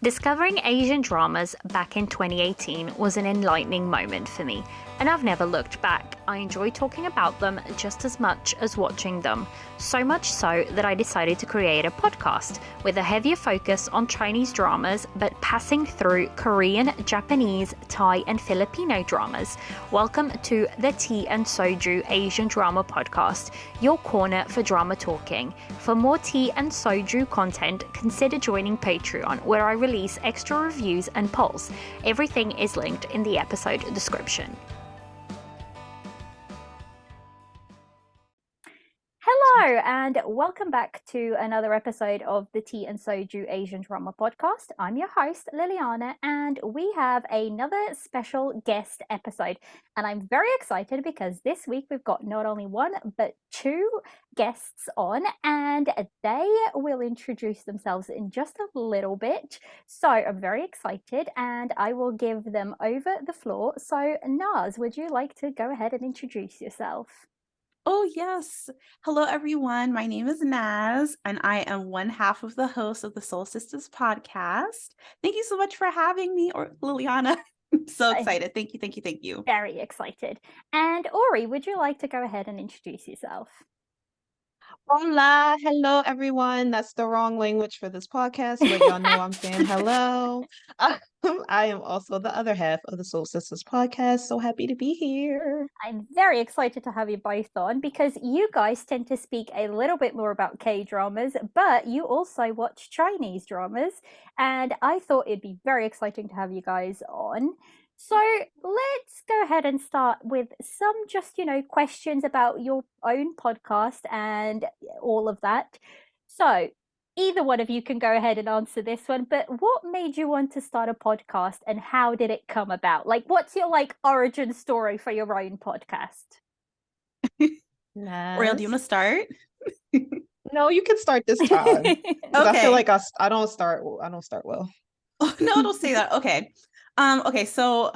Discovering Asian dramas back in 2018 was an enlightening moment for me, and I've never looked back. I enjoy talking about them just as much as watching them, so much so that I decided to create a podcast with a heavier focus on Chinese dramas but passing through Korean, Japanese, Thai, and Filipino dramas. Welcome to the Tea and Soju Asian Drama Podcast, your corner for drama talking. For more tea and soju content, consider joining Patreon, where I release extra reviews and polls. Everything is linked in the episode description. Hello, and welcome back to another episode of the Tea and Soju Asian Drama Podcast. I'm your host, Liliana, and we have another special guest episode. And I'm very excited because this week we've got not only one, but two guests on, and they will introduce themselves in just a little bit. So I'm very excited, and I will give them over the floor. So Naz, would you like to go ahead and introduce yourself? Oh, yes. Hello, everyone. My name is Naz, and I am one half of the host of the Seoulsistahs podcast. Thank you so much for having me, or Liliana. I'm so excited. Thank you, thank you, thank you. Very excited. And Ori, would you like to go ahead and introduce yourself? Hola, hello everyone. That's the wrong language for this podcast, but y'all know I'm saying hello. I am also the other half of the Seoulsistahs podcast. So happy to be here. I'm very excited to have you both on because you guys tend to speak a little bit more about K-dramas, but you also watch Chinese dramas, and I thought it'd be very exciting to have you guys on. So let's go ahead and start with some just, questions about your own podcast and all of that. So either one of you can go ahead and answer this one, but what made you want to start a podcast and how did it come about? Like, what's your origin story for your own podcast? Oriel, do you want to start? No, you can start this time. Okay. I feel like I don't start well. Oh, no, don't say that. Okay. Okay, so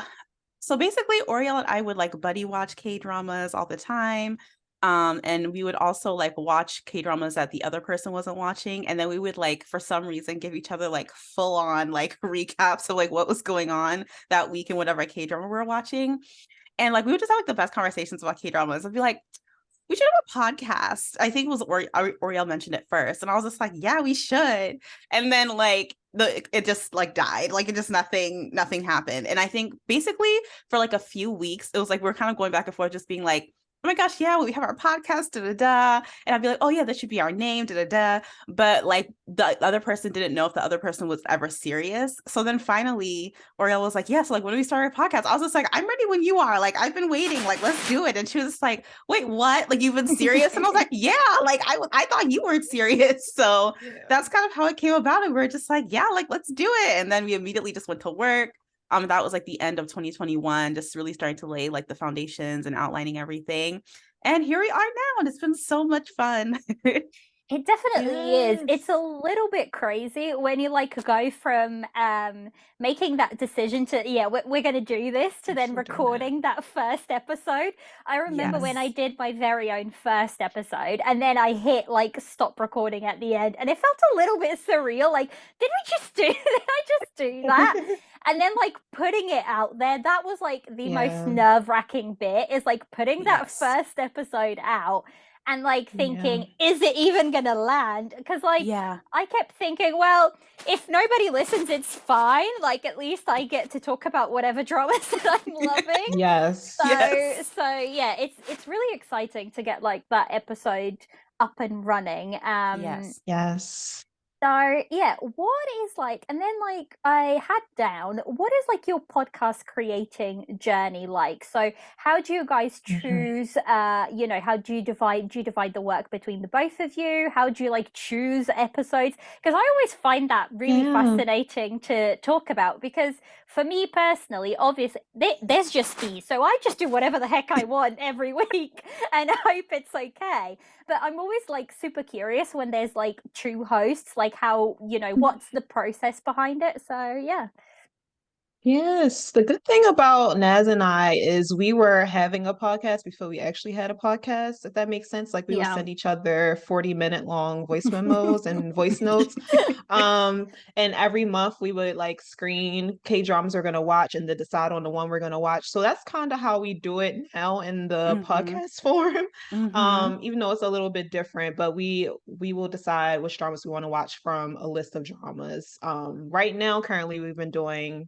basically Oriel and I would buddy watch K-dramas all the time. And we would also watch K-dramas that the other person wasn't watching, and then we would for some reason give each other full on recaps of what was going on that week in whatever K-drama we were watching. And we would just have the best conversations about K-dramas. I'd be like, we should have a podcast. I think it was Oriel mentioned it first, and I was just like, yeah, we should. And then it just died. It just nothing happened. And I think basically for a few weeks, it was we're kind of going back and forth, just being like, oh my gosh, yeah, we have our podcast, da-da-da. And I'd be like, oh yeah, that should be our name, da-da-da. But the other person didn't know if the other person was ever serious. So then finally, Oriel was like, yeah, so when do we start our podcast? I was just like, I'm ready when you are. I've been waiting, let's do it. And she was just like, wait, what? You've been serious? And I was like, yeah, I thought you weren't serious. So that's kind of how it came about. And we are just like, yeah, let's do it. And then we immediately just went to work. That was the end of 2021, just really starting to lay the foundations and outlining everything. And here we are now, and it's been so much fun. It definitely is. It's a little bit crazy when you go from making that decision to, yeah, we're going to do this, to then recording that first episode. I remember when I did my very own first episode, and then I hit stop recording at the end, and it felt a little bit surreal. Did I just do that? And then putting it out there, that was the most nerve-wracking bit, is putting that first episode out. And thinking, is it even gonna land? Because I kept thinking, well, if nobody listens, it's fine. At least I get to talk about whatever dramas that I'm loving. So yeah, it's really exciting to get that episode up and running. Yes. So yeah, what is and then I had down, what is your podcast creating journey like? So how do you guys choose, how do you divide the work between the both of you? How do you choose episodes? Because I always find that really fascinating to talk about, because for me personally, obviously there's just me, so I just do whatever the heck I want every week and hope it's okay. But I'm always super curious when there's two hosts, how, what's the process behind it. So yeah. Yes, the good thing about Naz and I is we were having a podcast before we actually had a podcast, if that makes sense. Like we would Yeah. send each other 40-minute long voice memos and voice notes. And every month we would like screen K-dramas we're gonna watch and then decide on the one we're gonna watch. So that's kind of how we do it now in the Mhm. podcast form. Mhm. Even though it's a little bit different, but we will decide which dramas we want to watch from a list of dramas. Right now, currently we've been doing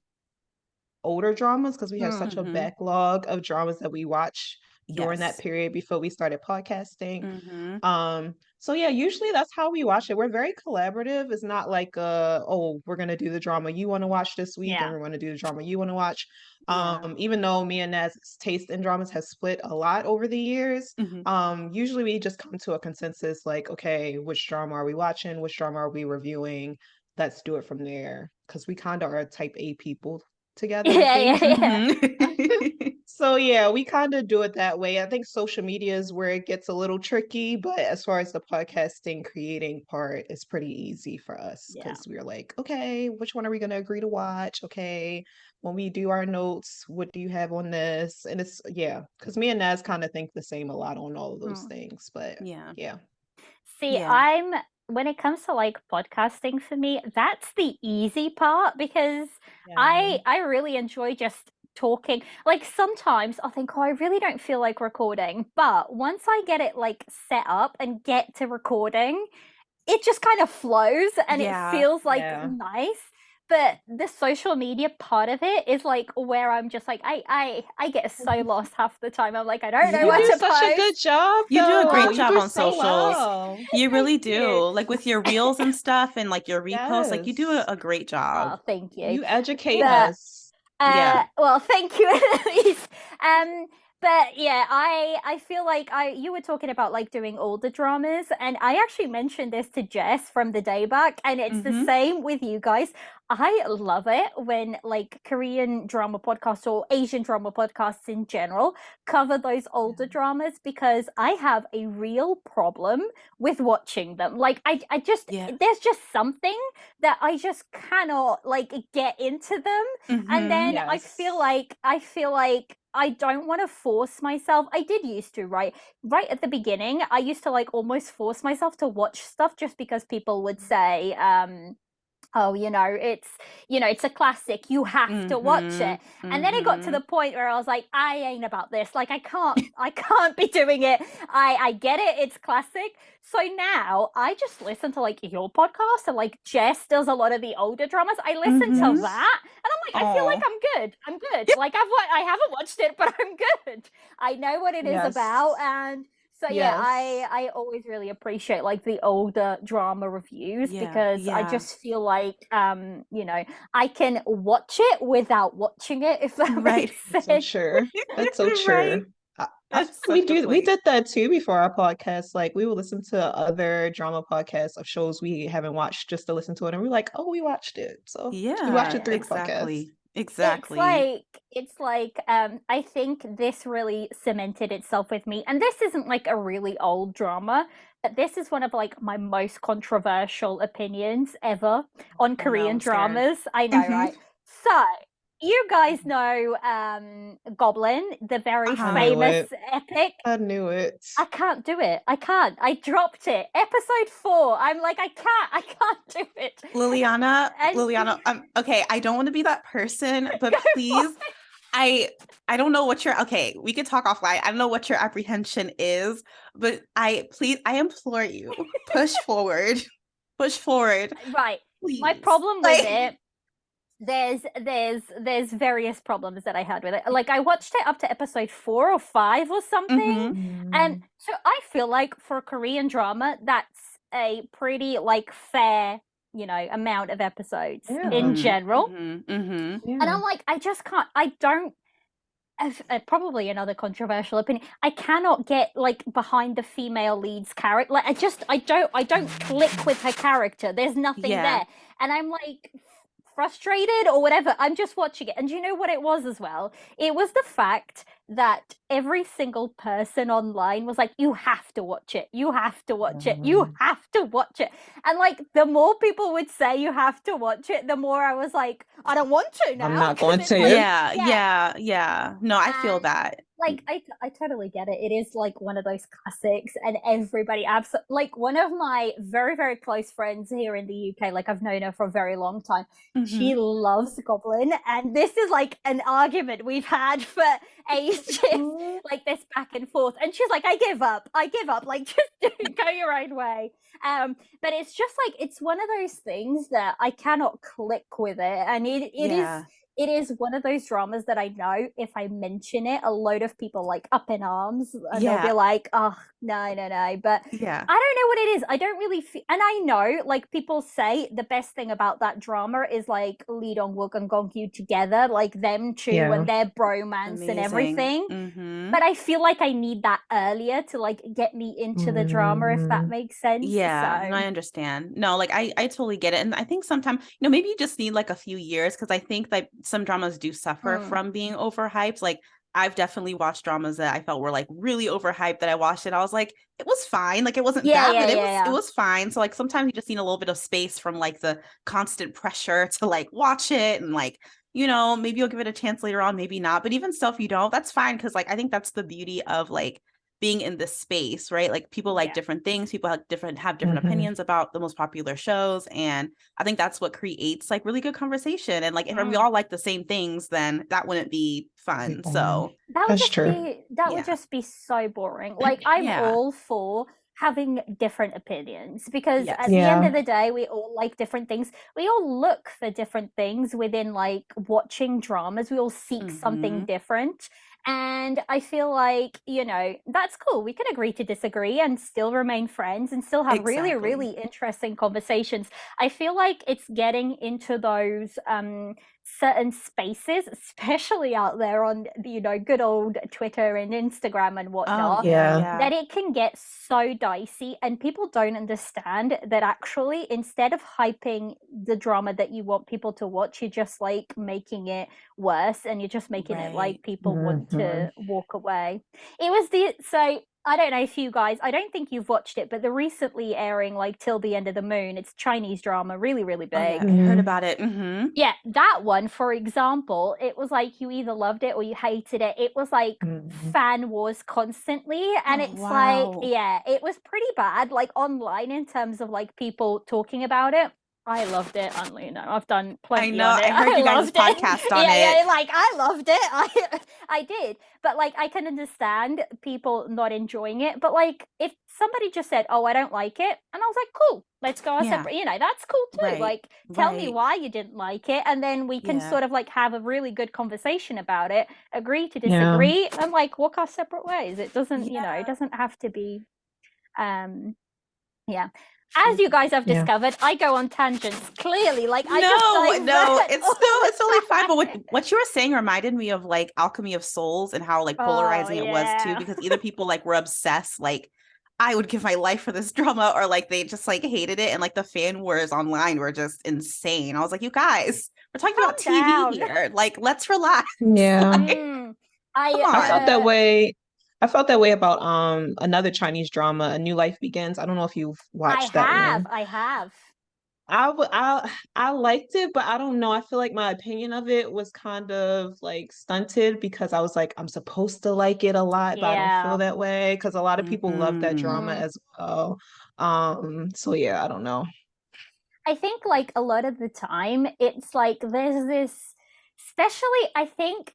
older dramas because we have such a Mhm. backlog of dramas that we watch during that Yes. period before we started podcasting. Mhm. So yeah, usually that's how we watch it. We're very collaborative. It's not like oh, we're gonna do the drama you want to watch this week and Yeah. we're gonna do the drama you want to watch. Yeah. Even though me and Naz's taste in dramas has split a lot over the years, Mhm. usually we just come to a consensus like, okay, which drama are we watching? Which drama are we reviewing? Let's do it from there. Because we kind of are type A people together, we Yeah, think. yeah, yeah. Mhm. So yeah, we kind of do it that way. I think social media is where it gets a little tricky, but as far as the podcasting creating part, it's pretty easy for us Yeah. because we're like, okay, which one are we going to agree to watch? Okay, when we do our notes, what do you have on this? And it's yeah, because me and Naz kind of think the same a lot on all of those Mm. things, but Yeah. yeah. See, Yeah. when it comes to like podcasting for me, that's the easy part because Yeah. I really enjoy just talking. Like sometimes I think, oh, I really don't feel like recording, but once I get it like set up and get to recording, it just kind of flows and it Yeah. feels like Yeah. nice. But the social media part of it is like where I'm just like I get so lost half the time. I'm like, I don't know You what Yeah. do to such a good post. job, You do a though. great You job do on so socials. well. You really Thank do. you. Like with your reels and stuff and like your reposts, like you do Yes. a great job. Oh, thank you. You educate But us. Yeah. well, thank you at least. But yeah, I feel like you were talking about like doing older dramas, and I actually mentioned this to Jess from the day back, and it's the Mhm. same with you guys. I love it when like Korean drama podcasts or Asian drama podcasts in general cover those older dramas because I have a real problem with watching them. Like I just Yeah. there's just something that I just cannot like get into them, and Mhm. then I feel like I don't want to force myself. I did used to, right at the beginning, I used to like almost force myself to watch stuff just because people would say oh, it's a classic, you have to watch it. Mhm. And then it got to the Mhm. point where I was like, I ain't about this, like I can't be doing it. I get it, it's classic. So now I just listen to like your podcast, and like Jess does a lot of the older dramas. I listen to Mhm. that and I'm like, I feel like Oh. I'm good. Like I haven't watched it, but I'm good. I know what it is about. Yes. And so yeah, Yes. I always really appreciate like the older drama reviews Yeah. because I Yeah. just feel like I can watch it without watching it, if that Right. makes That's so sense. true. That's so Right. true. I feel That's like such a we point. did that too before our podcast. Like we will listen to other drama podcasts of shows we haven't watched just to listen to it, and we're like, oh, we watched it. So we watched Yeah, it through the podcast. exactly. Exactly. It's like I think this really cemented itself with me. And this isn't like a really old drama, but this is one of like my most controversial opinions ever on Oh no, Korean I'm scared. dramas. I know, Mhm. right? So you guys know Goblin, the very I Uh-huh. knew famous it. epic. I knew it. I can't do it. I can't. I dropped it. Episode 4. I'm like, I can't do it. And Liliana, okay, I don't want to be that person, but go for please, it. I don't know what your okay, we could talk offline. I don't know what your apprehension is, but I implore you, push forward. Push forward, Right. My please. problem with Like, it, there's various problems that I had with it. Like I watched it up to episode 4 or 5 or something. mhm. And so I feel like for a Korean drama, that's a pretty like fair, amount of episodes Yeah. in Mhm. general. Mhm. Mhm. And Yeah. I'm like, I just can't, I don't, probably another controversial opinion, I cannot get like behind the female lead's character. Like I don't click with her character. There's nothing Yeah. there. And I'm like frustrated or whatever. I'm just watching it. And do you know what it was as well? It was the fact that every single person online was like, you have to watch it, you have to watch it, you have to watch it. And like the more people would say you have to watch it, the more I was like, I don't want to now. I'm not going 'cause to. it's like, Yeah. No, I feel And, that. like I totally get it. It is like one of those classics, and everybody absolutely, like one of my very, very close friends here in the UK, like I've known her for a very long time. She loves Goblin, and this is like an argument we've had for ages, like this back and forth. And she's like, I give up, like just go your own way. But it's just like, it's one of those things that I cannot click with it, and it is one of those dramas that I know if I mention it, a load of people like up in arms, and they'll be like, oh, no. But I don't know what it is. I don't really feel, and I know like people say the best thing about that drama is like Lee Dong-wook and Gong-yoo together, like them two and their bromance and everything. But I feel like I need that earlier to like get me into the drama, if that makes sense. Yeah, no, I understand. No, like I totally get it. And I think sometimes, maybe you just need like a few years, because I think that some dramas do suffer from being overhyped. Like I've definitely watched dramas that I felt were like really overhyped, that I watched it, I was like, it was fine. Like it wasn't bad, but it was fine. So like sometimes you just need a little bit of space from like the constant pressure to like watch it, and like, maybe you'll give it a chance later on, maybe not. But even still, if you don't, that's fine, because like I think that's the beauty of like being in this space, right? Like people like different things, people have different opinions about the most popular shows, and I think that's what creates like really good conversation. And like if we all like the same things, then that wouldn't be fun. So that would just be so boring. Like I'm all for having different opinions, because at the end of the day, we all like different things. We all look for different things within like watching dramas. We all seek something different. And I feel like, that's cool. We can agree to disagree and still remain friends and still have really, really interesting conversations. I feel like it's getting into those certain spaces, especially out there on, good old Twitter and Instagram and whatnot, that it can get so dicey, and people don't understand that actually, instead of hyping the drama that you want people to watch, you're just like making it worse, and you're just making it like people want to walk away. So I don't know if you guys, I don't think you've watched it, but the recently airing like Till the End of the Moon, it's Chinese drama, really, really big. I heard about it. Yeah, that one, for example, it was like you either loved it or you hated it. It was like fan wars constantly, and like, it was pretty bad, like online, in terms of like people talking about it. I loved it. I've done plenty on it. I heard you guys' podcast on it. Yeah, like I loved it. I did. But like I can understand people not enjoying it. But like if somebody just said, oh, I don't like it, and I was like, cool, let's go our separate, that's cool too. Like tell me why you didn't like it, and then we can sort of like have a really good conversation about it, agree to disagree, and like walk our separate ways. It doesn't, it doesn't have to be as you guys have discovered, I go on tangents. Clearly, like it's totally fine. But what you were saying reminded me of like Alchemy of Souls, and how like polarizing it was too. Because either people like were obsessed, like I would give my life for this drama, or like they just like hated it, and like the fan wars online were just insane. I was like, you guys, we're talking about TV here. Like, let's relax. Yeah, I felt that way. I felt that way about another Chinese drama, A New Life Begins. I don't know if you've watched that one. I have. I liked it, but I don't know. I feel like my opinion of it was kind of like stunted, because I was like, I'm supposed to like it a lot, but I don't feel that way, because a lot of people love that drama as well. So yeah, I don't know. I think like a lot of the time it's like there's this, especially I think,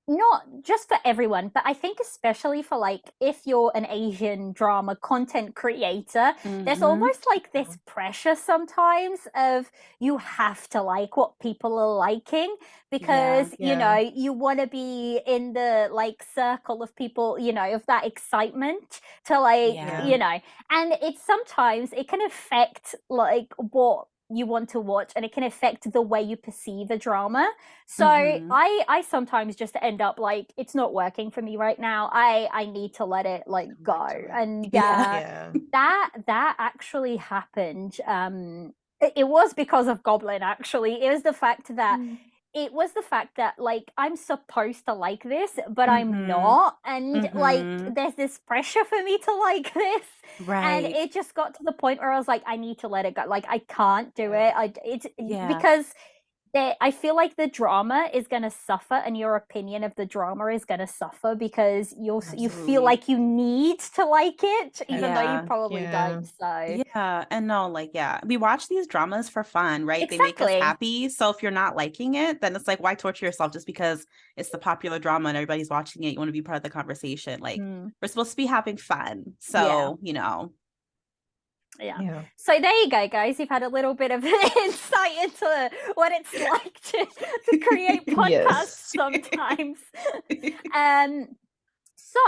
not just for everyone, but I think especially for like if you're an Asian drama content creator, there's almost like this pressure sometimes of you have to like what people are liking, because you want to be in the like circle of people, of that excitement to like and it's sometimes it can affect like what you want to watch, and it can affect the way you perceive a drama. So I sometimes just end up like, it's not working for me right now, I need to let it like go. And that actually happened. It was because of Goblin, actually. It was the fact that it was the fact that like I'm supposed to like this, but I'm Mhm. not, and like Mhm. there's this pressure for me to like this, and Right. it just got to the point where I was like, I need to let it go. Like I can't do it. It's Yeah. because I feel like the drama is going to suffer, and your opinion of the drama is going to suffer because you feel Absolutely. like you need to like it, even though you Yeah. probably don't. So Yeah. And no, like, yeah, we watch these dramas for fun, right? They make us exactly. happy. So if you're not liking it, then it's like, why torture yourself just because it's the popular drama and everybody's watching it? You want to be part of the conversation. Like, we're supposed to be having fun. So, you know. Yeah. So there you go, guys. You've had a little bit of insight into what it's like to create podcasts sometimes. So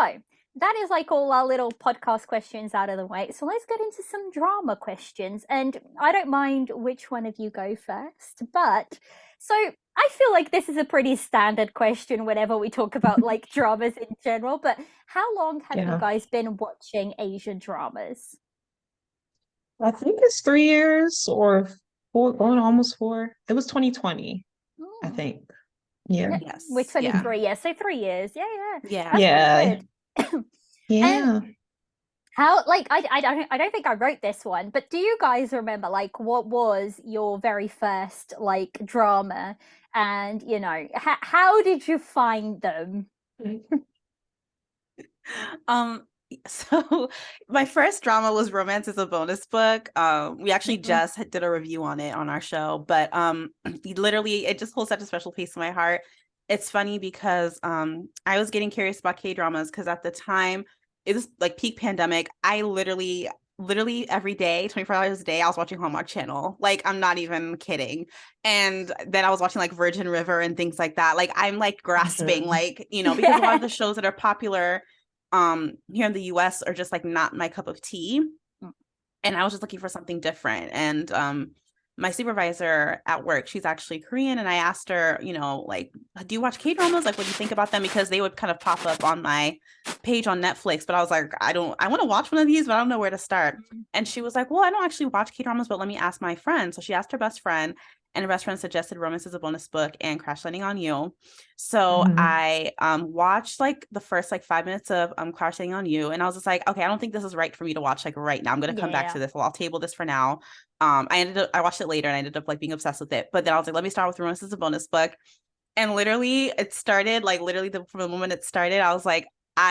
that is like all our little podcast questions out of the way. So let's get into some drama questions. And I don't mind which one of you go first, but so I feel like this is a pretty standard question whenever we talk about like dramas in general. But how long have you guys been watching Asian dramas? I think it's 3 years or 4, going almost 4. It was 2020, I think. Yeah. Yes. We're 23. Yeah. So 3 years. Yeah. Yeah. That's pretty good. Yeah. And how, like, I don't think I wrote this one, but do you guys remember, like, what was your very first, like, drama? And, you know, how did you find them? So my first drama was Romance is a Bonus Book. We actually just did a review on it on our show, but literally it just holds such a special place in my heart. It's funny because I was getting curious about K-dramas because at the time it was like peak pandemic. I literally every day, 24 hours a day, I was watching Hallmark Channel. Like, I'm not even kidding. And then I was watching like Virgin River and things like that. Like, I'm like grasping, like, you know, because a lot of the shows that are popular here in the US are just like not my cup of tea. And I was just looking for something different. And my supervisor at work, she's actually Korean, and I asked her, you know, like, do you watch K-dramas? Like, what do you think about them? Because they would kind of pop up on my page on Netflix, but I was like, I want to watch one of these, but I don't know where to start. And she was like, well, I don't actually watch K-dramas, but let me ask my friend. So she asked her best friend, and her best friend suggested Romance is a Bonus Book and Crash Landing on You. So I watched like the first like 5 minutes of Crash Landing on You, and I was just like, okay, I don't think this is right for me to watch like right now. I'm gonna come back to this. Well, I'll table this for now. I watched it later and I ended up like being obsessed with it. But then I was like, let me start with Romance is a Bonus Book. And literally it started like from the moment it started, I was like,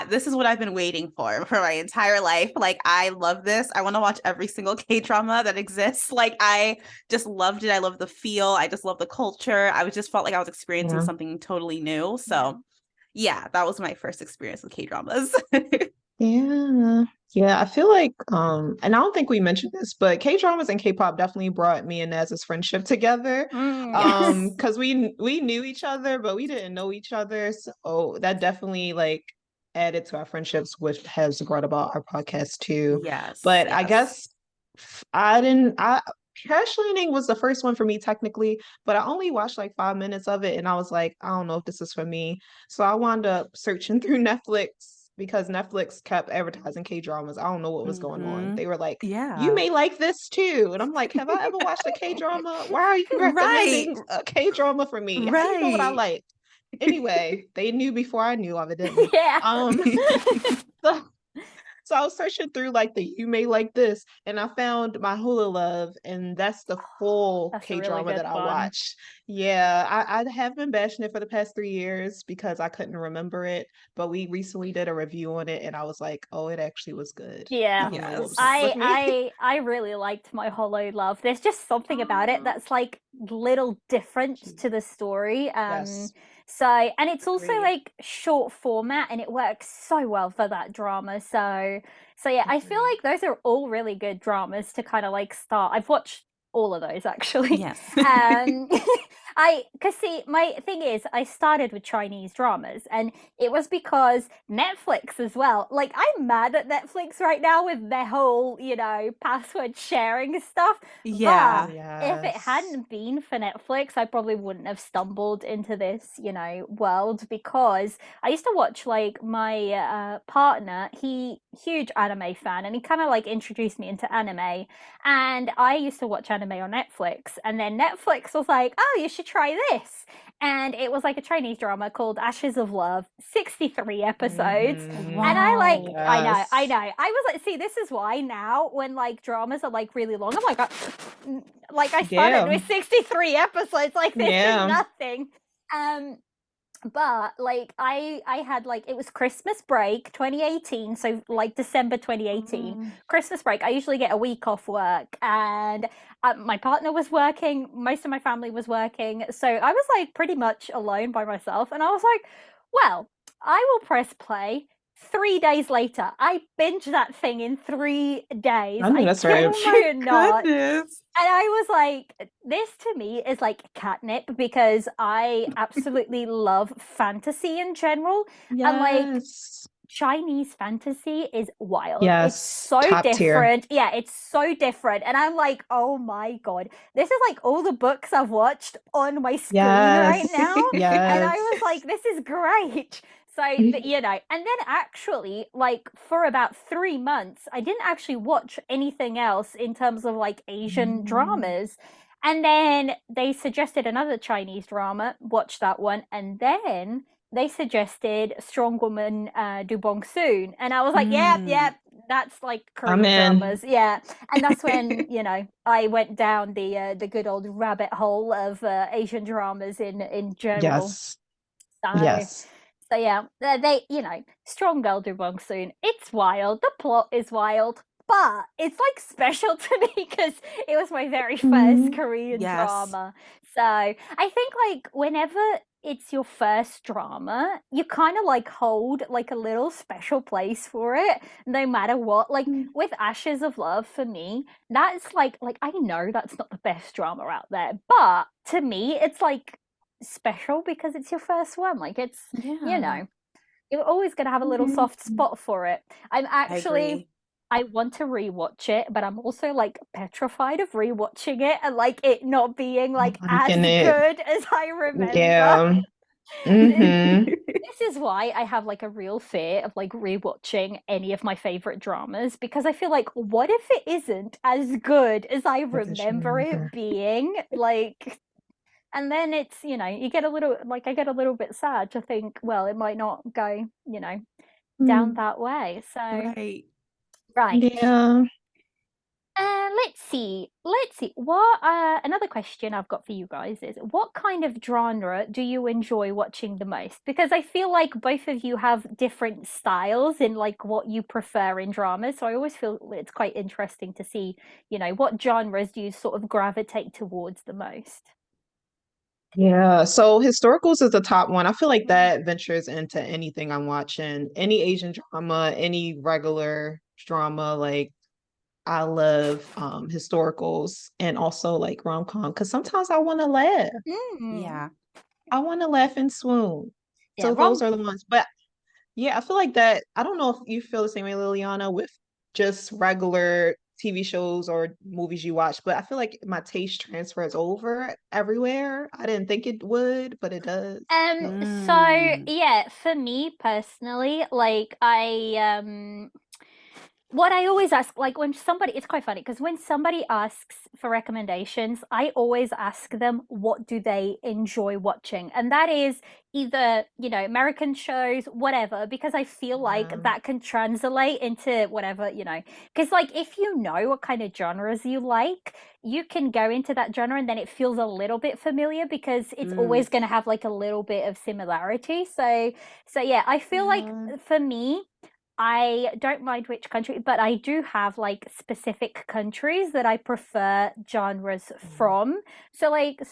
this is what I've been waiting for my entire life. Like, I love this. I want to watch every single K-drama that exists. Like, I just loved it. I love the feel. I just love the culture. I just felt like I was experiencing something totally new. So yeah, that was my first experience with K-dramas. Yeah, I feel like and I don't think we mentioned this, but K-dramas and K-pop definitely brought me and Naz's friendship together. Because we knew each other, but we didn't know each other. So that definitely like added to our friendships, which has brought about our podcast too. But I guess Crash Landing was the first one for me technically, but I only watched like 5 minutes of it and I was like, I don't know if this is for me. So I wound up searching through Netflix because Netflix kept advertising K-dramas. I don't know what was going on. They were like, you may like this too. And I'm like, have I ever watched a K-drama? Why are you recommending a K-drama for me? How do you know what I like? Anyway, they knew before I knew, evidently. So I was searching through like the you may like this, and I found My Hula Love, and that's the full K-drama really that I watched. Yeah, I have been bashing it for the past 3 years because I couldn't remember it, but we recently did a review on it, and I was like, oh, it actually was good. I really liked My Holo Love. There's just something about it that's like little different to the story. So, and it's also like short format and it works so well for that drama. So yeah, I feel like those are all really good dramas to kind of like start. I've watched all of those actually. Because see, my thing is, I started with Chinese dramas, and it was because Netflix as well. Like, I'm mad at Netflix right now with their whole, you know, password sharing stuff. But if it hadn't been for Netflix, I probably wouldn't have stumbled into this, you know, world, because I used to watch like my partner. He huge anime fan, and he kind of like introduced me into anime. And I used to watch anime on Netflix, and then Netflix was like, "Oh, you should try this." And it was like a Chinese drama called Ashes of Love, 63 episodes. Mhm. And I like, Wow. I know, Yes. I was like, see, this is why now when like dramas are like really long, I'm like, like I started Yeah. with 63 episodes, like this Yeah. is nothing. But like I had like, it was Christmas break 2018, so like December 2018 Christmas break. I usually get a week off work, and my partner was working, most of my family was working, so I was like pretty much alone by myself, and I was like, well, I will press play. 3 days later, I binged that thing in 3 days. I know I that's kid right. Oh you my not. goodness. And I was like, this to me is like catnip, because I absolutely love fantasy in general. And like Yes. Chinese fantasy is wild. It's Yes. so Top tier. different. Yeah, it's so different. And I'm like, oh my God, this is like all the books I've watched on my screen right Yes. now. And I Yes. was like, this is great. So, you know, and then actually, like for about 3 months, I didn't actually watch anything else in terms of like Asian dramas. And then they suggested another Chinese drama, watch that one. And then they suggested Strong Woman Do Bong Soon. And I was like, yep, that's like I'm Korean in. dramas. Yeah. And that's when, you know, I went down the good old rabbit hole of Asian dramas in general. Yes. So, Yes. so yeah, they, you know, Strong Girl Do Bong Soon. It's wild. The plot is wild, but it's like special to me because it was my very first Korean Yes. drama. So I think like whenever it's your first drama, you kind of like hold like a little special place for it, no matter what. Like with Ashes of Love, for me, that's like I know that's not the best drama out there, but to me, it's like special because it's your first one. Like it's, you Yeah. know, you're always going to have a little soft spot for it. I'm I actually, agree. I want to rewatch it, but I'm also like petrified of rewatching it and like it not being like as Liking it. good as I remember. Yeah. Mm-hmm. This is why I have like a real fear of like rewatching any of my favorite dramas, because I feel like, what if it isn't as good as I remember it being? Like, and then it's, you know, you get a little like, I get a little bit sad to think, well, it might not go, you know, down that way. So Right. Yeah. let's see. What another question I've got for you guys is, what kind of genre do you enjoy watching the most? Because I feel like both of you have different styles in like what you prefer in dramas. So I always feel it's quite interesting to see, you know, what genres do you sort of gravitate towards the most? Yeah, so historicals is the top one. I feel like that ventures into anything I'm watching, any Asian drama, any regular drama. Like I love historicals and also like rom-com because sometimes I want to laugh. Yeah. I want to laugh and swoon. Yeah, So those are the ones. But yeah, I feel like that. I don't know if you feel the same way, Liliana, with just regular TV shows or movies you watch, but I feel like my taste transfers over everywhere. I didn't think it would, but it does. So yeah, for me personally, like what I always ask, like when somebody, it's quite funny because when somebody asks for recommendations, I always ask them what do they enjoy watching, and that is either, you know, American shows, whatever, because I feel like that can translate into whatever, you know, because like if you know what kind of genres you like, you can go into that genre and then it feels a little bit familiar because it's always going to have like a little bit of similarity. So yeah, I feel like for me, I don't mind which country, but I do have like specific countries that I prefer genres from. So, like,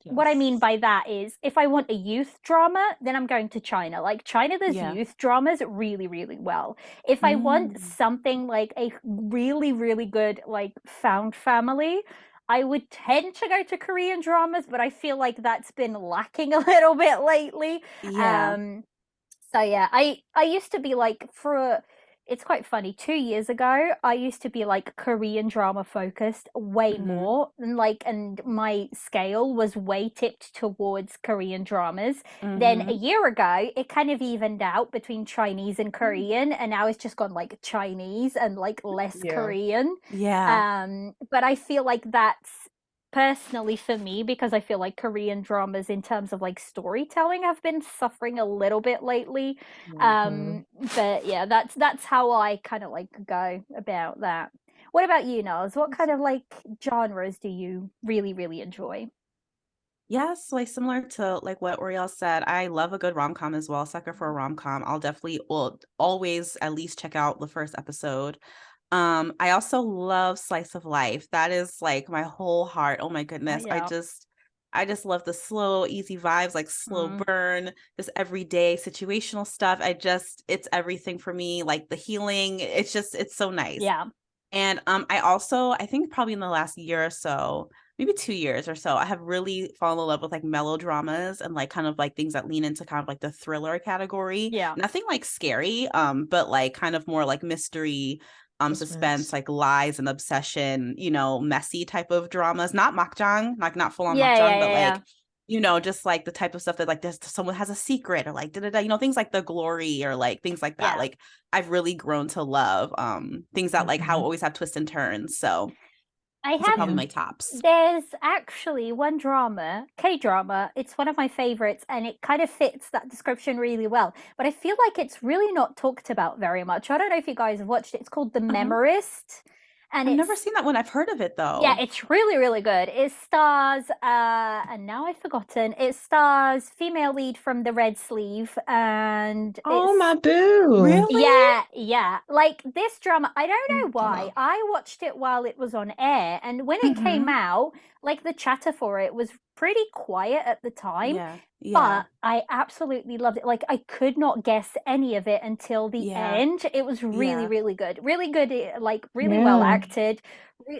what I mean by that is if I want a youth drama, then I'm going to China. Like, China does youth dramas really, really well. If I want something like a really, really good, like, found family, I would tend to go to Korean dramas, but I feel like that's been lacking a little bit lately. Yeah. So yeah, I used to be like, for it's quite funny. 2 years ago, I used to be like Korean drama focused way more, and my scale was way tipped towards Korean dramas. Then a year ago, it kind of evened out between Chinese and Korean, and now it's just gone like Chinese and like less Korean. Yeah. But I feel like that's personally for me, because I feel like Korean dramas in terms of like storytelling have been suffering a little bit lately. But yeah, that's how I kind of like go about that. What about you, Naz? What kind of like genres do you really, really enjoy? Yeah, so like similar to like what Oriel said, I love a good rom-com as well. Sucker for a rom-com. I'll definitely will always at least check out the first episode. I also love slice of life. That is like my whole heart. Oh my goodness. Yeah. I just love the slow, easy vibes, like slow burn, this everyday situational stuff. It's everything for me. Like the healing. It's so nice. Yeah. And I think probably in the last year or so, maybe 2 years or so, I have really fallen in love with like melodramas and like kind of like things that lean into kind of like the thriller category. Yeah. Nothing like scary, but like kind of more like mystery, suspense, like lies and obsession, messy type of dramas. Not makjang, like not full on makjang, but like just like the type of stuff that like there's someone has a secret or like things like The Glory or like things like that. Like I've really grown to love things that like how always have twists and turns. So I those are probably have my tops. There's actually one drama, K-drama. It's one of my favorites, and it kind of fits that description really well. But I feel like it's really not talked about very much. I don't know if you guys have watched it. It's called The Memorist. And I've never seen that one. I've heard of it though. Yeah, it's really, really good. It stars, and now I've forgotten. It stars female lead from The Red Sleeve, and my boo. Really? Yeah. Like this drama, I don't know why. I watched it while it was on air, and when it came out, like the chatter for it was pretty quiet at the time. But I absolutely loved it. Like I could not guess any of it until the end. It was really, really good. Really good, like really well acted.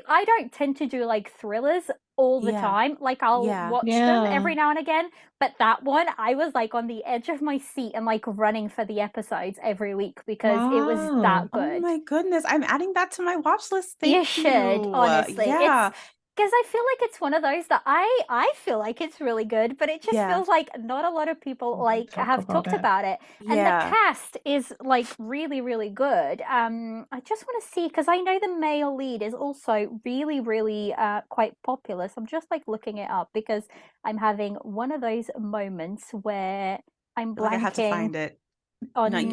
I don't tend to do like thrillers all the time. Like I'll watch them every now and again. But that one, I was like on the edge of my seat and like running for the episodes every week because it was that good. Oh my goodness. I'm adding that to my watch list. You Thank should, honestly. Yeah. Because I feel like it's one of those that I feel like it's really good, but it just feels like not a lot of people like have talked about it. And the cast is like really, really good. I just want to see, because I know the male lead is also really, really quite popular. So I'm just like looking it up because I'm having one of those moments where I'm blanking. Like I have to find it. On, no,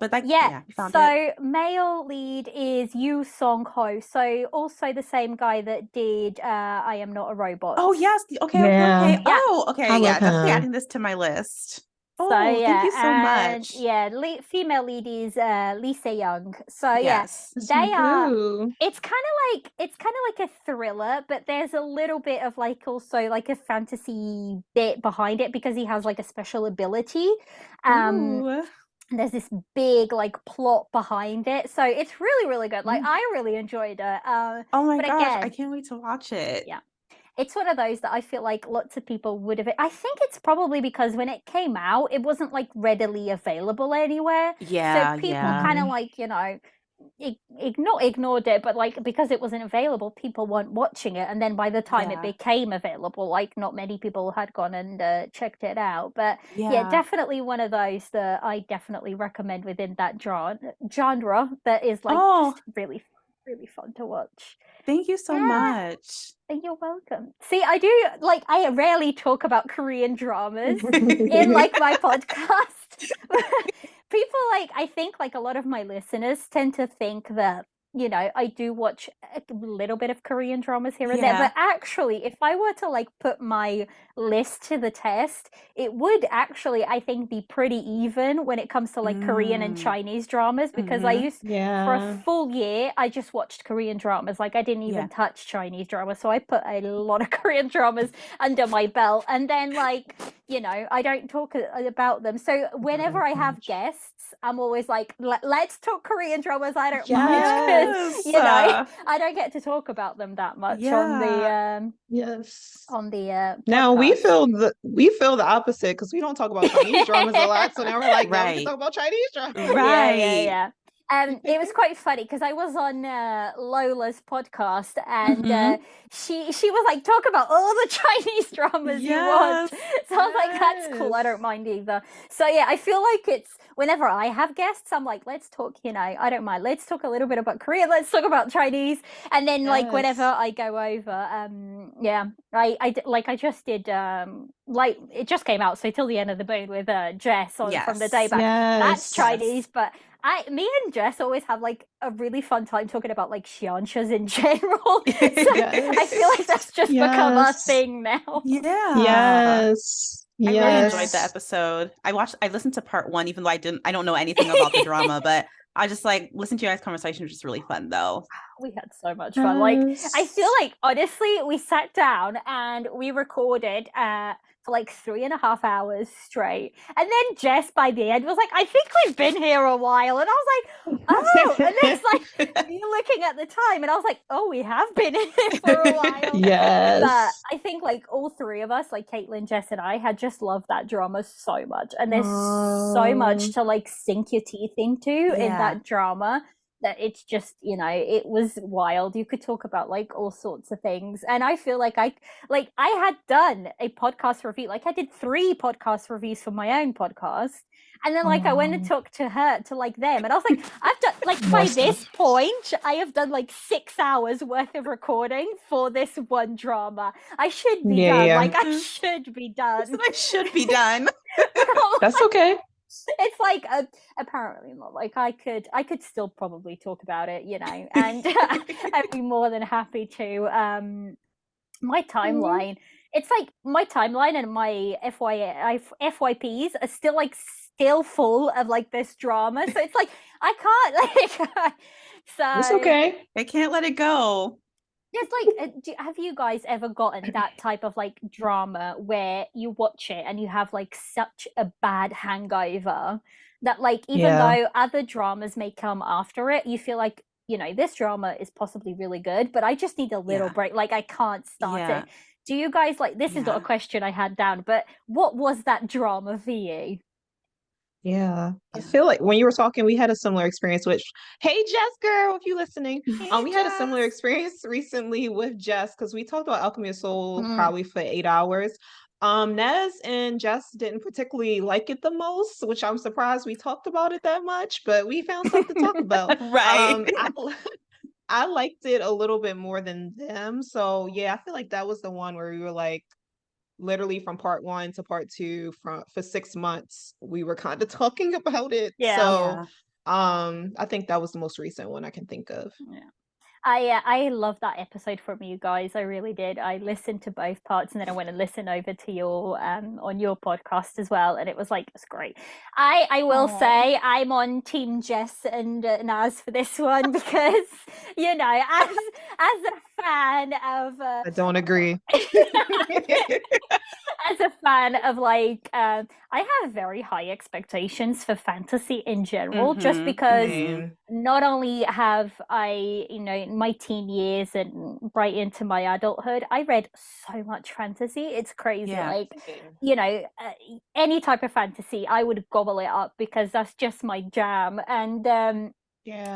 but like you found it. Male lead is Yoo Song Ho, so also the same guy that did I Am Not a Robot. Oh yes, okay. Oh, okay, definitely adding this to my list. Oh, thank you so much. Yeah, female lead is Lee Se-young. So they are. It's kind of like a thriller, but there's a little bit of like also like a fantasy bit behind it because he has like a special ability. There's this big like plot behind it, so it's really, really good. Like I really enjoyed it. Oh my gosh, I can't wait to watch it. Yeah. It's one of those that I feel like lots of people would have. I think it's probably because when it came out, it wasn't like readily available anywhere. So people kind of like, ignored it, but like because it wasn't available, people weren't watching it. And then by the time it became available, like not many people had gone and checked it out. But definitely one of those that I definitely recommend within that genre that is like just really, really fun to watch. Thank you so much. You're welcome. See, I rarely talk about Korean dramas in like my podcast. People I think like a lot of my listeners tend to think that, I do watch a little bit of Korean dramas here and there, but actually if I were to like put my list to the test, it would actually, I think, be pretty even when it comes to like Korean and Chinese dramas, because I used for a full year, I just watched Korean dramas. Like I didn't even touch Chinese dramas. So I put a lot of Korean dramas under my belt, and then I don't talk about them. So whenever I have guests, I'm always like, let's talk Korean dramas. I don't mind because I don't get to talk about them that much on the on the podcast. Now we feel the opposite because we don't talk about Chinese dramas a lot. So now we're like, we can talk about Chinese dramas. Right. Yeah. It was quite funny because I was on Lola's podcast and she was like, talk about all the Chinese dramas you watch. So I was like, that's cool. I don't mind either. So yeah, I feel like it's whenever I have guests, I'm like, let's talk, I don't mind. Let's talk a little bit about Korea. Let's talk about Chinese. And then like whenever I go over, I just did like it just came out, so Till the End of the Moon with Jess from the day back. That's Chinese, but me and Jess always have like a really fun time talking about like xianxas in general. So I feel like that's just become a thing now. Yes. I really enjoyed the episode. I listened to part 1, even though I don't know anything about the drama, but I just like listened to you guys' conversation, which was really fun though. We had so much fun. Like I feel like honestly, we sat down and we recorded for like 3.5 hours straight. And then Jess by the end was like, I think we've been here a while. And I was like, oh, and then it's like you're looking at the time and I was like, oh, we have been here for a while. But I think like all three of us, like Caitlin, Jess and I had just loved that drama so much. And there's so much to like sink your teeth into in that drama. That it's just, it was wild. You could talk about like all sorts of things. And I feel like I had done a podcast review. Like I did 3 podcast reviews for my own podcast. And then like I went and talked to them. And I was like, I've done like by this point, I have done like 6 hours worth of recording for this one drama. I should be done. Like I should be done. I should be done. That's okay. It's like apparently not. Like I could still probably talk about it, and I'd be more than happy to. My timeline, it's like my timeline and my FYPs are still full of like this drama. So it's like I can't like. So it's okay. I can't let it go. It's like, have you guys ever gotten that type of like drama where you watch it and you have like such a bad hangover that like even though other dramas may come after it, you feel like, this drama is possibly really good, but I just need a little break. Like I can't start it. Do you guys like, this is not a question I had down, but what was that drama for you? Yeah, I feel like when you were talking, we had a similar experience. Hey, Jess, girl, if you're listening, we had a similar experience recently with Jess because we talked about Alchemy of Soul probably for 8 hours. Nez and Jess didn't particularly like it the most, which I'm surprised we talked about it that much, but we found something to talk about. Right. I liked it a little bit more than them, so yeah, I feel like that was the one where we were like, literally from part 1 to part 2 for 6 months we were kind of talking about it. I think that was the most recent one I can think of. I love that episode from you guys. I really did. I listened to both parts and then I went and listened over to your on your podcast as well, and it was like, it's great. I will say I'm on Team Jess and Naz for this one because as a fan of I don't agree. As a fan of like I have very high expectations for fantasy in general, just because not only have I, my teen years and right into my adulthood, I read so much fantasy. It's crazy. Like, any type of fantasy, I would gobble it up because that's just my jam. And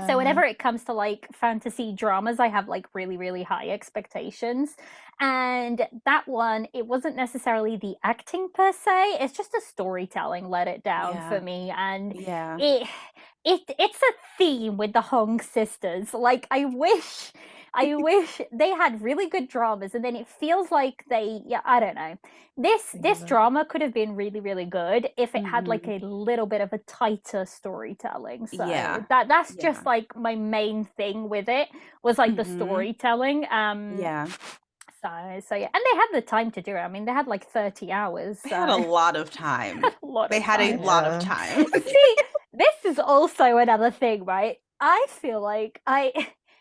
so whenever it comes to like fantasy dramas, I have like really, really high expectations. And that one, it wasn't necessarily the acting per se, it's just the storytelling let it down for me. And it's a theme with the Hong sisters. Like I wish they had really good dramas, and then it feels like I don't know. This drama could have been really, really good if it had like a little bit of a tighter storytelling. So that's just like my main thing with it was like the storytelling. So yeah, and they had the time to do it. I mean, they had like 30 hours. They had a lot of time. They had a lot of time. See, this is also another thing, right? I feel like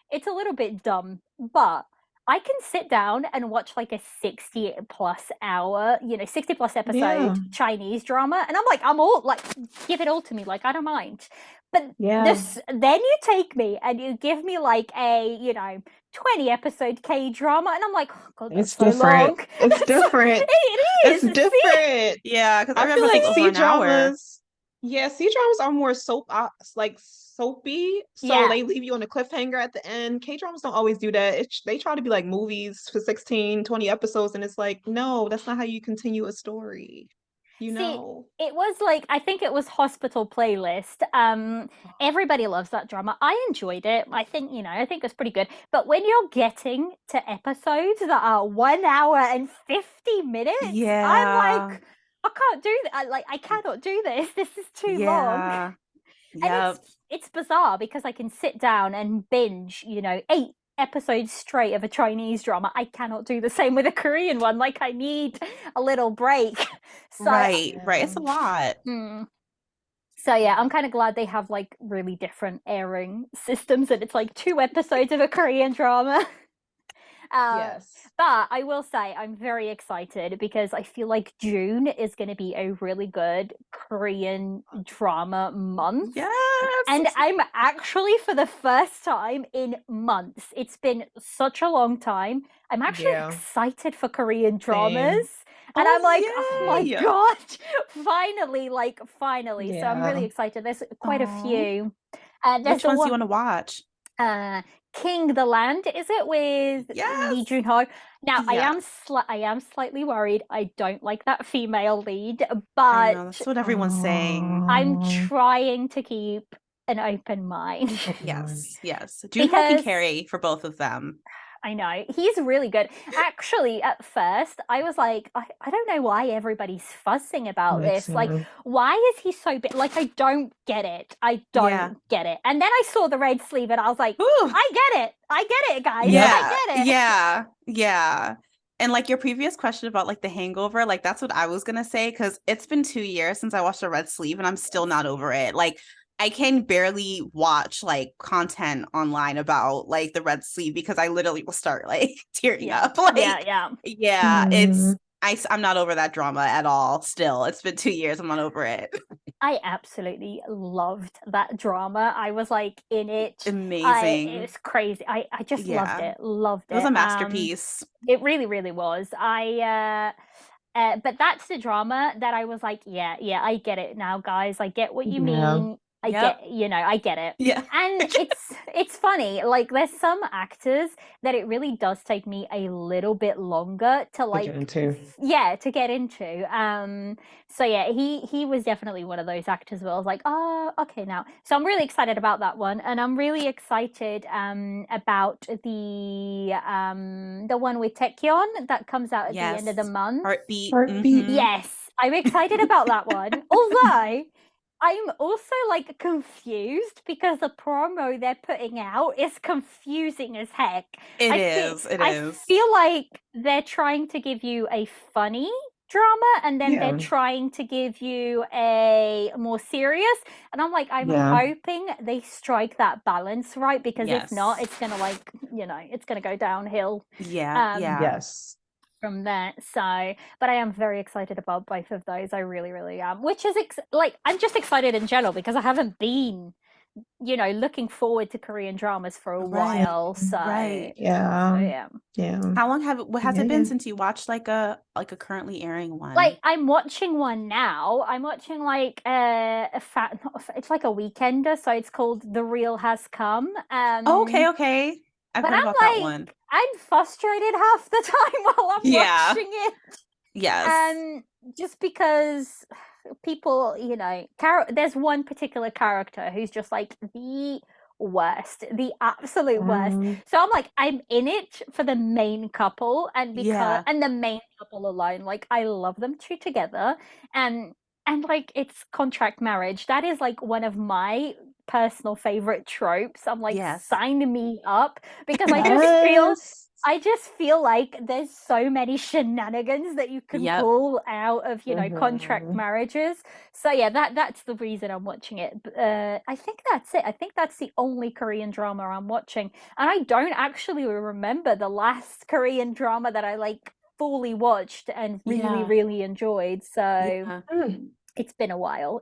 it's a little bit dumb, but I can sit down and watch like a 60 plus episode Chinese drama, and I'm like, I'm all like, give it all to me, like I don't mind. But then you take me and you give me like a 20 episode K drama, and I'm like, oh God, that's so long. It's different. It is. It's different. Yeah, because I feel like C dramas. Yeah, C dramas are more like soapy, so Yeah. they leave you on a cliffhanger at the end. K dramas don't always do that. They try to be like movies for 16, 20 episodes, and it's like, no, that's not how you continue a story. You See, know? it was like, I think it was Hospital Playlist. Everybody loves that drama. I enjoyed it. I think, I think it's pretty good. But when you're getting to episodes that are 1 hour and 50 minutes, I'm Yeah. like, I can't do that. I cannot do this. This is too long. Yeah. And Yep. it's bizarre because I can sit down and binge, 8 episodes straight of a Chinese drama. I cannot do the same with a Korean one. Like, I need a little break. So Right. It's a lot. So yeah, I'm kind of glad they have like really different airing systems, and it's like 2 episodes of a Korean drama. Yes. But I will say I'm very excited because I feel like June is going to be a really good Korean drama month. Yes. And I'm actually, for the first time in months, it's been such a long time, I'm actually excited for Korean dramas. And I'm like, oh my yay. God, finally. So I'm really excited. There's quite a few. Which ones do you want to watch? King the Land, is it, with Lee Jun-ho? Now, Yeah. I am slightly worried. I don't like that female lead, I but know, that's what everyone's saying. I'm trying to keep an open mind. Yes. Jun-ho can Because carry for both of them. I know. He's really good. Actually, at first, I was like, I don't know why everybody's fussing about this. Like, why is he so big? Like, I don't get it. I don't get it. And then I saw the red sleeve and I was like, I get it, guys. Yeah. I get it. Yeah. And like your previous question about like The Hangover, like that's what I was gonna say, because it's been 2 years since I watched the red sleeve and I'm still not over it. Like, I can barely watch like content online about like the red sleeve because I literally will start like tearing up. Like, I'm not over that drama at all. Still, it's been 2 years. I'm not over it. I absolutely loved that drama. I was like in it. Amazing. It was crazy. I just loved it. Loved it. It was a masterpiece. It really, really was. But that's the drama that I was like, yeah, I get it now, guys. I get what you mean. I get it. Yeah. And it's funny. Like, there's some actors that it really does take me a little bit longer to like get into. To get into. So yeah, he was definitely one of those actors where I was like, oh, okay now. So I'm really excited about that one, and I'm really excited about the one with Taekyeon that comes out at the end of the month. Heartbeat. Yes, I'm excited about that one. Although I'm also like confused because the promo they're putting out is confusing as heck. It is. I feel like they're trying to give you a funny drama and then they're trying to give you a more serious. And I'm like, I'm hoping they strike that balance right, because if not, it's gonna like, it's gonna go downhill. Yes. From there. So, but I am very excited about both of those. I really, really am. Which is I'm just excited in general because I haven't been, looking forward to Korean dramas for a while. So yeah. How long has it been since you watched like a currently airing one? Like, I'm watching one now. I'm watching like it's like a weekender, so it's called The Real Has Come. Okay. I've heard about that one. I'm frustrated half the time while I'm watching it. Yes. Just because people, there's one particular character who's just like the worst, the absolute worst. So I'm like, I'm in it for the main couple, and and the main couple alone. Like, I love them two together, and like, it's contract marriage. That is like one of my personal favorite tropes. I'm like, sign me up, because I just feel like there's so many shenanigans that you can pull out of, contract marriages. So yeah, that's the reason I'm watching it. I think that's it. I think that's the only Korean drama I'm watching. And I don't actually remember the last Korean drama that I like fully watched and really, really enjoyed. So it's been a while.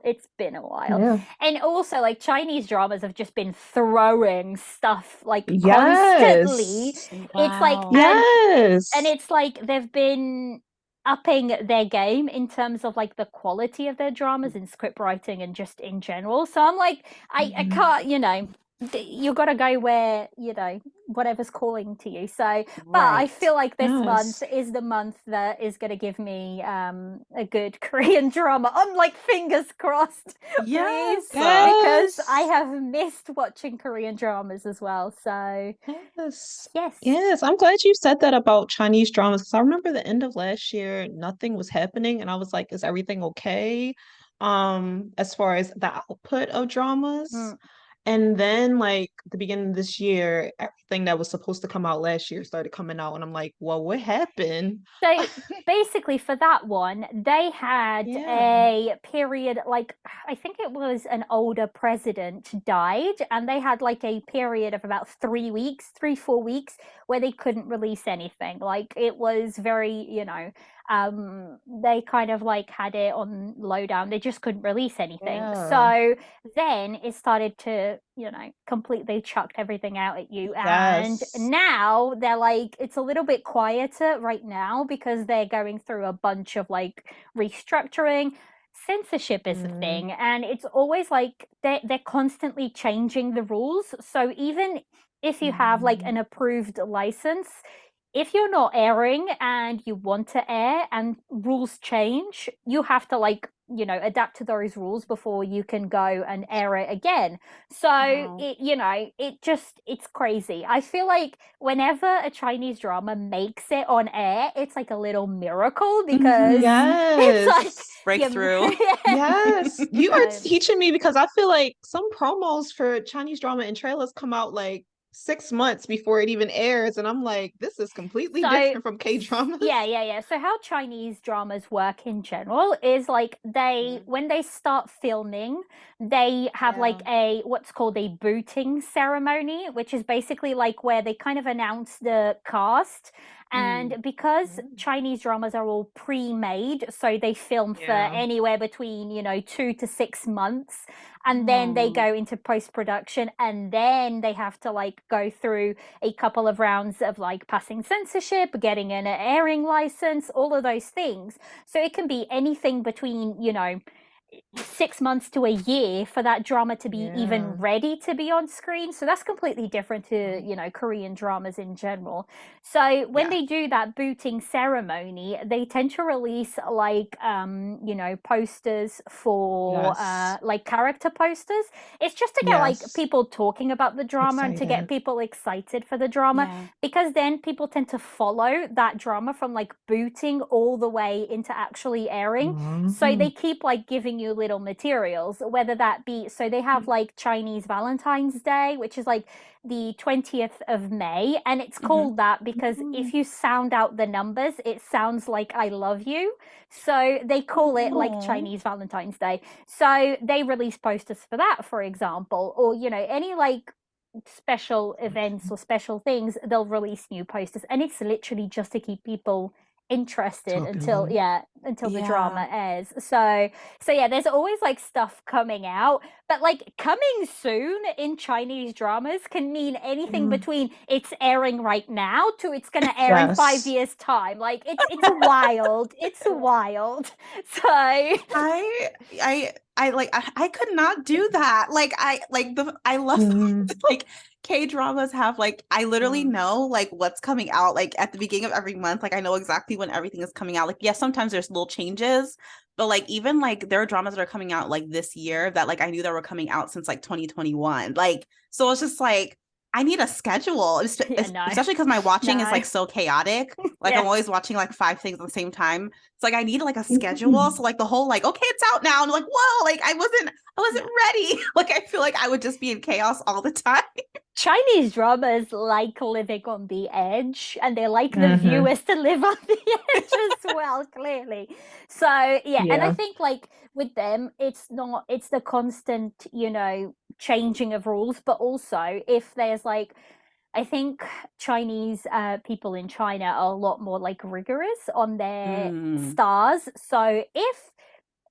And also, like, Chinese dramas have just been throwing stuff like constantly. It's like, and it's like they've been upping their game in terms of like the quality of their dramas and script writing and just in general. So I'm like, I can't, you got to go where, whatever's calling to you. So, but I Right. feel like this month Yes. is the month that is going to give me a good Korean drama. I'm like, fingers crossed, please, Yes. because I Yes. have missed watching Korean dramas as well. So, Yes. yes. Yes, I'm glad you said that about Chinese dramas because I remember the end of last year, nothing was happening, and I was like, is everything okay? As far as the output of dramas. Mm. And then like the beginning of this year, everything that was supposed to come out last year started coming out, and I'm like, well, what happened? So basically, for that one, they had Yeah. a period, like, I think it was an older president died, and they had like a period of about 3 weeks, 4 weeks, where they couldn't release anything. Like, it was very, they kind of like had it on lowdown. They just couldn't release anything. Yeah. So then it started to, completely chucked everything out at you. And Yes. now they're like, it's a little bit quieter right now because they're going through a bunch of like restructuring. Censorship is a thing, and it's always like they're constantly changing the rules. So even if you have like an approved license, if you're not airing and you want to air and rules change, you have to like, adapt to those rules before you can go and air it again. So Wow. it's crazy. I feel like whenever a Chinese drama makes it on air, it's like a little miracle because it's like Yes. Breakthrough. Yes. You are So- teaching me because I feel like some promos for Chinese drama and trailers come out like 6 months before it even airs, and I'm like, this is completely So, different from K-dramas. Yeah. So how Chinese dramas work in general is like when they start filming, they have like a what's called a booting ceremony, which is basically like where they kind of announce the cast. And because Chinese dramas are all pre-made, so they film for Yeah. anywhere between, 2 to 6 months, and then they go into post-production, and then they have to like go through a couple of rounds of like passing censorship, getting an airing license, all of those things. So it can be anything between, 6 months to a year for that drama to be even ready to be on screen. So that's completely different to, Korean dramas in general. So when they do that booting ceremony, they tend to release like, posters for like character posters. It's just to get like people talking about the drama and to get people excited for the drama, because then people tend to follow that drama from like booting all the way into actually airing. So they keep like giving you little materials, whether that be, so they have like Chinese Valentine's Day, which is like the 20th of May, and it's called that because if you sound out the numbers, it sounds like I love you. So they call it like Chinese Valentine's Day. So they release posters for that, for example, or any like special events or special things, they'll release new posters, and it's literally just to keep people interested until the drama airs. So yeah, there's always like stuff coming out, but like coming soon in Chinese dramas can mean anything between it's airing right now to it's gonna air in 5 years time. Like it's wild. It's wild. So I could not do that. Like I love like K-dramas have like I literally know like what's coming out like at the beginning of every month. Like I know exactly when everything is coming out. Like yes, sometimes there's little changes, but like even like there are dramas that are coming out like this year that like I knew that were coming out since like 2021. Like so it's just like I need a schedule, especially because my watching is like so chaotic. Like I'm always watching like 5 things at the same time. It's like I need like a schedule. So like the whole like, okay, it's out now. And I'm like, whoa, like I wasn't ready. Like I feel like I would just be in chaos all the time. Chinese dramas like living on the edge, and they like the viewers to live on the edge as well, clearly. So and I think like with them, it's the constant, changing of rules, but also if there's like, I think Chinese people in China are a lot more like rigorous on their stars. So if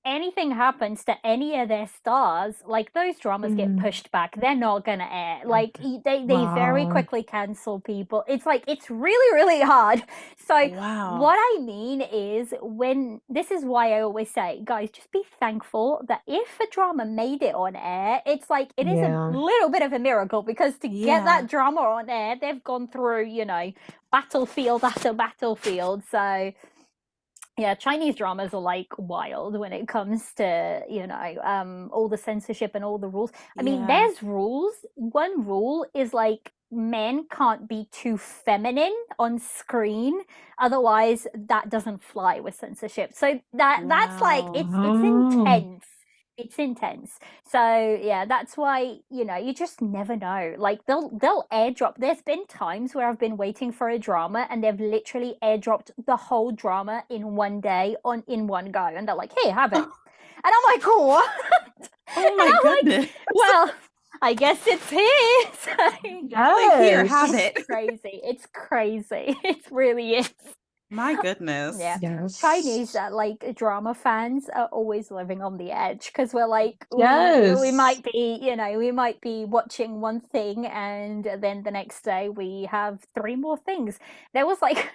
anything happens to any of their stars, like those dramas get pushed back. They're not gonna air. Like they very Wow. quickly cancel people. It's like it's really, really hard. So Wow. what I mean is when this is why I always say, guys, just be thankful that if a drama made it on air, it's like it is a little bit of a miracle, because to get that drama on air, they've gone through, you know, battlefield after battlefield. So yeah, Chinese dramas are like wild when it comes to, you know, all the censorship and all the rules. I mean, there's rules. One rule is like men can't be too feminine on screen, otherwise that doesn't fly with censorship. So that's like it's intense. It's intense. So yeah, that's why, you know, you just never know. Like they'll airdrop. There's been times where I've been waiting for a drama and they've literally airdropped the whole drama in one day in one go, and they're like, "Here, have it." And I'm like, "What?" Oh my goodness. Like, well, I guess it's here. So, like, here, have it. It's crazy. It's crazy. It really is. My goodness. Yeah. Yes. Chinese like drama fans are always living on the edge, because we're like, we might be, you know, we might be watching one thing and then the next day we have 3 more things. There was like,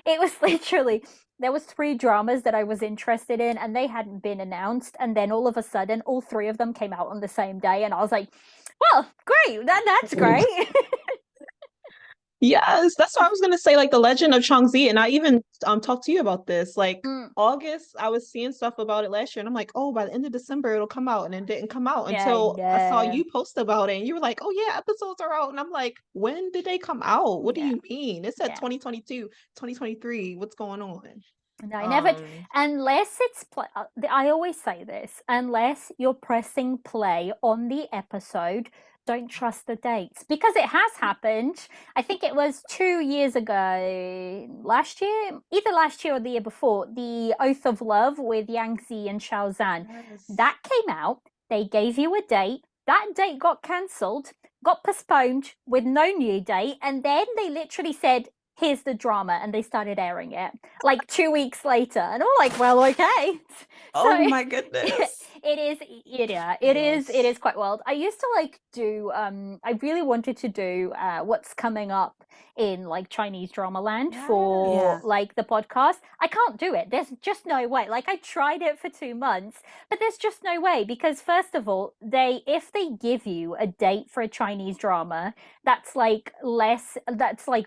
it was literally, there was 3 dramas that I was interested in and they hadn't been announced, and then all of a sudden all 3 of them came out on the same day, and I was like, well, great, that's great. Yes, that's what I was gonna say. Like The Legend of Changzi, and I even talked to you about this. Like August, I was seeing stuff about it last year, and I'm like, oh, by the end of December it'll come out, and it didn't come out until I saw you post about it, and you were like, oh yeah, episodes are out, and I'm like, when did they come out? What do you mean? It said 2022, 2023. What's going on? No, I never, unless it's I always say this, unless you're pressing play on the episode, don't trust the dates, because it has happened. I think it was 2 years ago, last year, either last year or the year before, the Oath of Love with Yang Zi and Xiao Zhan. That came out, they gave you a date, that date got cancelled, got postponed with no new date, and then they literally said, here's the drama, and they started airing it like 2 weeks later, and I'm like, well, okay. Oh my goodness. It is quite wild. I used to like do I really wanted to do what's coming up in like Chinese drama land for like the podcast. I can't do it. There's just no way. Like I tried it for 2 months, but there's just no way, because first of all, if they give you a date for a Chinese drama that's like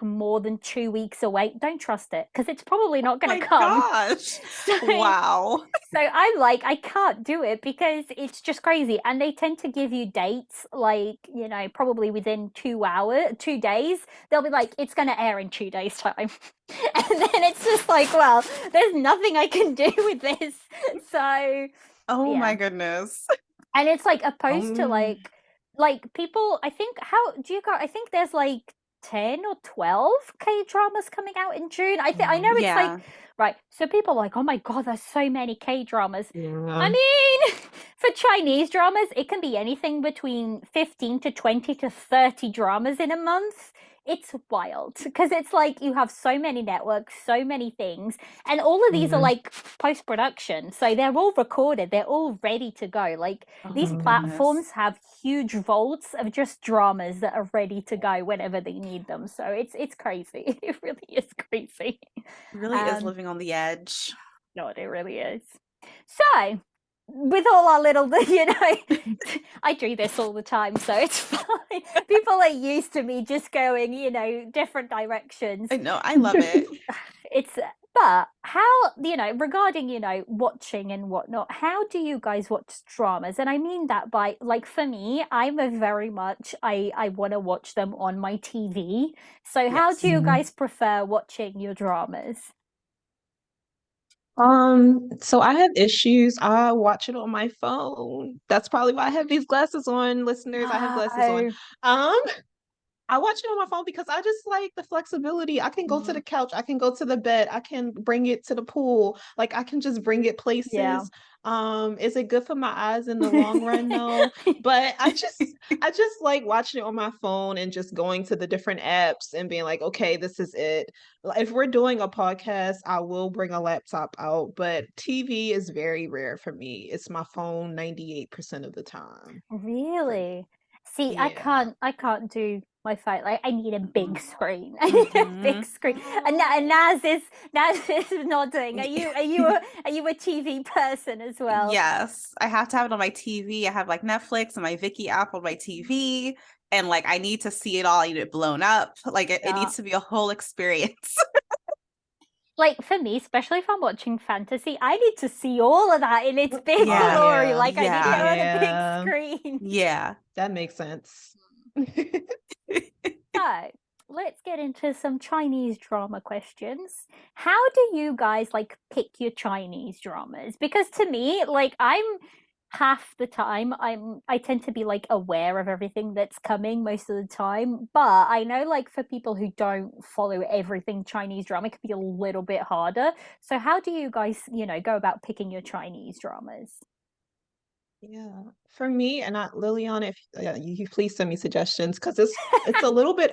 more than 2 weeks away, don't trust it, because it's probably not going to come. Gosh. Wow. So I'm like, I can't do it because it's just crazy. And they tend to give you dates like, you know, probably within 2 days. They'll be like, it's going to air in 2 days' time. And then it's just like, well, there's nothing I can do with this. So. Oh my goodness. And it's like opposed to like people, I think, I think there's like 10 or 12 K-dramas coming out in June. I know it's like, right, so people are like, oh my god, there's so many K-dramas. I mean, for Chinese dramas, it can be anything between 15 to 20 to 30 dramas in a month. It's wild, because it's like you have so many networks, so many things, and all of these are like post-production, so they're all recorded, they're all ready to go. Like these platforms have huge vaults of just dramas that are ready to go whenever they need them. So it's crazy. It really is crazy. It really is living on the edge. No, it really is. So with all our little, you know, I do this all the time, so it's fine. People are used to me just going, you know, different directions. I know, I love it. But how, you know, regarding, you know, watching and whatnot, how do you guys watch dramas? And I mean that by, like, for me, I'm a very much, I want to watch them on my TV. So how do you guys prefer watching your dramas? So I have issues. I watch it on my phone. That's probably why I have these glasses on, listeners. I have glasses on. I watch it on my phone because I just like the flexibility. I can go to Mhm. the couch, I can go to the bed, I can bring it to the pool. Like I can just bring it Yeah. places. Is it good for my eyes in the long run? No. But I just like watching it on my phone and just going to the different apps and being like, okay, this is it. If we're doing a podcast, I will bring a laptop out, but TV is very rare for me. It's my phone 98% of the time for me. Really? See, Yeah. I can't do my fight. Like, I need a big Mhm. screen. I need a big Mhm. screen. And Naz is nodding. Are you a TV person as well? Yes, I have to have it on my TV. I have like Netflix and my Viki app on my TV, and like I need to see it all. I need it blown up. Like it Yeah. needs to be a whole experience. Like for me, especially if I'm watching fantasy, I need to see all of that in its big Yeah. glory. Yeah. Like I need it Yeah. on a big Yeah. screen. Yeah. That makes sense. So let's get into some Chinese drama questions. How do you guys like pick your Chinese dramas? Because to me, like I'm half the time I tend to be like aware of everything that's coming most of the time. But I know like for people who don't follow everything Chinese drama, it can be a little bit harder. So how do you guys, go about picking your Chinese dramas? Yeah. For me, and Liliana, if you please send me suggestions because it's a little bit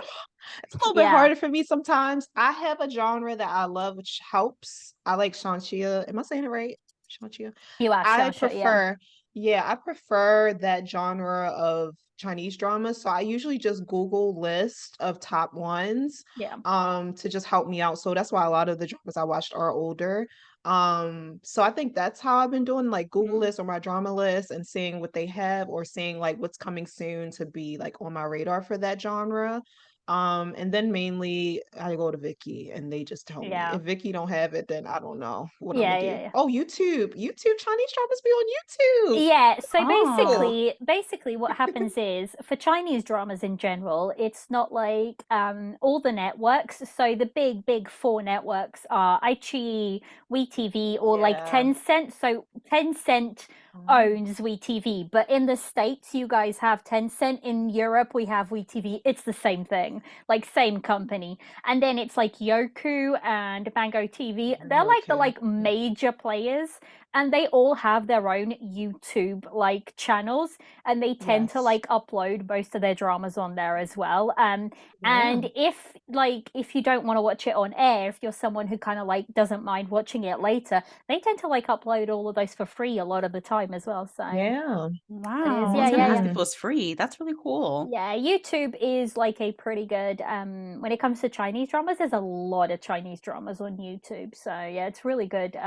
it's a little bit Yeah, harder for me sometimes. I have a genre that I love, which helps. I like Shanxia. Am I saying it right? Shanxia. you are I Shasha, yeah. prefer, yeah, I prefer that genre of Chinese drama. So I usually just Google list of top ones Yeah. to just help me out. So that's why a lot of the dramas I watched are older. So I think that's how I've been doing, like Google Mhm. list or my drama list and seeing what they have or seeing like what's coming soon to be like on my radar for that genre. And then mainly I go to Vicky and they just tell me. Yeah. If Vicky don't have it, then I don't know what I'm gonna Yeah, do. yeah, yeah. Oh, YouTube. YouTube Chinese dramas be on YouTube. Yeah, so Oh. basically what happens is for Chinese dramas in general, it's not like all the networks. So the big four networks are iQIYI, WeTV, or like Yeah. Tencent. So Tencent owns WeTV, but in the States you guys have Tencent. In Europe we have WeTV. It's the same thing, like same company. And then it's like Yoku and Mango TV. They're like the Okay. like major players, and they all have their own YouTube like channels, and they tend to Yes. like upload most of their dramas on there as well. Yeah. And if you don't want to watch it on air, if you're someone who kind of like doesn't mind watching it later, they tend to like upload all of those for free a lot of the time as well. So Yeah. it is, Wow. I yeah, was gonna yeah, ask yeah. if it was free. That's really cool. Yeah, YouTube is like a pretty good when it comes to Chinese dramas, there's a lot of Chinese dramas on YouTube. So yeah, it's really good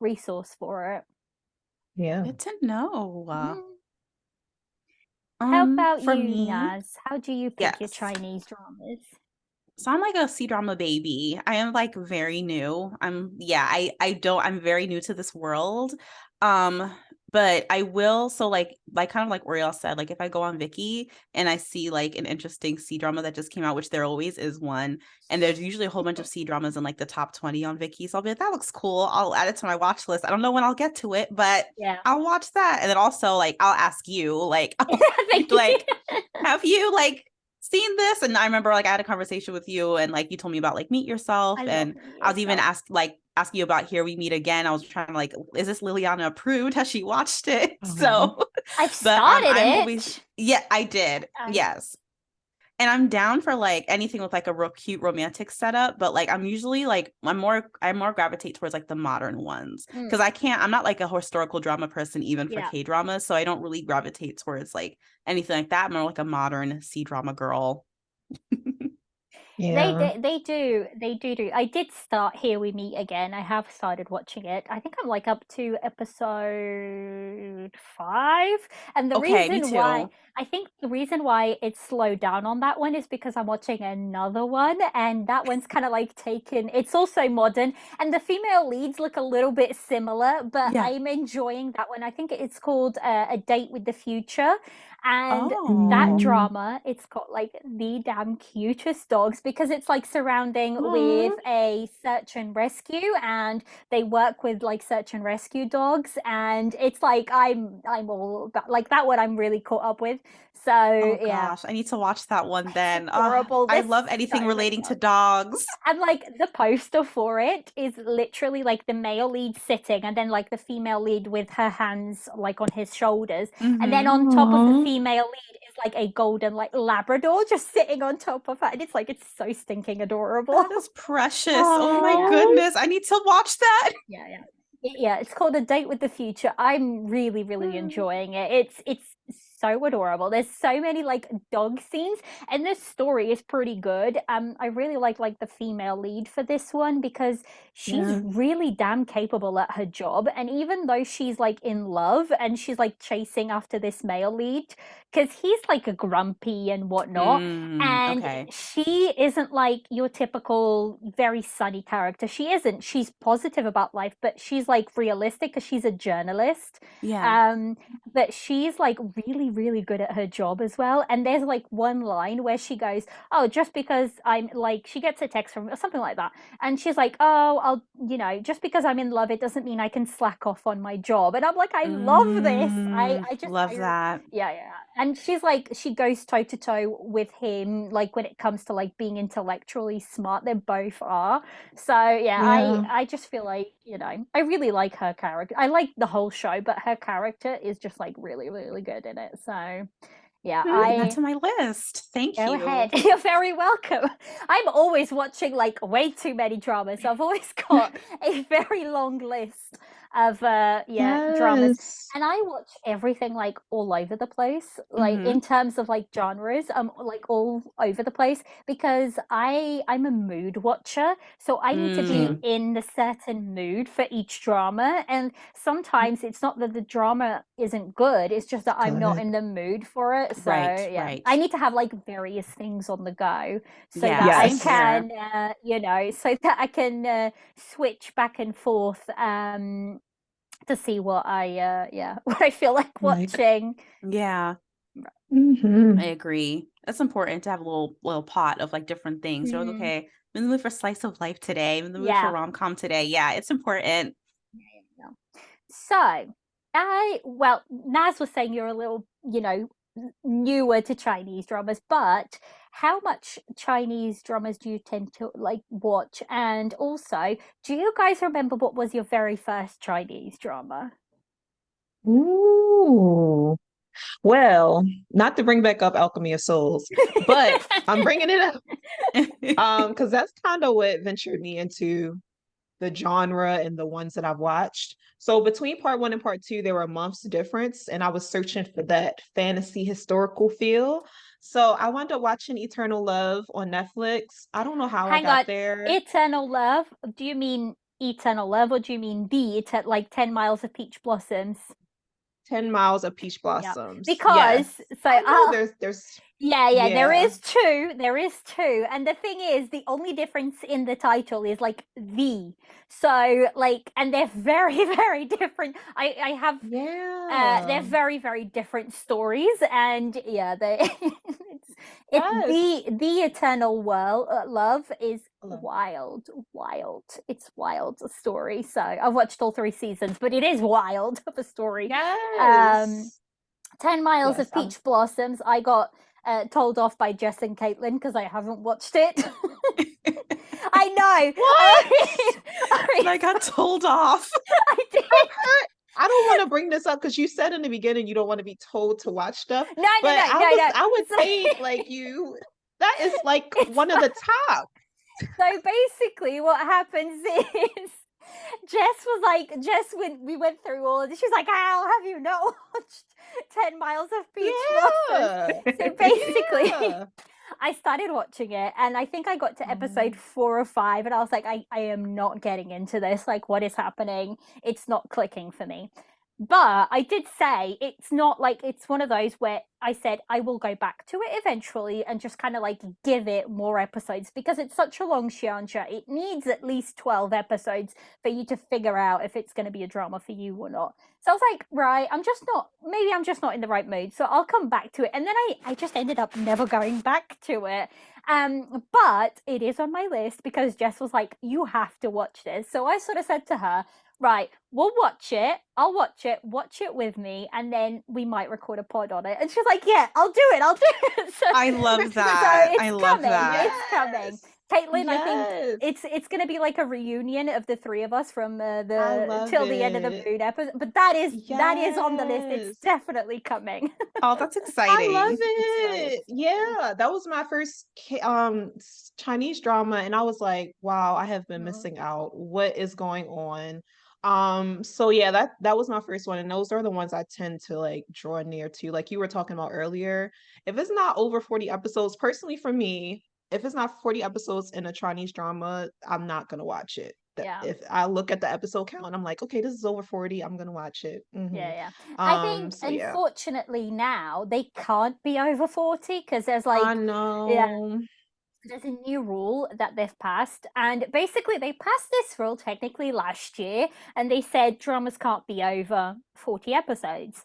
resource for it. Yeah. Good to know. Mhm. How about For you, me, Naz? How do you pick your yes. Chinese dramas? So I'm like a C-drama baby. I am like very new. I'm very new to this world. Um, but I will, so like kind of like Oriel said, like if I go on Viki and I see like an interesting C-drama that just came out, which there always is one, and there's usually a whole bunch of C-dramas in like the top 20 on Viki. So I'll be like, that looks cool. I'll add it to my watch list. I don't know when I'll get to it, but Yeah. I'll watch that. And then also like I'll ask you, like, I'll be Thank you. like, have you like seen this? And I remember like I had a conversation with you and like you told me about like Meet Yourself, I love and Meet I was even Yourself. asking you about Here We Meet Again. I was trying to like, is this Liliana approved? Has she watched it? Uh-huh. So I've but started I'm always, it. yeah, I did. Yes. And I'm down for like anything with like a real cute romantic setup, but like I'm usually like I more gravitate towards like the modern ones because I'm not like a historical drama person even for Yeah. K-dramas, so I don't really gravitate towards like anything like that. I'm more like a modern C-drama girl. Yeah. They do. I did start Here We Meet Again. I have started watching it. I think I'm like up to episode 5. And Okay, me too. I think the reason why it's slowed down on that one is because I'm watching another one, and that one's kind of like taken. It's also modern, and the female leads look a little bit similar, but Yeah. I'm enjoying that one. I think it's called A Date with the Future. And that Oh. Mm. drama, it's got like the damn cutest dogs, because it's like surrounding Aw. with a search and rescue, and they work with like search and rescue dogs, and it's like I'm all about like that one. I'm really caught up with. So Oh yeah, gosh, I need to watch that one then. adorable. I There's love anything so many relating to dogs. dogs. And like the poster for it is literally like the male lead sitting, and then like the female lead with her hands like on his shoulders, and then Mm-hmm. on top of the Aw. female lead is like a golden like Labrador just sitting on top of her, and it's so stinking adorable. That is precious. Oh my Yeah. goodness, I need to watch that. Yeah. Yeah, it's called A Date with the Future. I'm really, really enjoying it. It's so adorable. There's so many like dog scenes, and this story is pretty good. I really like the female lead for this one because she's Yeah. really damn capable at her job. And even though she's like in love and she's like chasing after this male lead, because he's like a grumpy and whatnot, and Okay. she isn't like your typical very sunny character. She isn't. She's positive about life, but she's like realistic because she's a journalist. Yeah. But she's like really, really good at her job as well. And there's like one line where she goes, "Oh, just because I'm like," she gets a text from or something like that, and she's like, "Oh, just because I'm in love, it doesn't mean I can slack off on my job." And I'm like, I love this. Love that. Yeah. And she's like, she goes toe to toe with him, like when it comes to like being intellectually smart. They both are. So yeah, Yeah. I just feel like, I really like her character. I like the whole show, but her character is just like really, really good in it. So yeah, Add that to my list. Thank go you. ahead. You're very welcome. I'm always watching like way too many dramas. So I've always got a very long list of dramas. Yes. And I watch everything like all over the place, like Mhm. in terms of like genres, like all over the place because I'm a mood watcher, so I need to be Same. in the certain mood for each drama. And sometimes it's not that the drama isn't good, it's just that I'm not Good. in the mood for it. So Right, yeah, right. I need to have like various things on the go so Yeah, that I Yes. can, so that I can switch back and forth to see what what I feel like Like, watching. Yeah, mhm. I agree. It's important to have a little pot of like different things. You're like, Mhm. okay, I'm in the mood for slice of life today. I'm in the mood for Yeah. rom-com today. Yeah, it's important. Yeah. So, Naz was saying you're a little, newer to Chinese dramas, but how much Chinese dramas do you tend to like watch? And also, do you guys remember what was your very first Chinese drama? Ooh. Well, not to bring back up Alchemy of Souls, but I'm bringing it up because that's kind of what ventured me into the genre and the ones that I've watched. So between part one and part two, there were months difference, and I was searching for that fantasy historical feel. So I wound up watching Eternal Love on Netflix. I don't know how I Hang on, got there. Eternal Love? Do you mean Eternal Love, or do you mean like 10 Miles of Peach Blossoms? 10 Miles of Peach Yeah, Blossoms. because Yes. so I know there's yeah, there yeah. is two. There is two. And the thing is, the only difference in the title is like the. So like, and they're very, very different. I have they're Yeah. very, very different stories, and yeah, they Yes. the Eternal World Love is Hello. wild. It's wild a story. So I've watched all 3 seasons, but it is wild of a story. Yes. 10 Miles Yes. of Peach Blossoms, I got told off by Jess and Caitlin because I haven't watched it. I know. What? I got told off. I did. I don't want to bring this up because you said in the beginning you don't want to be told to watch stuff. No. I would think like you, that is like one of the top. So basically what happens is Jess, when we went through all of this, she's like, how have you not watched 10 Miles of Peach Blossoms? So basically, Yeah. I started watching it, and I think I got to episode 4 or 5, and I was like, I am not getting into this. Like, what is happening? It's not clicking for me. But I did say it's not like it's one of those where I said I will go back to it eventually and just kind of like give it more episodes because it's such a long xianxia. It needs at least 12 episodes for you to figure out if it's going to be a drama for you or not. So I was like, right, maybe I'm just not in the right mood. So I'll come back to it. And then I just ended up never going back to it. But it is on my list because Jess was like, you have to watch this. So I sort of said to her, right, we'll watch it. I'll watch it with me, and then we might record a pod on it. And she's like, yeah, I'll do it. So, I love that. it's I love coming. that. It's coming. Caitlin, Yes. I think it's going to be like a reunion of the three of us from I the love till the end of the it. mood episode. But that is on the list. Yes. It's definitely coming. Oh, that's I exciting. love Excited. it. Yeah, that was my first Chinese drama, and I was like, wow, I have been missing out. What is going on? So yeah, that was my first one, and those are the ones I tend to like draw near to. Like you were talking about earlier, if it's not over 40 episodes, personally for me, if it's not 40 episodes in a Chinese drama, I'm not gonna watch it. Yeah. If I look at the episode count, I'm like, okay, this is over 40, I'm gonna watch it. Yeah. I think So yeah. unfortunately now they can't be over 40 because there's like I know. yeah, there's a new rule that they've passed, and basically they passed this rule technically last year, and they said dramas can't be over 40 episodes.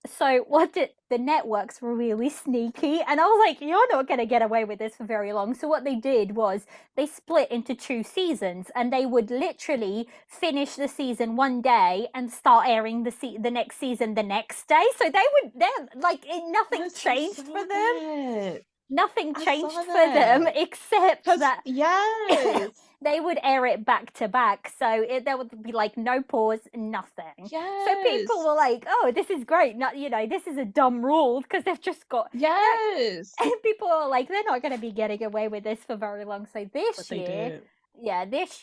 So what did the networks were really sneaky, and I was like, you're not going to get away with this for very long. So what they did was they split into 2 seasons, and they would literally finish the season one day and start airing the next season the next day. So they're like nothing changed for them. Nothing changed for them except that yes, they would air it back to back. So there would be like no pause, nothing. yes. So people were like, oh, this is great. Not, this is a dumb rule because they've just got. Yes. And people are like, they're not going to be getting away with this for very long. So this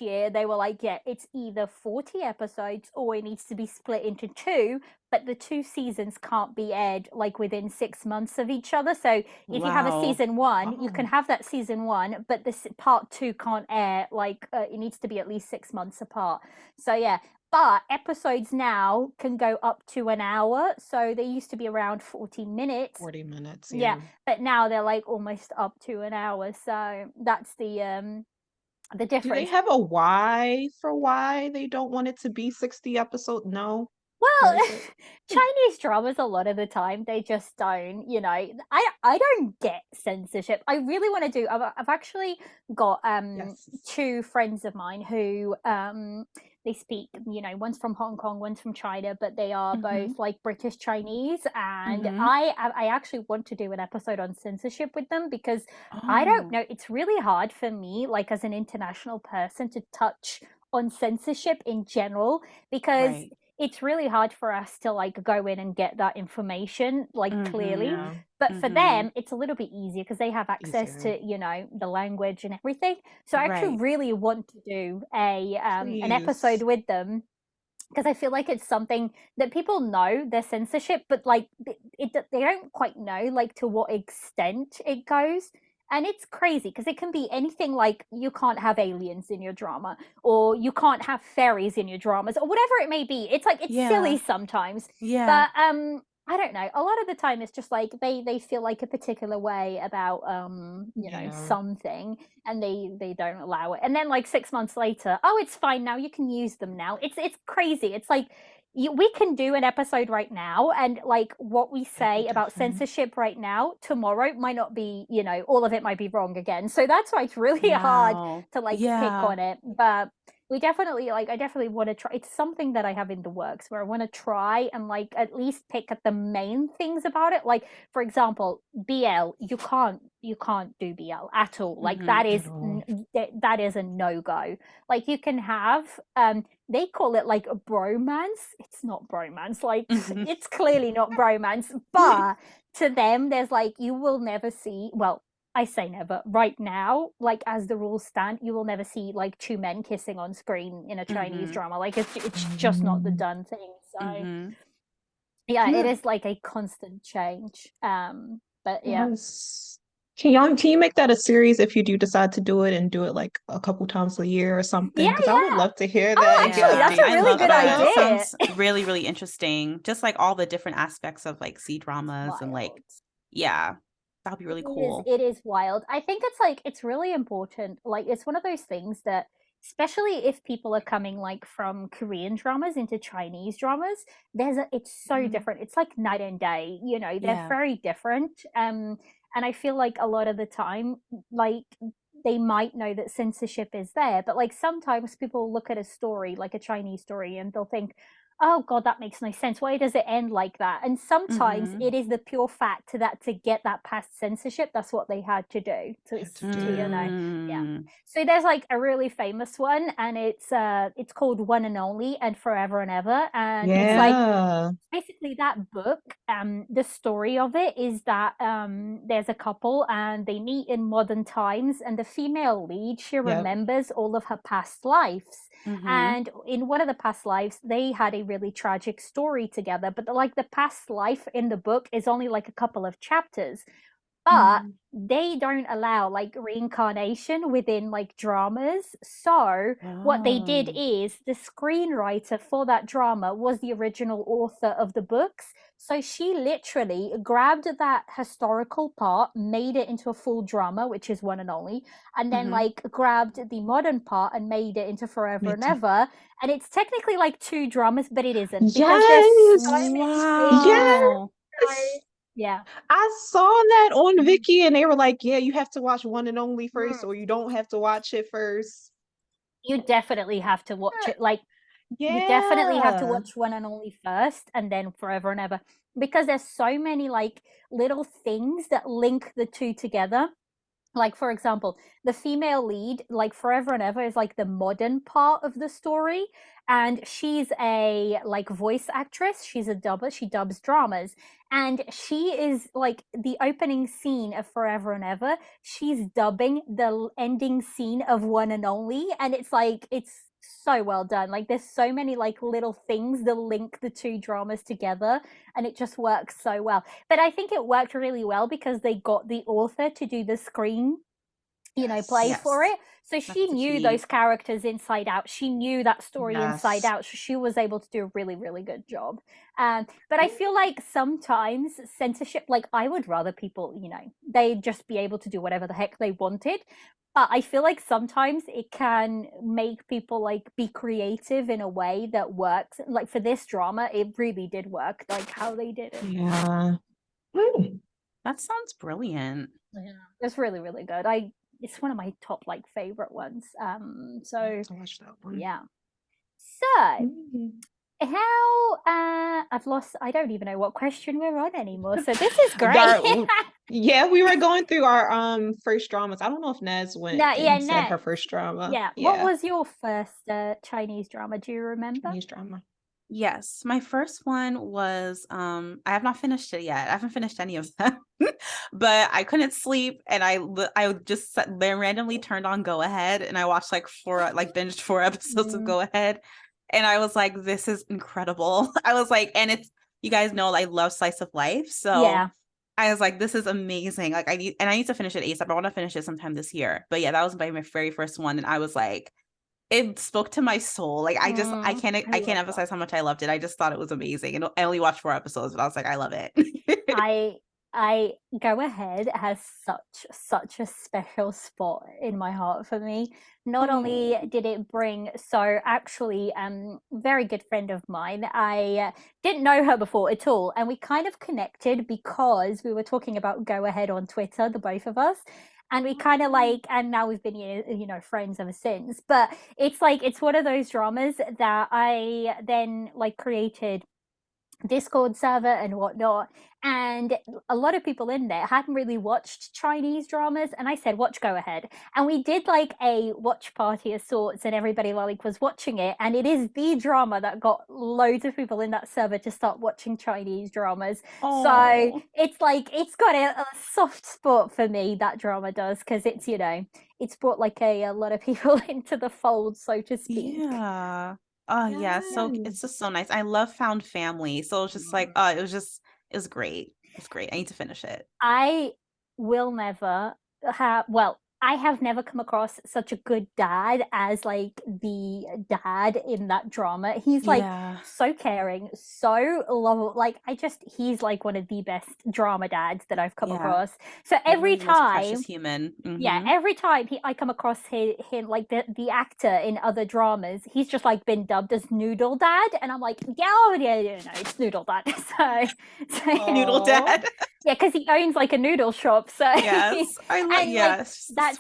year they were like, yeah, it's either 40 episodes or it needs to be split into 2, but the 2 seasons can't be aired like within 6 months of each other. So if you have a season 1, you can have that season 1, but this part 2 can't air like it needs to be at least 6 months apart. So yeah, but episodes now can go up to an hour. So they used to be around 40 minutes. 40 minutes. Yeah, but now they're like almost up to an hour. So that's the difference. Do they have a why for why they don't want it to be 60 episodes? No. Well, Chinese dramas a lot of the time they just don't, I don't get censorship. I really want to do. I've actually got 2 friends of mine who they speak, one's from Hong Kong, one's from China, but they are both like British Chinese, and I actually want to do an episode on censorship with them because I don't know, it's really hard for me like as an international person to touch on censorship in general because it's really hard for us to like go in and get that information like clearly, but for them it's a little bit easier because they have access to the language and everything. So I actually really want to do an episode with them because I feel like it's something that people know their censorship, but like they don't quite know like to what extent it goes. And it's crazy because it can be anything like you can't have aliens in your drama or you can't have fairies in your dramas or whatever it may be. It's like, it's silly sometimes. Yeah. But I don't know. A lot of the time it's just like they feel like a particular way about, something and they don't allow it. And then like 6 months later, oh, it's fine now. You can use them now. It's crazy. It's like, we can do an episode right now and like what we say about censorship right now tomorrow might not be, all of it might be wrong again. So that's why it's really hard to like pick on it. But we definitely I definitely want to try. It's something that I have in the works where I want to try and like at least pick at the main things about it. Like for example, BL, you can't do BL at all. Like that is a no-go. Like you can have they call it like a bromance. It's not bromance. Like it's clearly not bromance, but to them there's like you will never see, well, I say never. Right now, like as the rules stand, you will never see like 2 men kissing on screen in a Chinese drama. Like it's just not the done thing. So it is like a constant change. But yeah. Yes. Can you make that a series if you do decide to do it and do it like a couple times a year or something? Yeah, Because I would yeah. love to hear Oh, that and get actually, that's a I really updates. love I good don't that. know. idea. Sounds really, really interesting. Just like all the different aspects of like C-dramas and like, Wild. yeah, that would be really cool. It is wild. I think it's like it's really important. Like it's one of those things that especially if people are coming like from Korean dramas into Chinese dramas, it's so different. It's like night and day, you know, they're Yeah. very different. And I feel like a lot of the time, like they might know that censorship is there, but like sometimes people look at a story, like a Chinese story, and they'll think, oh god, that makes no sense, why does it end like that? And sometimes Mm-hmm. it is the pure fact that to get that past censorship, that's what they had to do Had to to you know, yeah. Mm. So there's like a really famous one, and it's called One and Only and Forever and Ever, and it's like Yeah. basically that book. The story of it is that there's a couple and they meet in modern times, and the female lead, she Yep. remembers all of her past lives. Mm-hmm. And in one of the past lives they had a really tragic story together, but like the past life in the book is only like a couple of chapters, but they don't allow like reincarnation within like dramas. So what they did Oh. is the screenwriter for that drama was the original author of the books, so she literally grabbed that historical part, made it into a full drama, which is One and Only, and then Mm-hmm. like grabbed the modern part and made it into Forever and Me too. Ever. And it's technically like two dramas, but it isn't, because Yes. there's so many Wow. Yes. yeah. I saw that on Viki and they were like, yeah, you have to watch One and Only first, Mm. or you don't have to watch it first. You definitely have to watch it. Like you definitely have to Yeah. watch One and Only first, and then Forever and Ever, because there's so many like little things that link the two together. Like for example, the female lead, like Forever and Ever, is like the modern part of the story, and she's a like voice actress, she's a dubber, she dubs dramas, and she is like the opening scene of Forever and Ever, she's dubbing the ending scene of One and Only, and it's like it's so well done. Like there's so many like little things that link the two dramas together, and it just works so well. But I think it worked really well because they got the author to do the screen, play for Yes. it. So That's she the knew key. those characters inside out. She knew that story inside Yes. out. So she was able to do a really, really good job. But I feel like sometimes censorship, like I would rather people, they just be able to do whatever the heck they wanted. But I feel like sometimes it can make people like be creative in a way that works. Like for this drama, it really did work, like how they did it. Yeah. That sounds brilliant. Yeah, it's really, really good. It's one of my top like favorite ones. So I watch that one. yeah. So how I don't even know what question we're on anymore. So this is great. Yeah, we were going through our first dramas. I don't know if Nez went and said her Nez. first drama. Yeah. What was your first Chinese drama? Do you remember? Chinese drama? Yes, my first one was I have not finished it yet. I haven't finished any of them. But I couldn't sleep, and I just randomly turned on Go Ahead, and I watched like binged 4 episodes of Go Ahead, and I was like, this is incredible. I was like, and it's, you guys know I love slice of life, so yeah. I was like, this is amazing. Like I need to finish it ASAP. I want to finish it sometime this year. But yeah, that was my very first one, and I was like, it spoke to my soul. Like I can't emphasize how much I loved it. I just thought it was amazing. And I only watched 4 episodes, but I was like, I love it. I Go Ahead has such a special spot in my heart for me. Not only did it bring, so actually very good friend of mine, I didn't know her before at all, and we kind of connected because we were talking about Go Ahead on Twitter, the both of us, and we kind of like, and now we've been friends ever since. But it's like it's one of those dramas that I then like created Discord server and whatnot, and a lot of people in there hadn't really watched Chinese dramas, and I said watch Go Ahead, and we did like a watch party of sorts, and everybody like was watching it, and it is the drama that got loads of people in that server to start watching Chinese dramas. So it's like it's got a soft spot for me, that drama does, because it's it's brought like a lot of people into the fold, so to speak. Yeah. Oh yeah, so it's just so nice. I love found family. So it's just like it was great. It's great. I need to finish it. will never have, well, I have never come across such a good dad as like the dad in that drama. He's like so caring, so lovable. Like he's like one of the best drama dads that I've come across. So every the most time, precious human. yeah, every time I come across him like the actor in other dramas, he's just like been dubbed as Noodle Dad, and I'm like, yeah, oh, yeah, no, it's Noodle Dad. So Noodle Dad. yeah, because he owns like a noodle shop. So yes, I love. Yes, like,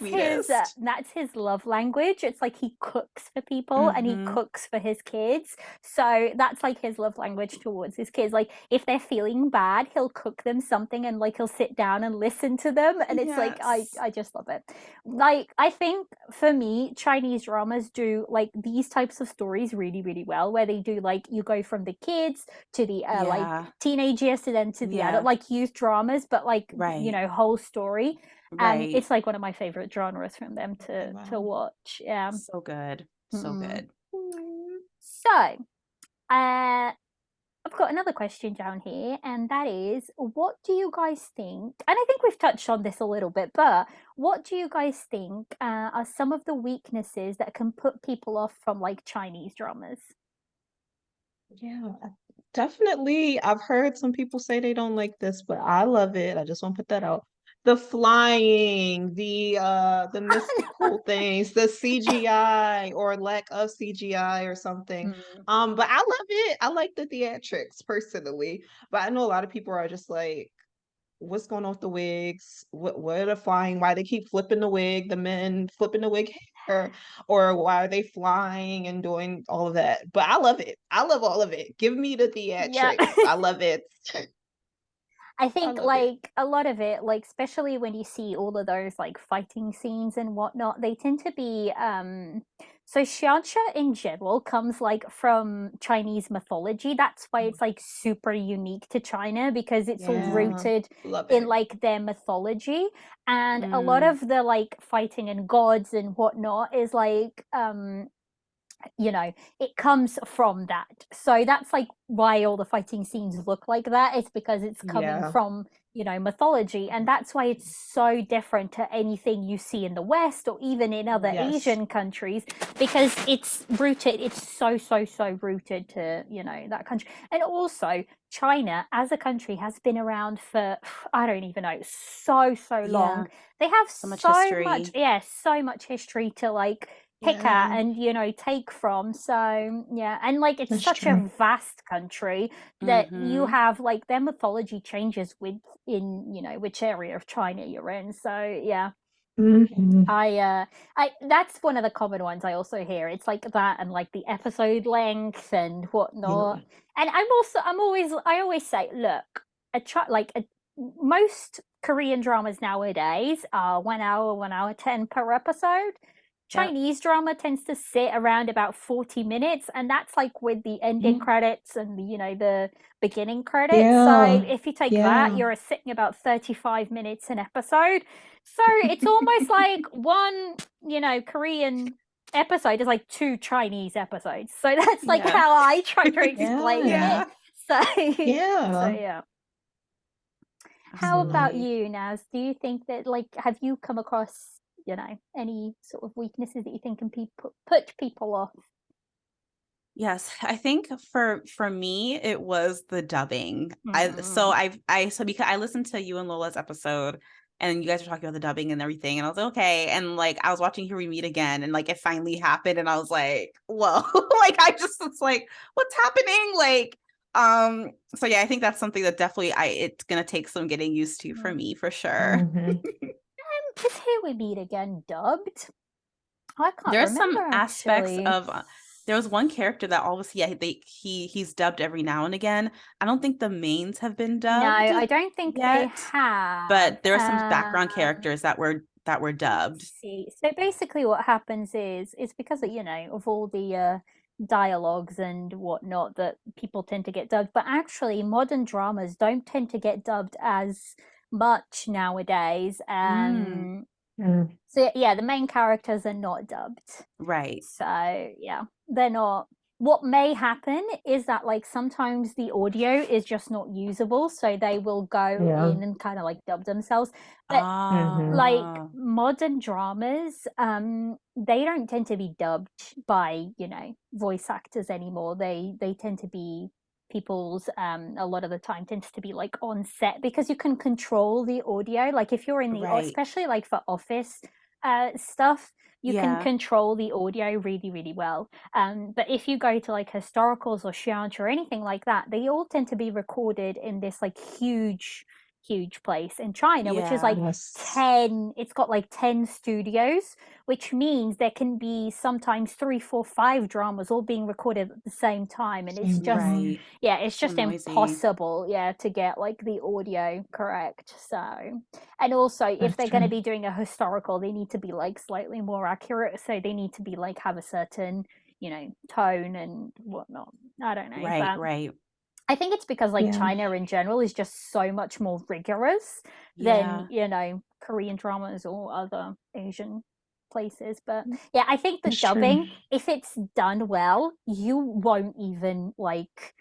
that's his love language. It's like he cooks for people and he cooks for his kids. So that's like his love language towards his kids. Like if they're feeling bad, he'll cook them something and like he'll sit down and listen to them. And it's like I just love it. Like I think for me, Chinese dramas do like these types of stories really, really well, where they do like you go from the kids to the like teenage years to then to the adult, like youth dramas, but like you know, whole story. It's like one of my favorite genres from them to watch. Yeah, so good, so good. So I've got another question down here, and that is, what do you guys think? And I think we've touched on this a little bit, but what do you guys think are some of the weaknesses that can put people off from like Chinese dramas? Yeah, definitely. I've heard some people say they don't like this, but I love it. I just want to put that out. The flying, the mystical things, the CGI or lack of CGI or something. But I love it. I like the theatrics personally. But I know a lot of people are just like, what's going on with the wigs? What are the flying? Why they keep flipping the wig, the men flipping the wig hair, or why are they flying and doing all of that? But I love it. I love all of it. Give me the theatrics. I love it. I think like a lot of it, like especially when you see all of those like fighting scenes and whatnot, they tend to be so xianxia in general comes like from Chinese mythology. That's why it's like super unique to China, because it's all rooted in like their mythology. And a lot of the like fighting and gods and whatnot is like you know, it comes from that. So that's like why all the fighting scenes look like that. It's because it's coming from, you know, mythology. And that's why it's so different to anything you see in the West or even in other Asian countries, because it's rooted, it's so rooted to, you know, that country. And also China as a country has been around for, I don't even know, so long. They have so much history to like pick at and, you know, take from. So yeah, and like it's such a vast country that you have like their mythology changes in, you know, which area of China you're in. So yeah. I that's one of the common ones I also hear. It's like that, and like the episode length and whatnot. And I always say, look, most Korean dramas nowadays are 1 hour, 1 hour 10 per episode. Chinese drama tends to sit around about 40 minutes, and that's like with the ending credits and the, you know, the beginning credits. So if you take that, you're sitting about 35 minutes an episode. So it's almost like one, you know, Korean episode is like 2 Chinese episodes. So that's like how I try to explain it. So yeah. How about you, Naz? Do you think that, like, have you come across, you know, any sort of weaknesses that you think can put people off? Yes, I think for me it was the dubbing. So because I listened to you and Lola's episode, and you guys were talking about the dubbing and everything, and I was like, okay, and like I was watching Here We Meet Again, and like it finally happened, and I was like, whoa, like it's like, what's happening? Like so yeah, I think that's something that definitely it's gonna take some getting used to for me, for sure. Is Here We Meet Again dubbed? I can't There's remember, some aspects actually. of there was one character that always he's dubbed every now and again. I don't think the mains have been dubbed. No, I don't think they have. But there are some background characters that were dubbed. See, so basically what happens is because of, you know, of all the dialogues and whatnot that people tend to get dubbed, but actually modern dramas don't tend to get dubbed as much nowadays. So yeah, the main characters are not dubbed. Right. So yeah, they're not. what may happen is that like sometimes the audio is just not usable, so they will go in and kind of like dub themselves. But like modern dramas, they don't tend to be dubbed by, you know, voice actors anymore. They tend to be people's a lot of the time tends to be like on set, because you can control the audio. Like if you're in the, Right. especially like for office stuff, you can Yeah. control the audio really, really well. But if you go to like historicals or xianxia or anything like that, they all tend to be recorded in this like huge place in China, which is Yeah. like 10, it's got like 10 studios, which means there can be sometimes 3, 4, 5 dramas all being recorded at the same time. And it's just, Right. yeah, it's So just noisy. impossible, yeah, to get like the audio correct. So, and also if they're going to be doing a historical, they need to be like slightly more accurate. So they need to be like have a certain, you know, tone and whatnot. I don't know. Right, But right. I think it's because like China in general is just so much more rigorous than, you know, Korean dramas or other Asian places. But yeah, I think the dubbing, if it's done well, you won't even like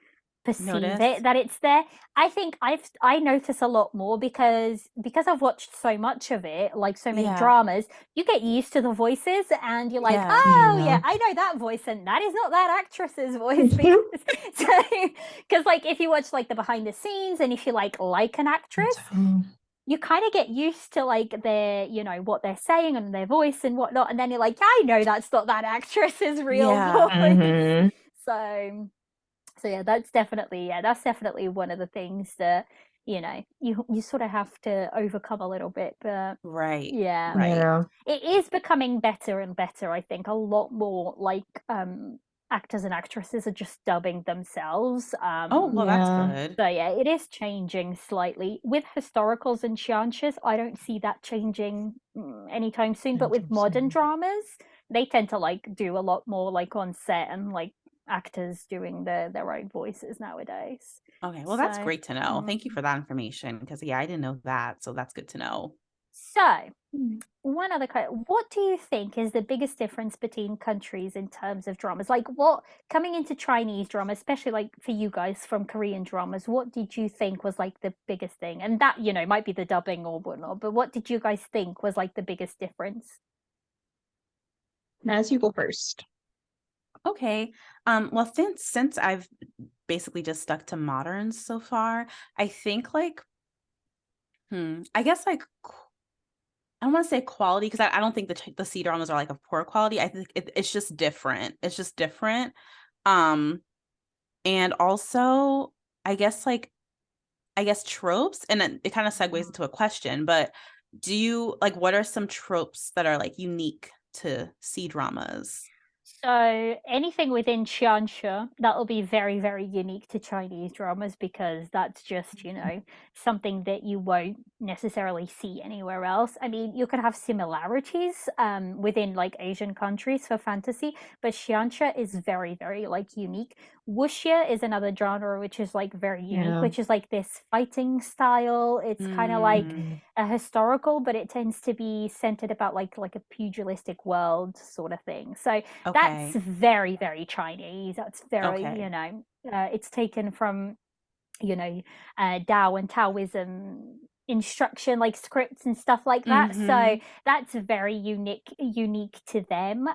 perceive it that it's there. I think I notice a lot more because I've watched so much of it, like so many dramas. You get used to the voices and you're like, oh yeah, I know that voice and that is not that actress's voice. Because like if you watch like the behind the scenes and if you like an actress, you kind of get used to like their, you know, what they're saying and their voice and whatnot, and then you're like, I know that's not that actress's real voice. So yeah, that's definitely one of the things that, you know, you sort of have to overcome a little bit. But yeah, it is becoming better and better. I think a lot more like actors and actresses are just dubbing themselves. Oh, well, that's good. So yeah, it is changing slightly. With historicals and xianxias, I don't see that changing anytime soon. But with modern dramas, they tend to like do a lot more like on set and like actors doing their own voices nowadays. Okay, well, that's great to know. Thank you for that information, because I didn't know that, so that's good to know. So, one other question: what do you think is the biggest difference between countries in terms of dramas? Like, what coming into Chinese drama, especially like for you guys from Korean dramas, what did you think was like the biggest thing? And that, you know, might be the dubbing or whatnot, but what did you guys think was like the biggest difference? As you go first. Okay. Well, since I've basically just stuck to moderns so far, I think like, I guess like I don't want to say quality, because I don't think the C dramas are like of poor quality. I think it's just different. It's just different. And also I guess tropes, and it kind of segues into a question, but do you like, what are some tropes that are like unique to C dramas? So anything within xianxia, that will be very, very unique to Chinese dramas, because that's just, you know, something that you won't necessarily see anywhere else. I mean, you can have similarities within like Asian countries for fantasy, but xianxia is very, very like unique. Wuxia is another genre which is like very unique, which is like this fighting style. It's kind of like a historical, but it tends to be centered about like a pugilistic world sort of thing. So that's very, very Chinese. That's very, you know, it's taken from, you know, Tao and Taoism instruction, like scripts and stuff like that. So that's very unique to them,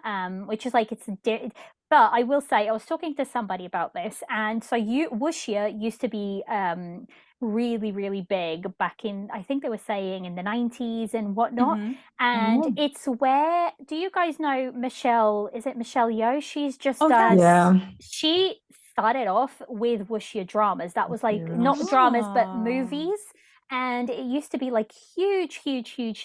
which is like but I will say, I was talking to somebody about this, and so wuxia used to be really, really big back in, I think they were saying in the 90s and whatnot. And it's where, do you guys know Michelle, is it Michelle Yeoh? She's just she started off with wuxia dramas. That was like not dramas but movies, and it used to be like huge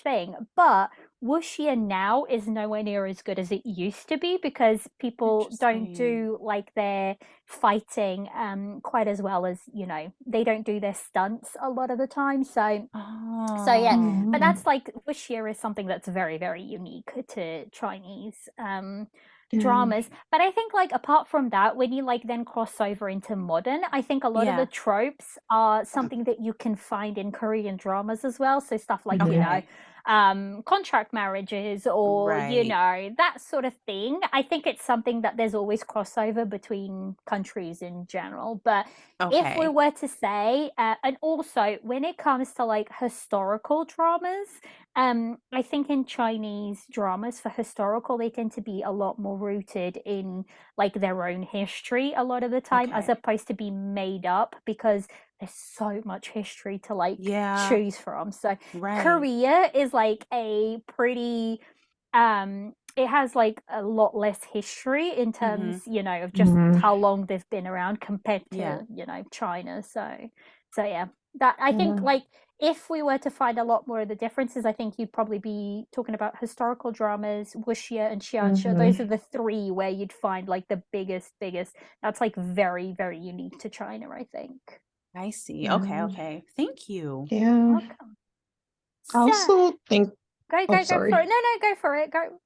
thing. But wuxia now is nowhere near as good as it used to be, because people don't do like their fighting quite as well as, you know, they don't do their stunts a lot of the time. So yeah, but that's like wuxia is something that's very, very unique to Chinese. dramas. But I think like apart from that, when you like then cross over into modern, I think a lot of the Yeah. tropes are something that you can find in Korean dramas as well. So stuff like, you know, Okay. contract marriages or, you Right. know, that sort of thing. I think it's something that there's always crossover between countries in general. But if we Okay. were to say, and also when it comes to like historical dramas, I think in Chinese dramas for historical, they tend to be a lot more rooted in like their own history a lot of the time, as Okay. opposed to be made up because there's so much history to like Yeah. choose from. So Right. Korea is like a pretty it has like a lot less history in terms, you know, of just how long they've been around compared Yeah. to, you know, China. So yeah. That I think like if we were to find a lot more of the differences, I think you'd probably be talking about historical dramas, wuxia and xianxia. Those are the three where you'd find like the biggest. That's like very, very unique to China, I think. I see. Okay. Okay. Thank you. Yeah. Welcome. I So also think, go oh, for sorry. it. No, go for it. Go.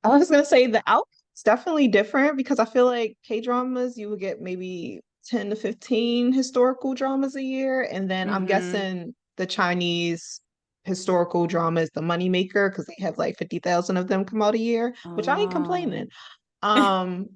I was gonna say the output's definitely different because I feel like K-dramas, you would get maybe 10 to 15 historical dramas a year. And then I'm guessing the Chinese historical drama is the moneymaker because they have like 50,000 of them come out a year, which I ain't complaining. And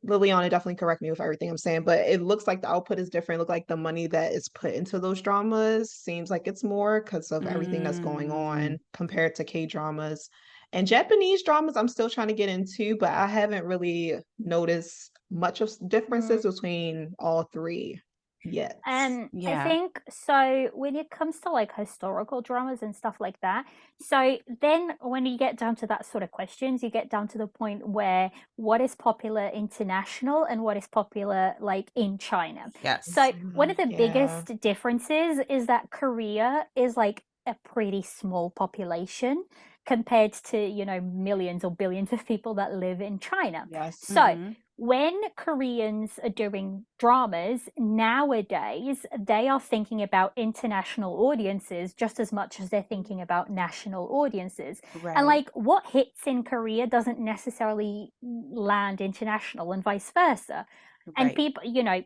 Liliana definitely correct me with everything I'm saying, but it looks like the output is different. It looks like the money that is put into those dramas seems like it's more because of everything that's going on compared to K-dramas. And Japanese dramas, I'm still trying to get into, but I haven't really noticed much of differences between all three yet. I Yeah. think so when it comes to like historical dramas and stuff like that, so then when you get down to that sort of questions, you get down to the point where what is popular international and what is popular like in China. Yes. So one of the Yeah. biggest differences is that Korea is like a pretty small population compared to, you know, millions or billions of people that live in China. Yes. So when Koreans are doing dramas nowadays, they are thinking about international audiences just as much as they're thinking about national audiences. Right. And like what hits in Korea doesn't necessarily land international and vice versa. And Right. people, you know,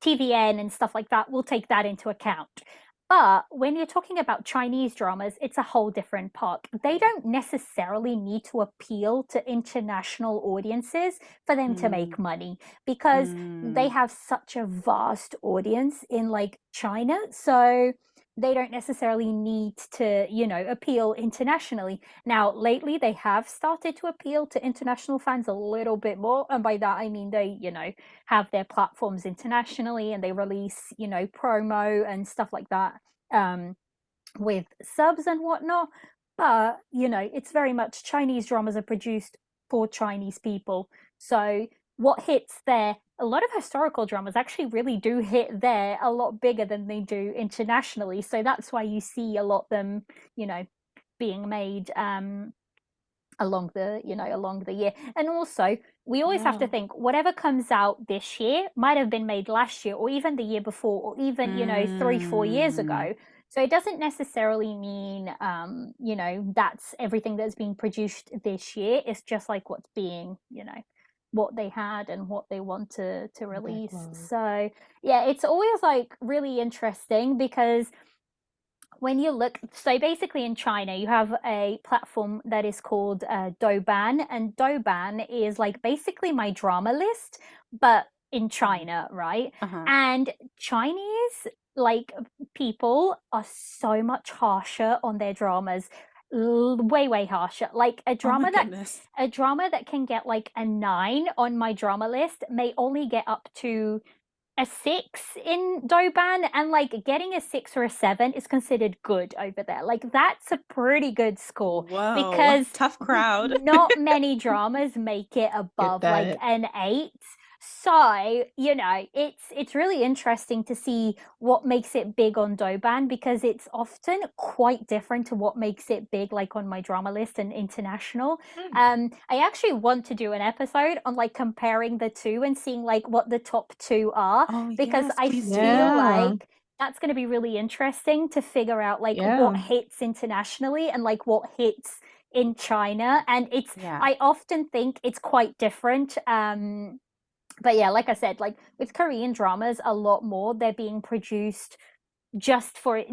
TVN and stuff like that will take that into account. But when you're talking about Chinese dramas, it's a whole different part. They don't necessarily need to appeal to international audiences for them to make money because they have such a vast audience in like China. So they don't necessarily need to, you know, appeal internationally. Now, lately they have started to appeal to international fans a little bit more. And by that, I mean they, you know, have their platforms internationally and they release, you know, promo and stuff like that with subs and whatnot. But, you know, it's very much Chinese dramas are produced for Chinese people. So what hits there, a lot of historical dramas actually really do hit there a lot bigger than they do internationally. So that's why you see a lot of them, you know, being made along the year. And also we always have to think whatever comes out this year might have been made last year or even the year before or even, you know, 3-4 years ago. So it doesn't necessarily mean you know, that's everything that's being produced this year. It's just like what's being, you know, what they had and what they want to release. So yeah, it's always like really interesting because when you look, so basically in China, you have a platform that is called Douban, and Douban is like basically my drama list, but in China, right? And Chinese like people are so much harsher on their dramas, way harsher. Like a drama that can get like a 9 on my drama list may only get up to a 6 in Douban, and like getting a 6 or a 7 is considered good over there. Like that's a pretty good score. Whoa, because tough crowd. Not many dramas make it above like an 8. So, you know, it's really interesting to see what makes it big on Douban because it's often quite different to what makes it big like on my drama list and international. I actually want to do an episode on like comparing the two and seeing like what the top 2 are because I feel like that's going to be really interesting to figure out like what hits internationally and like what hits in China, and Yeah. I often think it's quite different. But yeah, like I said, like with Korean dramas, a lot more they're being produced just for,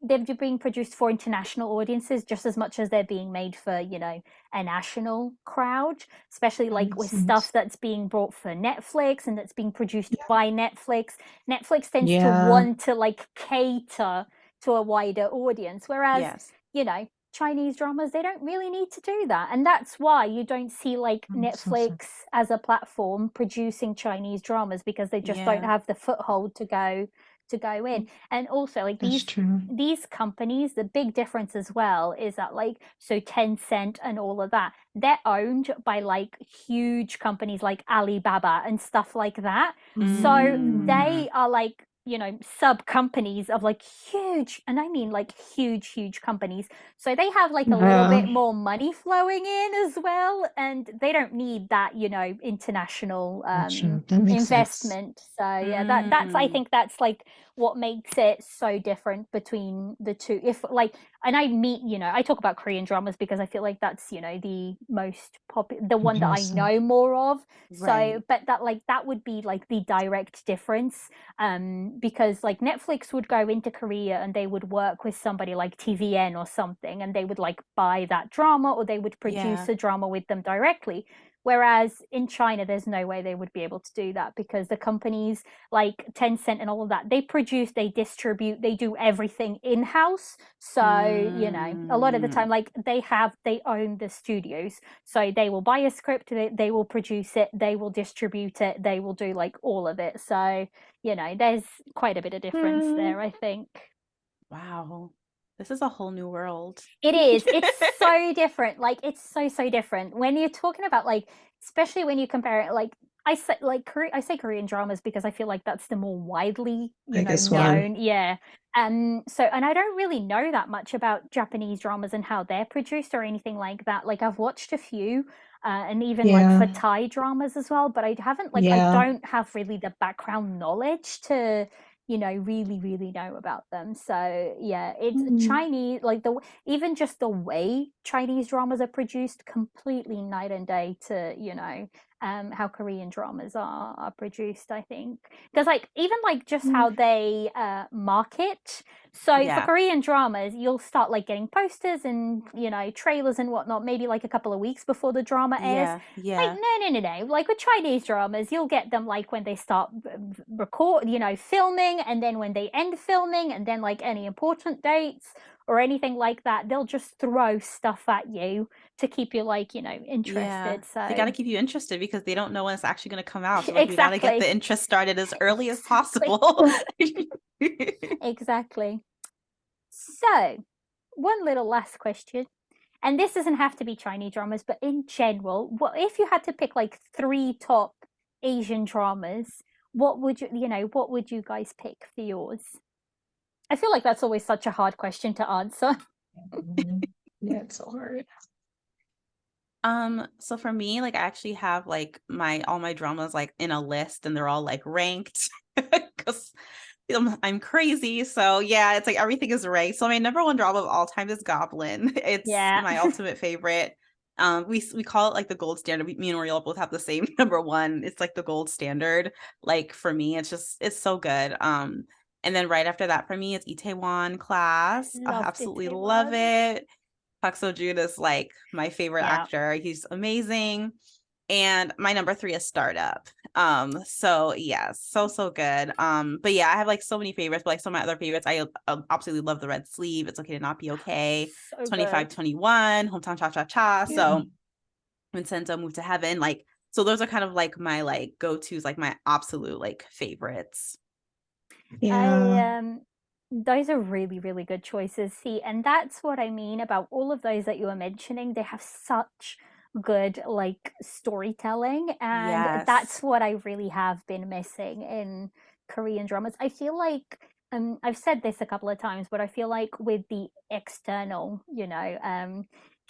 they're being produced for international audiences just as much as they're being made for, a national crowd, especially That like makes with sense. stuff that's being brought for Netflix and that's being produced Yeah. by Netflix tends to Yeah. want to like cater to a wider audience, whereas, Yes. Chinese dramas, they don't really need to do that. And that's why you don't see like I'm so sorry. Netflix as a platform producing Chinese dramas, because they just don't Yeah. have the foothold to go in. And also like That's true. these companies, the big difference as well is that like, so Tencent and all of that, they're owned by like huge companies like Alibaba and stuff like that. So Mm. they are like, sub companies of like huge, and I mean like huge companies. So they have like a little Yeah. bit more money flowing in as well, and they don't need that, international That's true. That makes sense. investment. So yeah, that's I Mm. think that's like what makes it so different between the two. If like, and I talk about Korean dramas because I feel like that's, the most popular, the one that I Comparison. know more of. Right. So but that would be like the direct difference, because like Netflix would go into Korea and they would work with somebody like TVN or something, and they would like buy that drama, or they would produce Yeah. a drama with them directly. Whereas in China, there's no way they would be able to do that, because the companies like Tencent and all of that, they produce, they distribute, they do everything in-house. So, a lot of the time, Mm. like they own the studios. So they will buy a script, they will produce it, they will distribute it, they will do like all of it. So, there's quite a bit of difference Hmm. there, I think. Wow. This is a whole new world. It is. It's so different. Like it's so different when you're talking about like, especially when you compare it. Like I say Korean dramas because I feel like that's the more widely, Biggest Yeah. one. known. Yeah. So, and I don't really know that much about Japanese dramas and how they're produced or anything like that. Like I've watched a few, and even like for Yeah. Thai dramas as well, but I haven't like I Yeah. don't have really the background knowledge to, really know about them. So yeah, it's Mhm. Chinese, like even just the way Chinese dramas are produced, completely night and day to, how Korean dramas are produced, I think. Because like even like just Mm. how they market. So for Yeah. Korean dramas, you'll start like getting posters and, trailers and whatnot, maybe like a couple of weeks before the drama airs. Yeah. Like Yeah. no. Like with Chinese dramas, you'll get them like when they start record, filming, and then when they end filming, and then like any important dates or anything like that, they'll just throw stuff at you to keep you like, Yeah. interested. They got to So keep you interested because they don't know when it's actually going to come out. So like we got to get the exactly. interest started as early as Exactly. possible. Exactly. So, one little last question. And this doesn't have to be Chinese dramas, but in general, what if you had to pick like three top Asian dramas, what would you guys pick for yours? I feel like that's always such a hard question to answer. Yeah, it's so hard. So for me, like I actually have like all my dramas like in a list and they're all like ranked because I'm crazy. So yeah, it's like everything is ranked. So my number one drama of all time is Goblin. It's Yeah. my ultimate favorite. We call it like the gold standard. Me and Oriel both have the same number one. It's like the gold standard. Like for me, it's so good. And then right after that for me, it's Itaewon Class. I Loved it, absolutely love Taiwan. it. Park Seo Joon is like my favorite Yeah. actor. He's amazing. And my number three is Startup. So yeah, so good. But yeah, I have like so many favorites, but like some of my other favorites, I absolutely love The Red Sleeve. It's Okay to Not Be Okay. So good. 2521, Hometown Cha Cha Cha. Yeah. So Vincenzo Moved to Heaven. Like, so those are kind of like my like go-tos, like my absolute like favorites. Yeah. Those are really good choices. See, and that's what I mean about all of those that you were mentioning. They have such good like storytelling, and Yes. that's what I really have been missing in Korean dramas. I feel like I've said this a couple of times, but I feel like with the external,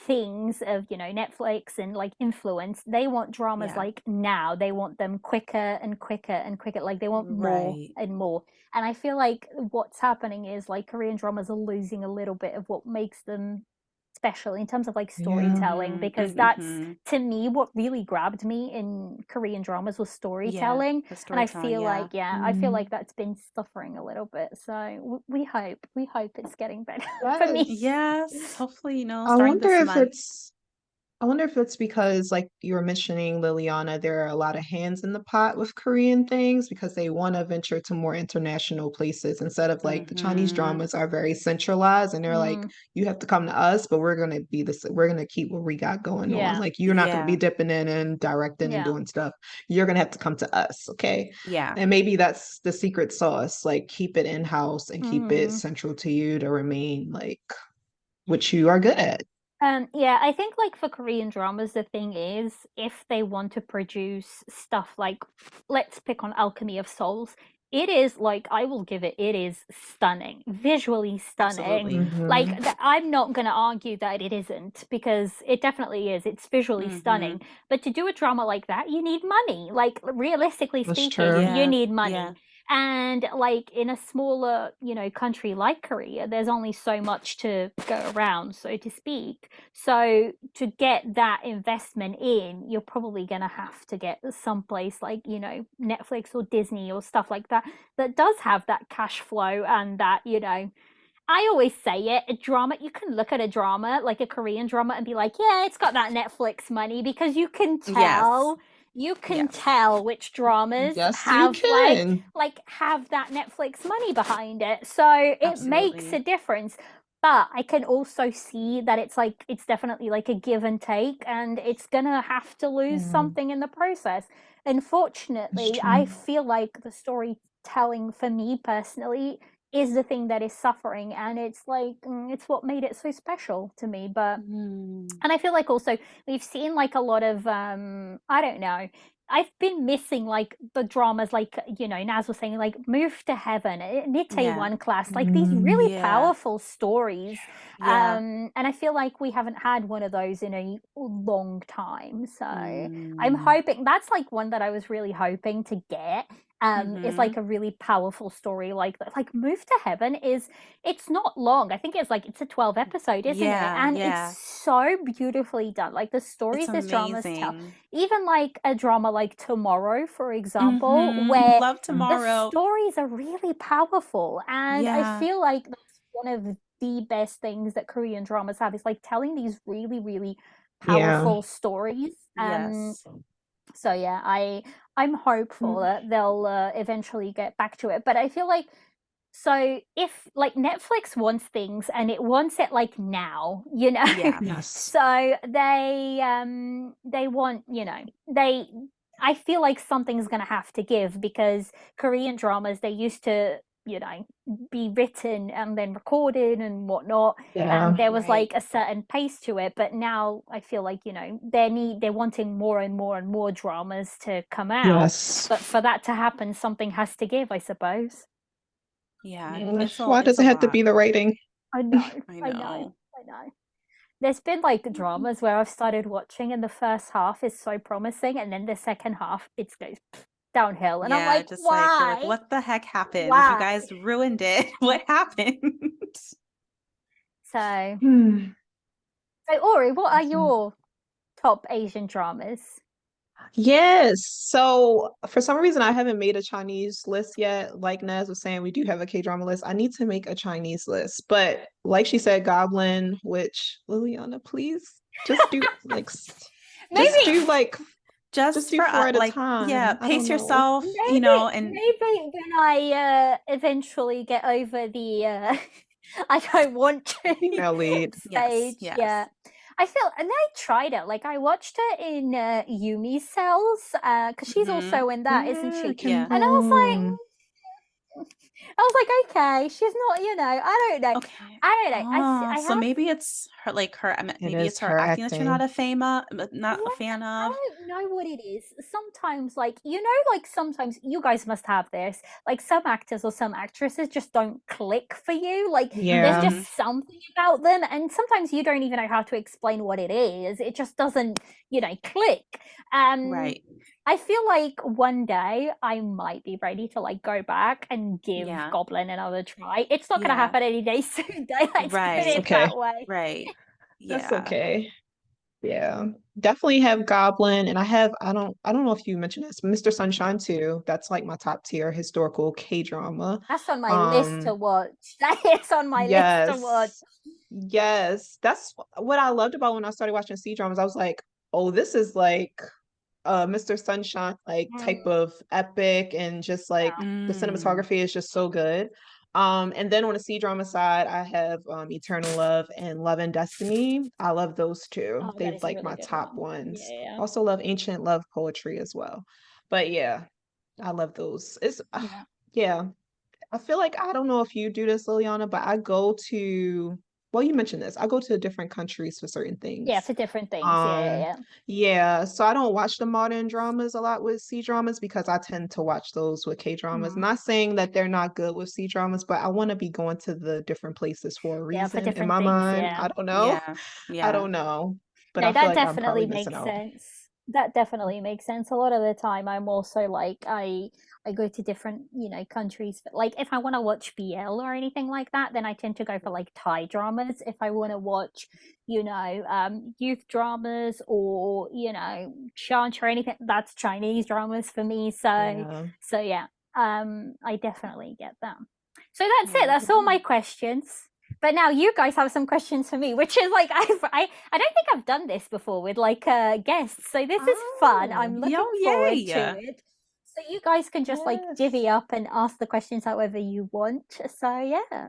things of, Netflix and like influence, they want dramas Yeah. like now. They want them quicker and quicker and quicker. Like they want more Right. and more. And I feel like what's happening is like Korean dramas are losing a little bit of what makes them special in terms of like Yeah. storytelling, Mhm, because that's mhm. to me what really grabbed me in Korean dramas was Yeah, storytelling. the And I storytelling, feel yeah. like, I feel Mm. like that's been suffering a little bit. So we hope it's getting better for me. Yes. Yes, hopefully, I starting wonder this if month. I wonder if it's because, like you were mentioning, Liliana, there are a lot of hands in the pot with Korean things because they want to venture to more international places instead of like the Chinese Mhm. dramas are very centralized and they're like, Mm, you have to come to us, but we're gonna be this, we're gonna keep what we got going on. yeah, Like you're not gonna be Yeah, dipping in and directing and yeah. doing stuff. You're gonna have to come to us, okay? yeah. And maybe that's the secret sauce, like keep it in-house and keep it Mm. central to you to remain like what you are good at. Yeah, I think like for Korean dramas, the thing is, if they want to produce stuff like, let's pick on Alchemy of Souls, it is like, I will give it, it is stunning, visually stunning. Absolutely. Like, Mhm. I'm not going to argue that it isn't, because it definitely is. It's visually stunning. Mhm. But to do a drama like that, you need money. Like, realistically That's speaking, true. you Yeah, need money. yeah. And like in a smaller, country like Korea, there's only so much to go around, so to speak. So to get that investment in, you're probably going to have to get someplace like, Netflix or Disney or stuff like that, that does have that cash flow and that, I always say it, a drama, you can look at a drama, like a Korean drama, and be like, yeah, it's got that Netflix money, because Yes, you can yes. tell which dramas Yes, you have like can. have that Netflix money behind it. So it makes a Absolutely. difference. But I can also see that it's definitely like a give and take, and it's gonna have to lose Yeah, something in the process. it's Unfortunately, I true. feel like the storytelling for me personally is the thing that is suffering, and it's like, it's what made it so special to me. But Mm. and I feel like also we've seen like a lot of I don't know, I've been missing like the dramas, like, Naz was saying, like Move to Heaven, Nite Yeah, One Class, like these really Mm, yeah, powerful stories. yeah. And I feel like we haven't had one of those in a long time. So I'm Mm. hoping that's like one that I was really hoping to get. Is like Mhm. a really powerful story like that. Like Move to Heaven is, it's not long. I think it's a 12 episode, isn't it? Yeah, And it's yeah. so beautifully done. Like the It's stories this dramas tell. amazing. Even like a drama like Tomorrow, for example, Mhm. where Love mm, the Tomorrow. stories are really powerful. And I Yeah. feel like that's one of the best things that Korean dramas have, is like telling these really, really yeah. powerful stories. Yes. So yeah, I'm hopeful Mm, that they'll eventually get back to it. But I feel like, so if like Netflix wants things and it wants it like now, Yeah. yes. so they want, they I feel like something's gonna have to give, because Korean dramas, they used to, be written and then recorded and whatnot, and Yeah. there was Right. like a certain pace to it. But now I feel like, they're wanting more and more and more dramas to come out. Yes. But for that to happen, something has to give, I suppose. Yeah. Why does It's a it have to lot. be the writing? I know, I I know, know. I know. There's been like dramas where I've started watching and the first half is so promising, and then the second half it goes downhill, and I'm Yeah, like, just like you're like, why? what the heck happened? You Why? guys ruined it. What happened? So, Hmm. Ori, what are Awesome. your top Asian dramas? Yes. So for some reason, I haven't made a Chinese list yet. Like Naz was saying, we do have a K-drama list. I need to make a Chinese list. But like she said, Goblin, which Liliana, please just do like just Maybe, do like just Just do for four at a like, yeah, time. I don't pace know. yourself, and maybe when I eventually get over the I don't want to Female lead. yes, stage. Yeah. yes. I feel, and I tried it. Like I watched it in Yumi's cells, because she's Hmm. also in that, isn't Yeah, she? Yeah. And I was like, Kim. okay, she's not, I don't know. Okay. I don't know. Oh, I so have, maybe it's her, like her. It Maybe is it's her her acting that you're not acting. a fama, not a yeah, fan I of. don't know what it is. Sometimes, like, like sometimes you guys must have this. Like, some actors or some actresses just don't click for you. Like, there's Yeah. Hmm. just something about them, and sometimes you don't even know how to explain what it is. It just doesn't, click. Um, Right. I feel like one day I might be ready to like go back and give Yeah. Goblin another try. It's not going to Yeah. happen any day soon, though. Let's put Right. it Okay. that way. Right. That's Yeah. okay. Yeah, definitely have Goblin, and I don't know if you mentioned this, Mr. Sunshine too. That's like my top tier historical K-drama. That's on my list to watch. That is on my list to watch. Yes, that's what I loved about when I started watching C-dramas. I was like, oh, this is like Mr. Sunshine like type of epic, and just like the cinematography is just so good. And then on the C-drama side, I have Eternal Love and Love and Destiny. I love those two. Oh, that They're is a like really my good top one. ones. Yeah. Also love Ancient Love Poetry as well. But yeah, I love those. It's yeah. I feel like, I don't know if you do this, Liliana, but I go to, well, you mentioned this. I go to different countries for certain things. Yeah, for different things. Yeah. Yeah. So I don't watch the modern dramas a lot with C dramas, because I tend to watch those with K dramas. Not saying that they're not good with C dramas, but I want to be going to the different places for a Yeah, for reason. In different my things. mind, Yeah. I don't know. Yeah. I Yeah. don't know. But No, I feel that like I'm probably definitely missing makes out. sense. That definitely makes sense. A lot of the time, I'm also like I go to different, countries. But like if I want to watch BL or anything like that, then I tend to go for like Thai dramas. If I want to watch, youth dramas or chant or anything, that's Chinese dramas for me. So yeah, I definitely get that. So that's it. That's all my questions. But now you guys have some questions for me, which is like I don't think I've done this before with like guests. So this is fun. I'm looking forward to it. So you guys can just like divvy up and ask the questions however you want. So yeah.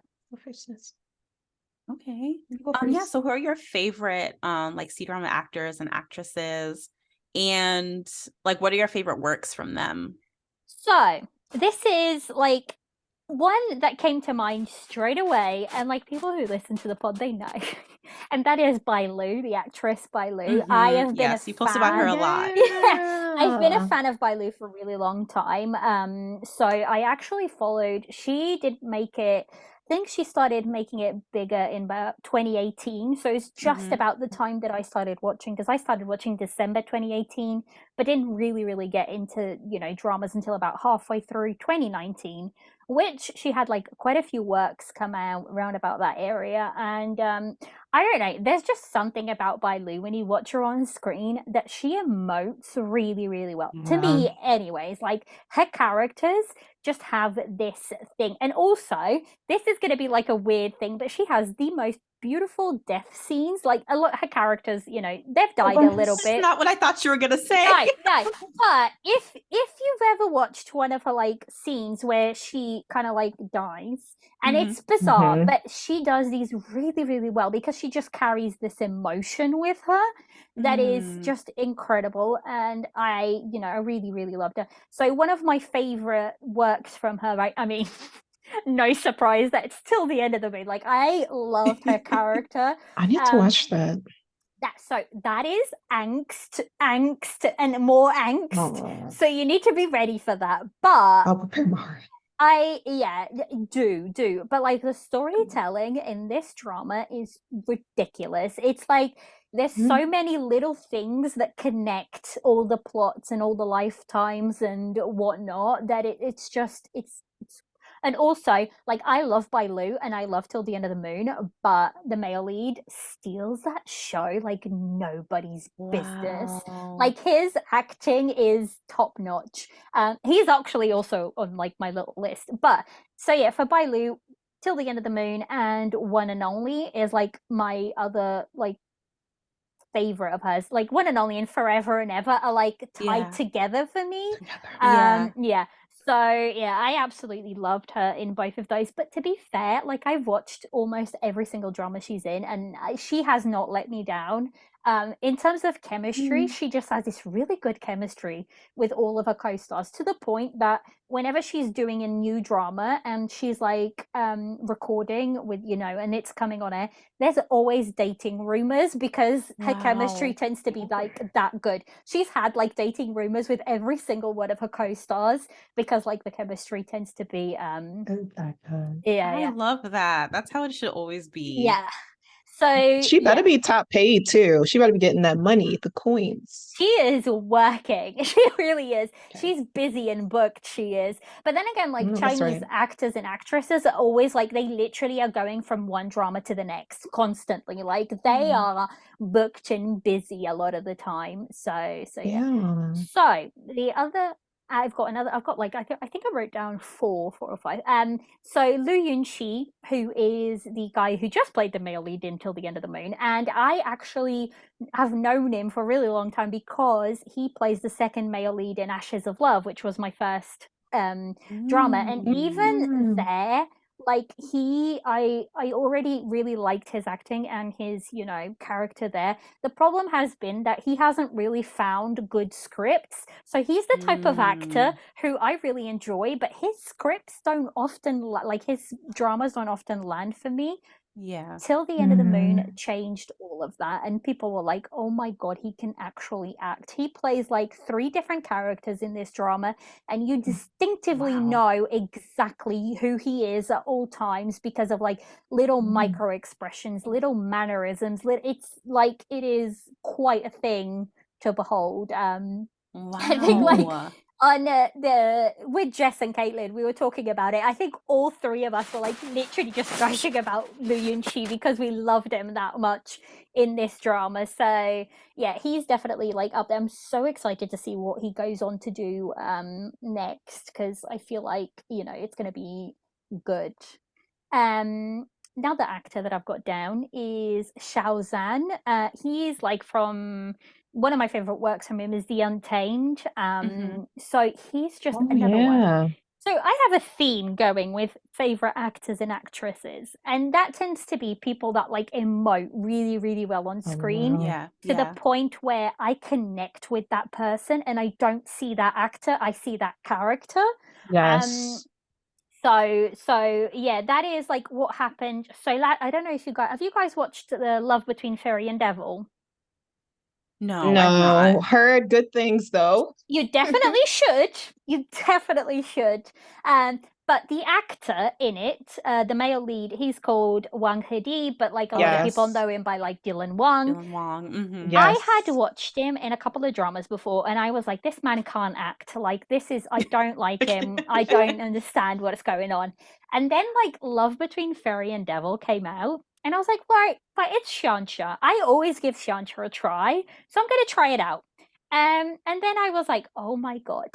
Okay. Yeah, so who are your favorite like C-drama actors and actresses? And like what are your favorite works from them? So this is like one that came to mind straight away, and like people who listen to the pod, they know. And that is Bai Lu, the actress Bai Lu. I have been you post about her a lot. Yeah, I've been a fan of Bai Lu for a really long time. So I actually followed. She did make it. I think she started making it bigger in about 2018. So it's just about the time that I started watching, because I started watching December 2018, but didn't really get into dramas until about halfway through 2019, which she had like quite a few works come out around about that area. And I don't know, there's just something about Bai Lu when you watch her on screen that she emotes really well. To me anyways, like her characters just have this thing. And also, this is going to be like a weird thing, but she has the most beautiful death scenes. Like a lot, her characters, they've died a little bit. That's not what I thought you were gonna say. No. But if you've ever watched one of her like scenes where she kind of like dies, and it's bizarre, but she does these really well, because she just carries this emotion with her that is just incredible. And I really loved her. So one of my favorite works from her, right? I mean, no surprise that it's Till the End of the Moon. Like I loved her character. I need to watch that. That is angst and more angst. So you need to be ready for that. But I'll prepare my heart. do. But like the storytelling in this drama is ridiculous. It's like there's so many little things that connect all the plots and all the lifetimes and whatnot, that it's and also, like, I love Bai Lu and I love Till the End of the Moon, but the male lead steals that show like nobody's business. Like, his acting is top notch. He's actually also on like my little list. But so yeah, for Bai Lu, Till the End of the Moon and One and Only is like my other like favorite of hers. Like One and Only and Forever and Ever are like tied together for me. Yeah. So yeah, I absolutely loved her in both of those. But to be fair, like I've watched almost every single drama she's in, and she has not let me down. In terms of chemistry, she just has this really good chemistry with all of her co-stars, to the point that whenever she's doing a new drama and she's like recording with and it's coming on air, there's always dating rumors, because her chemistry tends to be like that good. She's had like dating rumors with every single one of her co-stars, because like the chemistry tends to be I love that. That's how it should always be. Yeah. So She better yeah, be top paid too. She better be getting that money, the coins. she is working. She really is. Okay. She's busy and booked, she is. But then again, like No, that's Chinese right. actors and actresses are always like, they literally are going from one drama to the next constantly. Like they are booked and busy a lot of the time. So yeah. Yeah. So the other, I've got like, I think I wrote down four or five. So Lu Yunqi, who is the guy who just played the male lead in Till the End of the Moon, and I actually have known him for a really long time because he plays the second male lead in Ashes of Love, which was my first drama. And even Mm. there, like I already really liked his acting and his, you know, character there. The problem has been that he hasn't really found good scripts. So he's the type of actor who I really enjoy, but his scripts don't often like his dramas don't often land for me. Yeah. Till the End of the Moon Mm. changed all of that, and people were like, oh my god, he can actually act. He plays like 3 different characters in this drama, and you distinctively Wow. know exactly who he is at all times because of like little micro expressions, little mannerisms. It's like, it is quite a thing to behold. I think like Wow. on the with Jess and Caitlin, we were talking about it. I think all 3 of us were like literally just gushing about Lu Yunqi because we loved him that much in this drama. So yeah, he's definitely like up there. I'm so excited to see what he goes on to do next, because I feel like, you know, it's going to be good. Another actor that I've got down is Xiao Zhan. He's like from one of my favorite works from him is The Untamed. So he's just Oh another one. yeah. So I have a theme going with favorite actors and actresses, and that tends to be people that like emote really, really well on Oh, screen wow. to the point where I connect with that person and I don't see that actor, I see that character. Yes. So yeah, that is like what happened. So I don't know if have you guys watched The Love Between Fairy and Devil? No, I've No, not. heard good things though. You definitely should. You definitely should. But the actor in it, the male lead, he's called Wang Hedi, but like a lot of people Yes. know him by like Dylan Wang. Dylan Wong. I Yes. had watched him in a couple of dramas before, and I was like, this man can't act. Like, I don't like him. I don't understand what's going on. And then, like, Love Between Fairy and Devil came out, and I was like, right, but it's Shansha. I always give Shansha a try, so I'm going to try it out. And then I was like, oh my God.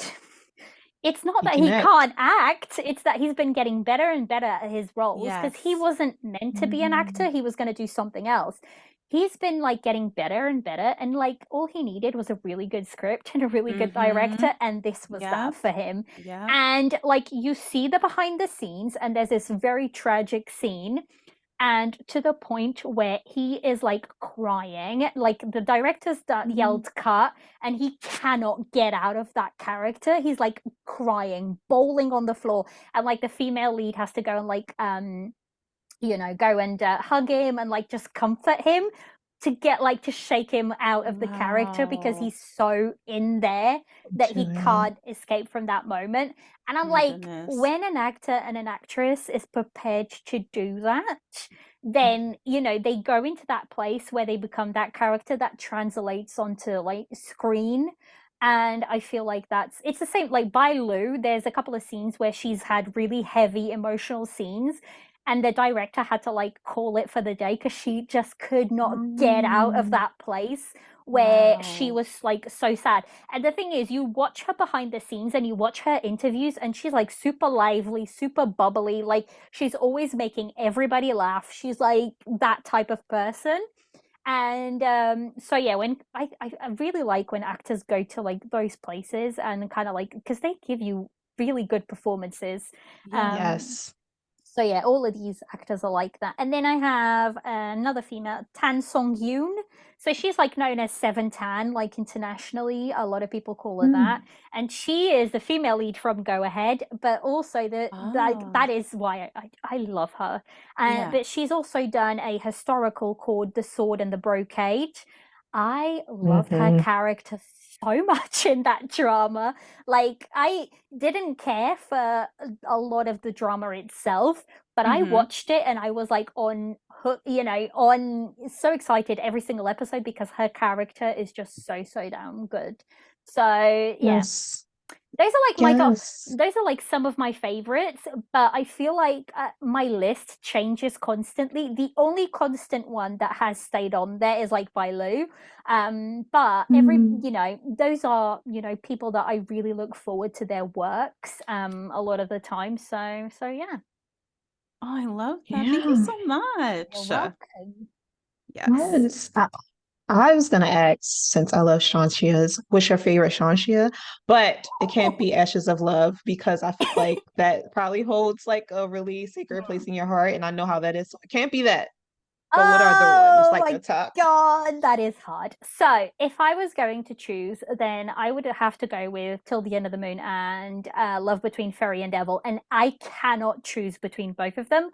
It's not that he can't act, it's that he's been getting better and better at his roles, because he wasn't meant to be an actor, he was going to do something else. He's been like getting better and better, and like all he needed was a really good script and a really good director, and this was that for him. And like you see the behind the scenes, and there's this very tragic scene, and to the point where he is like crying, like the director's yelled cut, and he cannot get out of that character. He's like crying, bowling on the floor, and like the female lead has to go and like you know, go and hug him and like just comfort him to get like to shake him out of the character, because he's so in there that he can't escape from that moment. And I'm like, when an actor and an actress is prepared to do that, then you know they go into that place where they become that character that translates onto like screen. And I feel like it's the same like by Lu. There's a couple of scenes where she's had really heavy emotional scenes, and the director had to like call it for the day because she just could not get out of that place where she was like so sad. And the thing is, you watch her behind the scenes and you watch her interviews, and she's like super lively, super bubbly, like she's always making everybody laugh. She's like that type of person. And so yeah, when I really like when actors go to like those places and kind of like, because they give you really good performances. Yes. So yeah, all of these actors are like that. And then I have another female, Tan Song Yoon. So she's like known as Seven Tan, like internationally. A lot of people call her that. And she is the female lead from Go Ahead, but also that is why I love her. But she's also done a historical called The Sword and the Brocade. I loved her character so much in that drama. Like, I didn't care for a lot of the drama itself, but I watched it and I was like on on so excited every single episode because her character is just so damn good. So yeah, Yes. those are like Yes. those are like some of my favorites, but I feel like my list changes constantly. The only constant one that has stayed on there is like Bailu. But those are, people that I really look forward to their works a lot of the time. So yeah. Oh, I love that. Thank you Yeah. so You're much. welcome. Yes. Yes. I was gonna ask, since I love Shanxia's, what's your favorite Shanxia? But it can't be Ashes of Love because I feel like that probably holds like a really sacred place in your heart, and I know how that is. So it can't be that. But what are the one? It's Oh like my the top. God, that is hard. So, if I was going to choose, then I would have to go with Till the End of the Moon and Love Between Fairy and Devil. And I cannot choose between both of them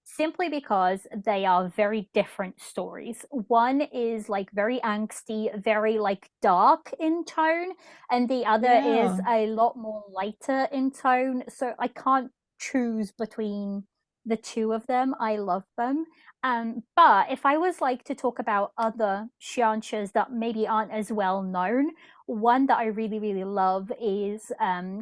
simply because they are very different stories. One is like very angsty, very like dark in tone, and the other is Yeah. a lot more lighter in tone. So, I can't choose between the two of them. I love them. But if I was like to talk about other xianxas that maybe aren't as well known, one that I really, really love is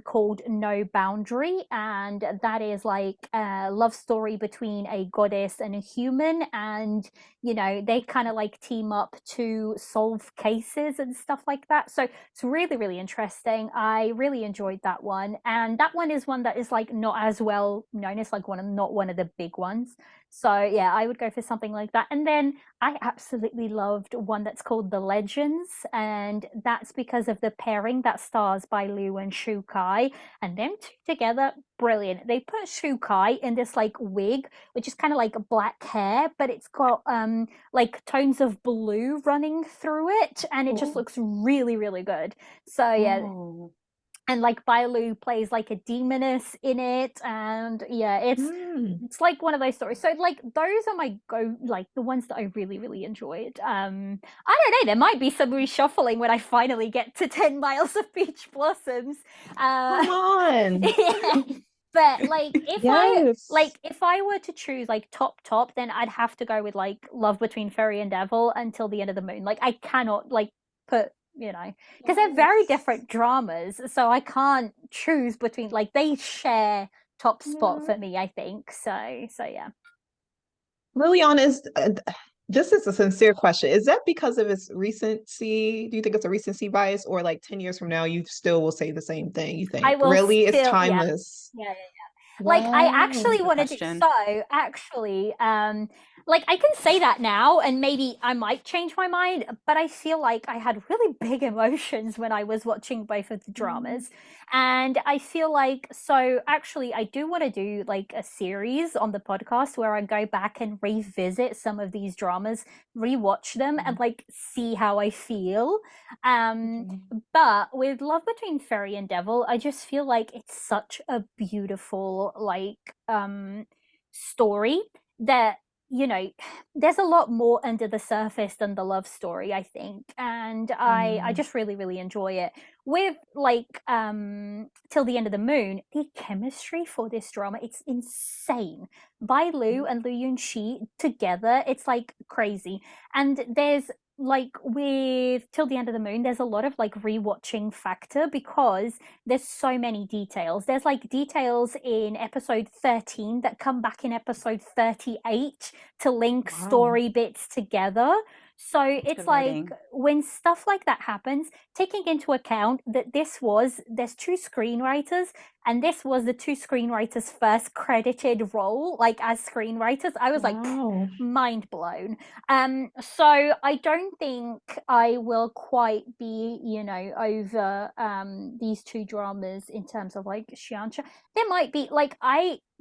called No Boundary. And that is like a love story between a goddess and a human. And, they kind of like team up to solve cases and stuff like that. So it's really, really interesting. I really enjoyed that one. And that one is one that is like not as well known. It's like not one of the big ones. So yeah, I would go for something like that. And then I absolutely loved one that's called The Legends, and that's because of the pairing that stars Bai Lu and Shu Kai, and them two together, brilliant. They put Shu Kai in this like wig, which is kind of like black hair, but it's got like tones of blue running through it, and it just Oh. looks really, really good. So yeah, Oh. and like Bailu plays like a demoness in it, and yeah, it's like one of those stories. So like those are my like the ones that I really, really enjoyed. I don't know, there might be some reshuffling when I finally get to 10 Miles of Peach Blossoms. Come on. Yeah. But like Yes. if I were to choose like top, then I'd have to go with like Love Between Fairy and Devil Until the End of the Moon. Like I cannot like put, because they're very different dramas, so I can't choose between, like, they share top spot Yeah. for me, I think. So yeah. Really honest, this is a sincere question. Is that because of its recency? Do you think it's a recency bias, or like 10 years from now, you still will say the same thing? You I think will really it's still, yeah. timeless? Yeah. Like I Wow. actually Good wanted to, question. so actually, like I can say that now and maybe I might change my mind, but I feel like I had really big emotions when I was watching both of the dramas. And I feel like, so actually I do want to do like a series on the podcast where I go back and revisit some of these dramas, rewatch them and like see how I feel. But with Love Between Fairy and Devil, I just feel like it's such a beautiful like story that, there's a lot more under the surface than the love story, I think. And I just really, really enjoy it. With like Till the End of the Moon, the chemistry for this drama, it's insane. Bai Lu and Lu Yunxi together, it's like crazy. And there's like with Till the End of the Moon, there's a lot of like rewatching factor because there's so many details. There's like details in episode 13 that come back in episode 38 to link story bits together. So it's good like writing. when stuff like that happens, taking into account that there's two screenwriters, and this was the two screenwriters' first credited role, like as screenwriters, I was like mind blown. So I don't think I will quite be, over these two dramas in terms of like Xianxia. There might be like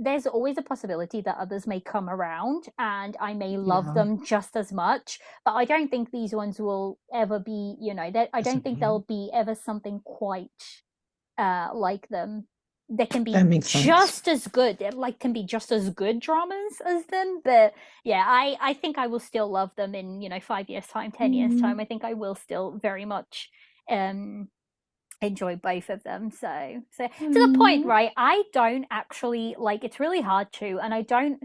there's always a possibility that others may come around and I may love them just as much, but I don't think these ones will ever be, I don't think there'll be ever something quite like them. They can be just as good. They like can be just as good dramas as them, but yeah, I think I will still love them in 5 years time, 10 years time. I think I will still very much enjoy both of them. So to the point, right? I don't actually like. It's really hard to, and I don't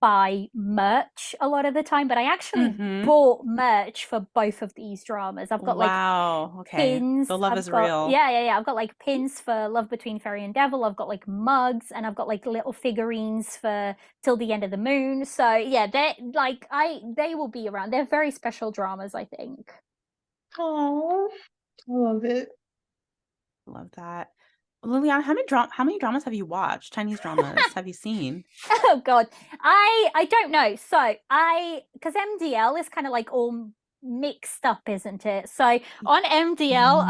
buy merch a lot of the time, but I actually Mm-hmm. bought merch for both of these dramas. I've got like Wow. Okay. pins. The love I've is got real. yeah. I've got like pins for Love Between Fairy and Devil. I've got like mugs, and I've got like little figurines for Till the End of the Moon. So yeah, they will be around. They're very special dramas, I think. Oh, I love it. Love that. Liliana, how many dramas have you watched? Chinese dramas have you seen? Oh God, I don't know. So because MDL is kind of like all mixed up, isn't it? So on MDL,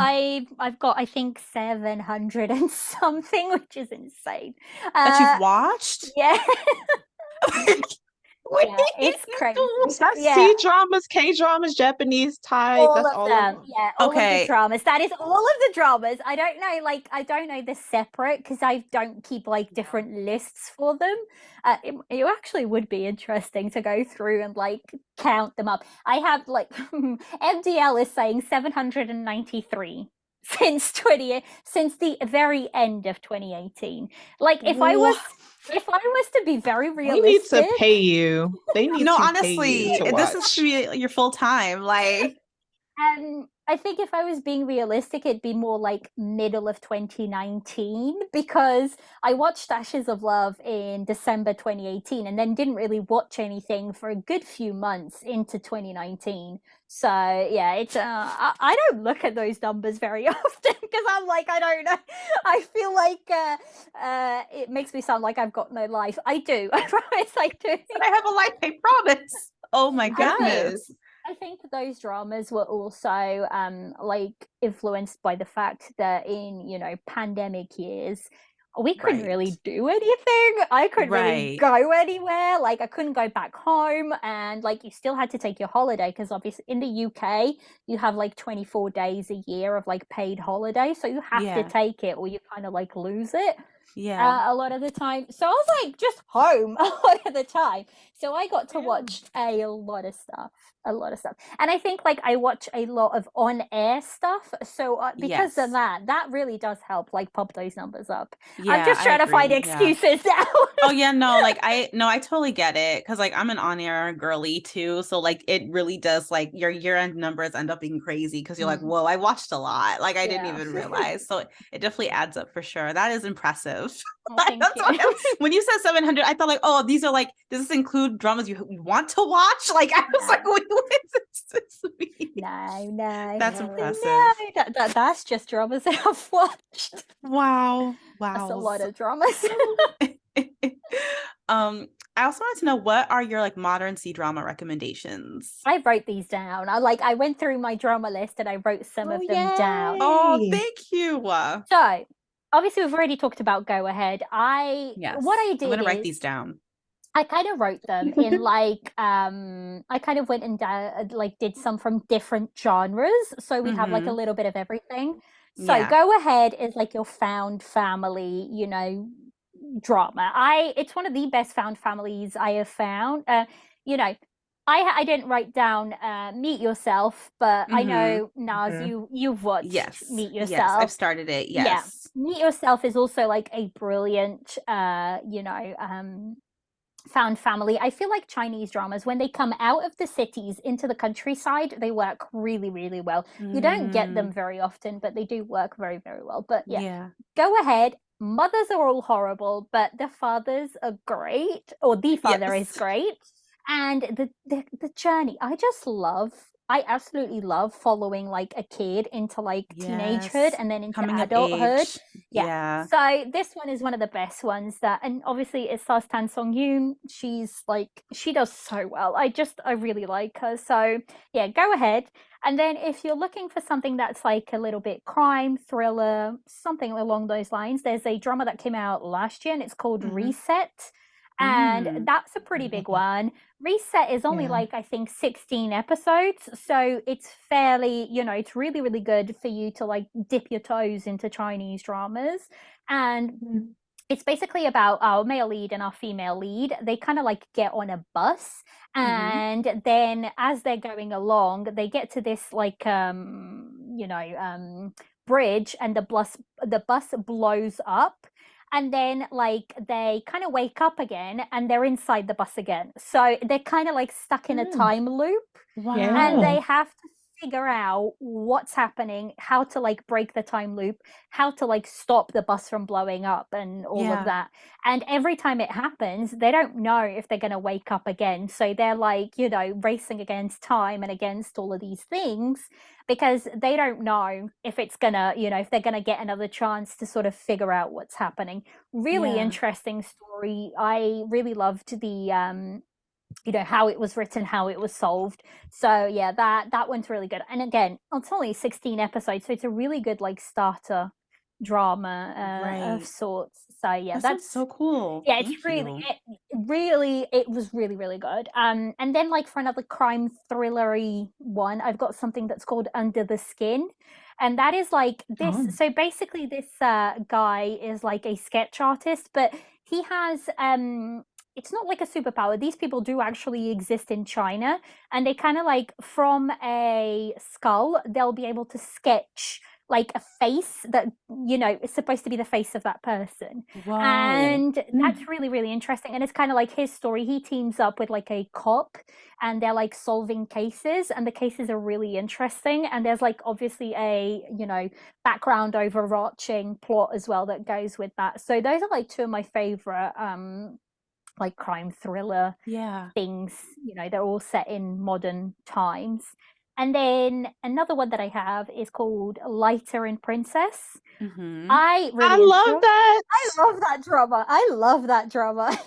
I've got I think 700 and something, which is insane. That you've watched? Yeah, Wait, yeah, it's crazy. That's Yeah, C dramas, K dramas, Japanese, Thai. all That's of all them. of them. Yeah, all of the Okay. dramas. That is all of the dramas. I don't know, like I don't know this separate because I don't keep like different lists for them. It actually would be interesting to go through and like count them up. I have like MDL is saying 793 since the very end of 2018. Like if I was to be very They need to realistic, pay you. They need No, to pay you honestly, to this watch. should be your full time. Like, I think if I was being realistic, it'd be more like middle of 2019 because I watched Ashes of Love in December 2018 and then didn't really watch anything for a good few months into 2019. So yeah, it's I don't look at those numbers very often because I'm like I don't know. I feel like it makes me sound like I've got no life. I do. I promise I do. but I have a life, I promise. Oh my goodness. Yes. I think those dramas were also like influenced by the fact that in, pandemic years, we couldn't really Right. do anything. I couldn't really Right. go anywhere. Like I couldn't go back home and like you still had to take your holiday because obviously in the UK you have like 24 days a year of like paid holiday. So you have to Yeah. take it or you kind of like lose it Yeah. a lot of the time. So I was like just home a lot of the time. So I got to watch a lot of stuff. And I think like I watch a lot of on-air stuff. So because of Yes. that really does help like pop those numbers up. I'm Yeah, just I trying to find agree. Yeah. excuses now. Oh yeah, no, like I totally get it because like I'm an on-air girly too, so like it really does like your year-end numbers end up being crazy because you're like, whoa, I watched a lot, like I didn't Yeah. even realize. So it definitely adds up for sure. That is impressive. Well, thank That's why you. when you said 700, I thought like, oh, these are like, does this include dramas you want to watch? Like I was like, wait, what is this mean? No. That's No, impressive. that's just dramas that I've watched. Wow, That's a wow. lot of dramas. I also wanted to know what are your like modern C drama recommendations? I wrote these down. I went through my drama list and I wrote some of them down. Oh, Yay. thank you. So, obviously, we've already talked about Go Ahead. Yes. What I I'm did gonna write is these down. I kind of wrote them in like I kind of went and like did some from different genres, so we have like a Mhm. little bit of everything. So Yeah. Go Ahead is like your found family, drama. It's one of the best found families I have found. You know, I didn't write down Meet Yourself, but I Mhm. know Naz, Mhm. you've watched Yes. Meet Yes, Yourself. I've started it. Yeah. Yes. Meet Yourself is also like a brilliant found family. I feel like Chinese dramas, when they come out of the cities into the countryside, they work really, really well. You don't get them Mm, very often, but they do work very, very well. But yeah, yeah. Go Ahead. Mothers are all horrible, but the fathers are great, or the father is Yes. great. And the journey, I absolutely love following like a kid into like teenagehood Yes. and then into Coming of adulthood. age. Yeah. Yeah. So this one is one of the best ones and obviously it stars Tan Song Yoon. She's like, she does so well. I really like her. So yeah, Go Ahead. And then if you're looking for something that's like a little bit crime, thriller, something along those lines, there's a drama that came out last year and it's called Mhm. Reset. And that's a pretty big one. Reset is only like, I think 16 episodes. So it's fairly, it's really, really good for you to like dip your toes into Chinese dramas. And it's basically about our male lead and our female lead. They kind of like get on a bus and then as they're going along, they get to this like bridge and the bus blows up and then like they kind of wake up again and they're inside the bus again. So they're kind of like stuck in a time loop, and Yeah. they have to figure out what's happening, how to like break the time loop, how to like stop the bus from blowing up and all of Yeah. that. And every time it happens, they don't know if they're going to wake up again. So they're like, you know, racing against time and against all of these things because they don't know if it's gonna, you know, if they're gonna get another chance to sort of figure out what's happening. Really Yeah. interesting story. I really loved the you know, how it was written, how it was solved. So yeah, that one's really good. And again, it's only 16 episodes, so it's a really good like starter drama of Right. sorts. So yeah, That sounds that's so cool. yeah, it's Thank really you. it was really, really good. And then like for another crime thrillery one, I've got something that's called Under the Skin. And that is like this. Oh. So basically this guy is like a sketch artist, but he has it's not like a superpower. These people do actually exist in China, and they kind of like from a skull, they'll be able to sketch like a face that, you know, is supposed to be the face of that person. Whoa. And that's really, really interesting. And it's kind of like his story. He teams up with like a cop, and they're like solving cases, and the cases are really interesting. And there's like obviously a, you know, background overarching plot as well that goes with that. So those are like two of my favorite like crime thriller Yeah. things. You know, they're all set in modern times. And then another one that I have is called Lighter and Princess. Mm-hmm. I I really love enjoy. that. I love that drama. I love that drama.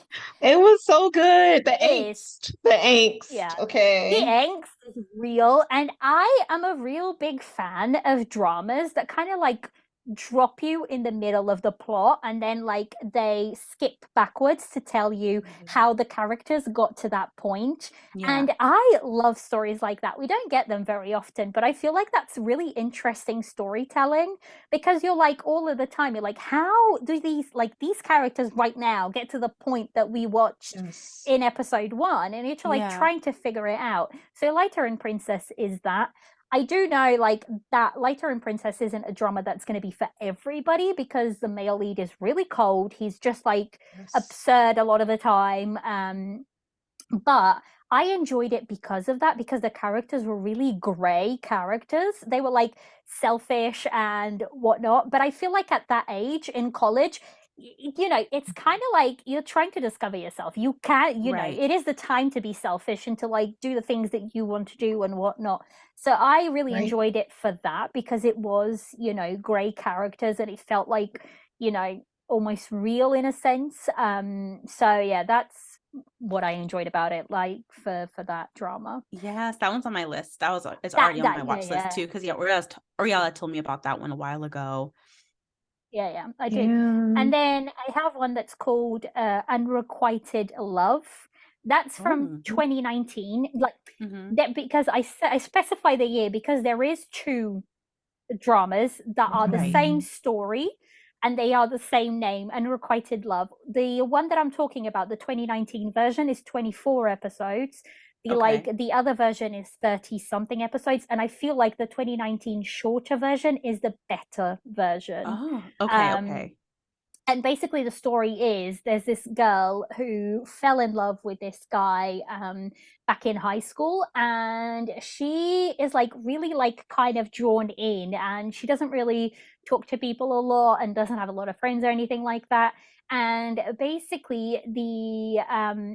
It was so good. The It is. angst. The angst. Yeah. The Okay. angst is real, and I am a real big fan of dramas that kind of like drop you in the middle of the plot, and then like they skip backwards to tell you how the characters got to that point. Yeah. And I love stories like that. We don't get them very often, but I feel like that's really interesting storytelling, because you're like all of the time you're like, how do these characters right now get to the point that we watched Yes. in episode 1, and you're like Yeah. trying to figure it out. So Lighter and Princess is that. I do know like that Lighter and Princess isn't a drama that's going to be for everybody, because the male lead is really cold. He's just like Yes. absurd a lot of the time. But I enjoyed it because of that, because the characters were really gray characters. They were like selfish and whatnot. But I feel like at that age in college, you know, it's kind of like you're trying to discover yourself. You can, you know, Right. it is the time to be selfish and to like do the things that you want to do and whatnot. So I really Right. enjoyed it for that, because it was, you know, gray characters, and it felt like, you know, almost real in a sense. So yeah, that's what I enjoyed about it, like for that drama. Yes, that one's on my list. It's already on my watch list yeah. too. Because yeah, Oriella told me about that one a while ago. Yeah, I do. Yeah. And then I have one that's called Unrequited Love. That's from Oh. 2019. Like Mm-hmm. that, because I specify the year because there is two dramas that are the Right. same story and they are the same name, Unrequited Love. The one that I'm talking about, the 2019 version, is 24 episodes. Okay. The other version is 30 something episodes, and I feel like the 2019 shorter version is the better version. Oh, okay, okay. And basically the story is there's this girl who fell in love with this guy back in high school, and she is like really like kind of drawn in, and she doesn't really talk to people a lot and doesn't have a lot of friends or anything like that. And basically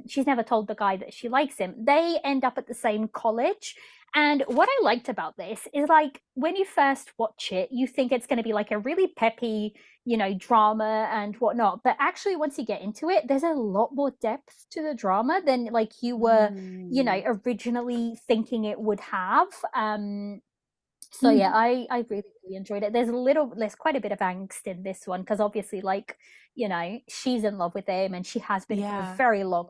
she's never told the guy that she likes him. They end up at the same college. And what I liked about this is like when you first watch it, you think it's going to be like a really peppy, you know, drama and whatnot. But actually, once you get into it, there's a lot more depth to the drama than like you were, you know, originally thinking it would have. So yeah, I really, really enjoyed it. There's quite a bit of angst in this one, because obviously, like, you know, she's in love with him and she has been for a very long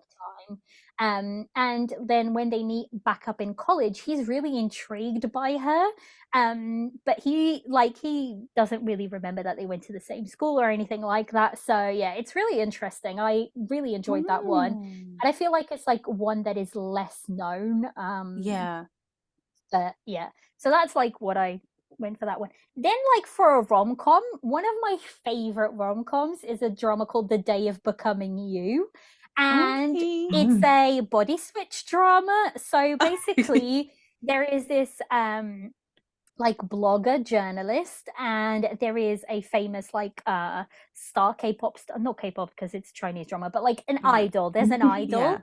time. And then when they meet back up in college, he's really intrigued by her. But he doesn't really remember that they went to the same school or anything like that. So yeah, it's really interesting. I really enjoyed that one. And I feel like it's like one that is less known. Yeah. But yeah, so that's like what I went for that one. Then, like, for a rom-com, one of my favorite rom-coms is a drama called The Day of Becoming You. And Okay. it's a body switch drama. So basically, there is this like blogger journalist, and there is a famous like star K-pop star, not K-pop because it's Chinese drama, but like an idol. There's an idol.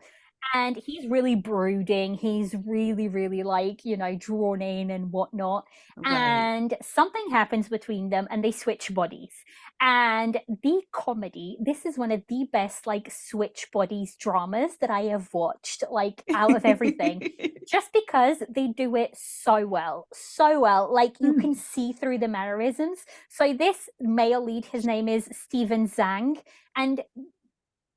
And he's really brooding. He's really, really like, you know, drawn in and whatnot. Right. And something happens between them and they switch bodies. And the comedy, this is one of the best like switch bodies dramas that I have watched, like out of everything. Just because they do it so well, so well. Like you can see through the mannerisms. So this male lead, his name is Steven Zhang. And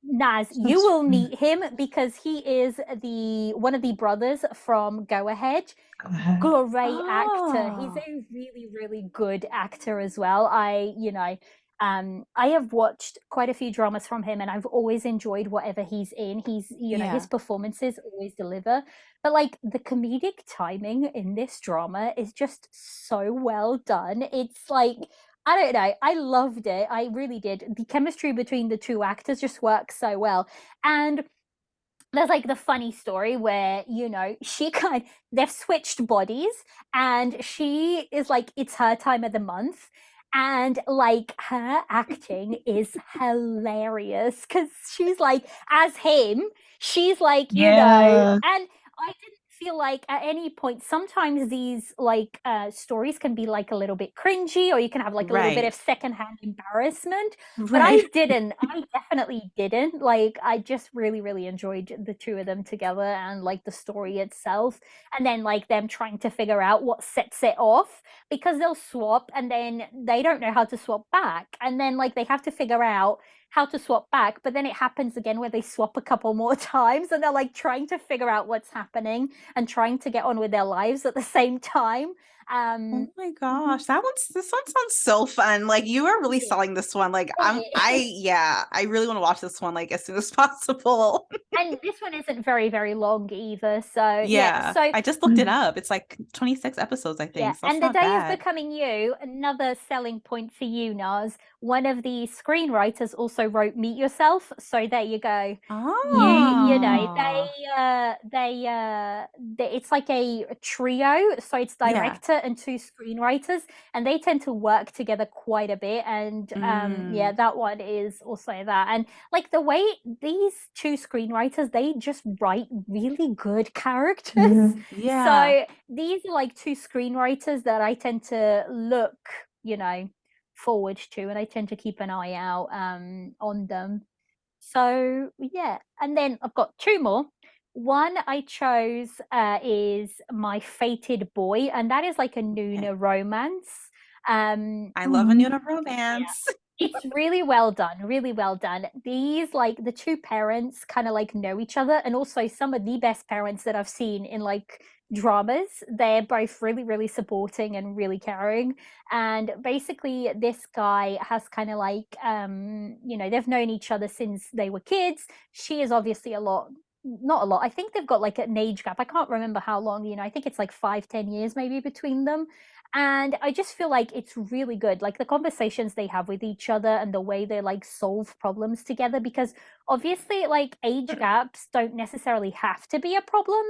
Naz, you will meet him because he is the one of the brothers from Go Ahead. Great actor. He's a really, really good actor as well. I have watched quite a few dramas from him and I've always enjoyed whatever he's in. He's, you know, his performances always deliver. But like the comedic timing in this drama is just so well done. It's like, I don't know. I loved it. I really did. The chemistry between the two actors just works so well. And there's like the funny story where, you know, they've switched bodies and she is like, it's her time of the month. And like her acting is hilarious because she's like, as him, she's like, you know, and I didn't feel like at any point, sometimes these like stories can be like a little bit cringy or you can have like a little bit of secondhand embarrassment, but I definitely didn't. Like I just really, really enjoyed the two of them together and like the story itself, and then like them trying to figure out what sets it off, because they'll swap and then they don't know how to swap back, and then like they have to figure out how to swap back, but then it happens again where they swap a couple more times and they're like trying to figure out what's happening and trying to get on with their lives at the same time. Oh my gosh, this one sounds so fun. Like you are really selling this one. Like I really want to watch this one like as soon as possible. And this one isn't very, very long either. So so I just looked it up. It's like 26 episodes, I think. Yeah, so and The Day of Becoming You, another selling point for you, Naz. One of the screenwriters also wrote Meet Yourself, so there you go. You know, it's like a trio, so it's director and two screenwriters, and they tend to work together quite a bit. And that one is also that. And like the way these two screenwriters, they just write really good characters. So these are like two screenwriters that I tend to look, you know, forward to, and I tend to keep an eye out on them. So yeah, and then I've got two more. One I chose is My Fated Boy, and that is like a Nuna romance. I love a Nuna romance. It's really well done, really well done. These, like, the two parents kind of like know each other, and also some of the best parents that I've seen in like dramas. They're both really, really supporting and really caring. And basically this guy has kind of like you know, they've known each other since they were kids. She is obviously not a lot. I think they've got like an age gap. I can't remember how long, you know, I think it's like 5-10 years maybe between them. And I just feel like it's really good, like the conversations they have with each other and the way they like solve problems together, because obviously like age gaps don't necessarily have to be a problem,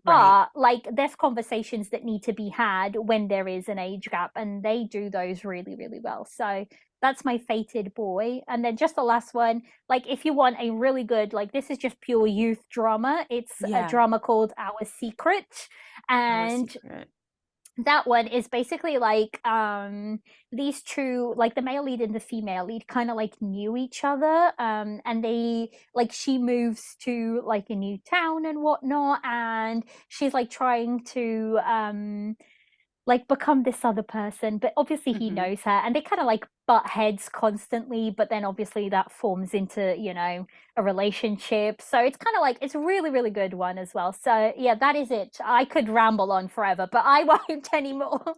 but like there's conversations that need to be had when there is an age gap, and they do those really, really well. So that's My Fated Boy. And then just the last one, like if you want a really good, like this is just pure youth drama, it's a drama called Our Secret. And that one is basically like these two, like the male lead and the female lead, kind of like knew each other, and they like, she moves to like a new town and whatnot, and she's like trying to like become this other person, but obviously he knows her, and they kind of like butt heads constantly, but then obviously that forms into, you know, a relationship. So it's kind of like, it's a really, really good one as well. So yeah, that is it. I could ramble on forever, but I won't anymore.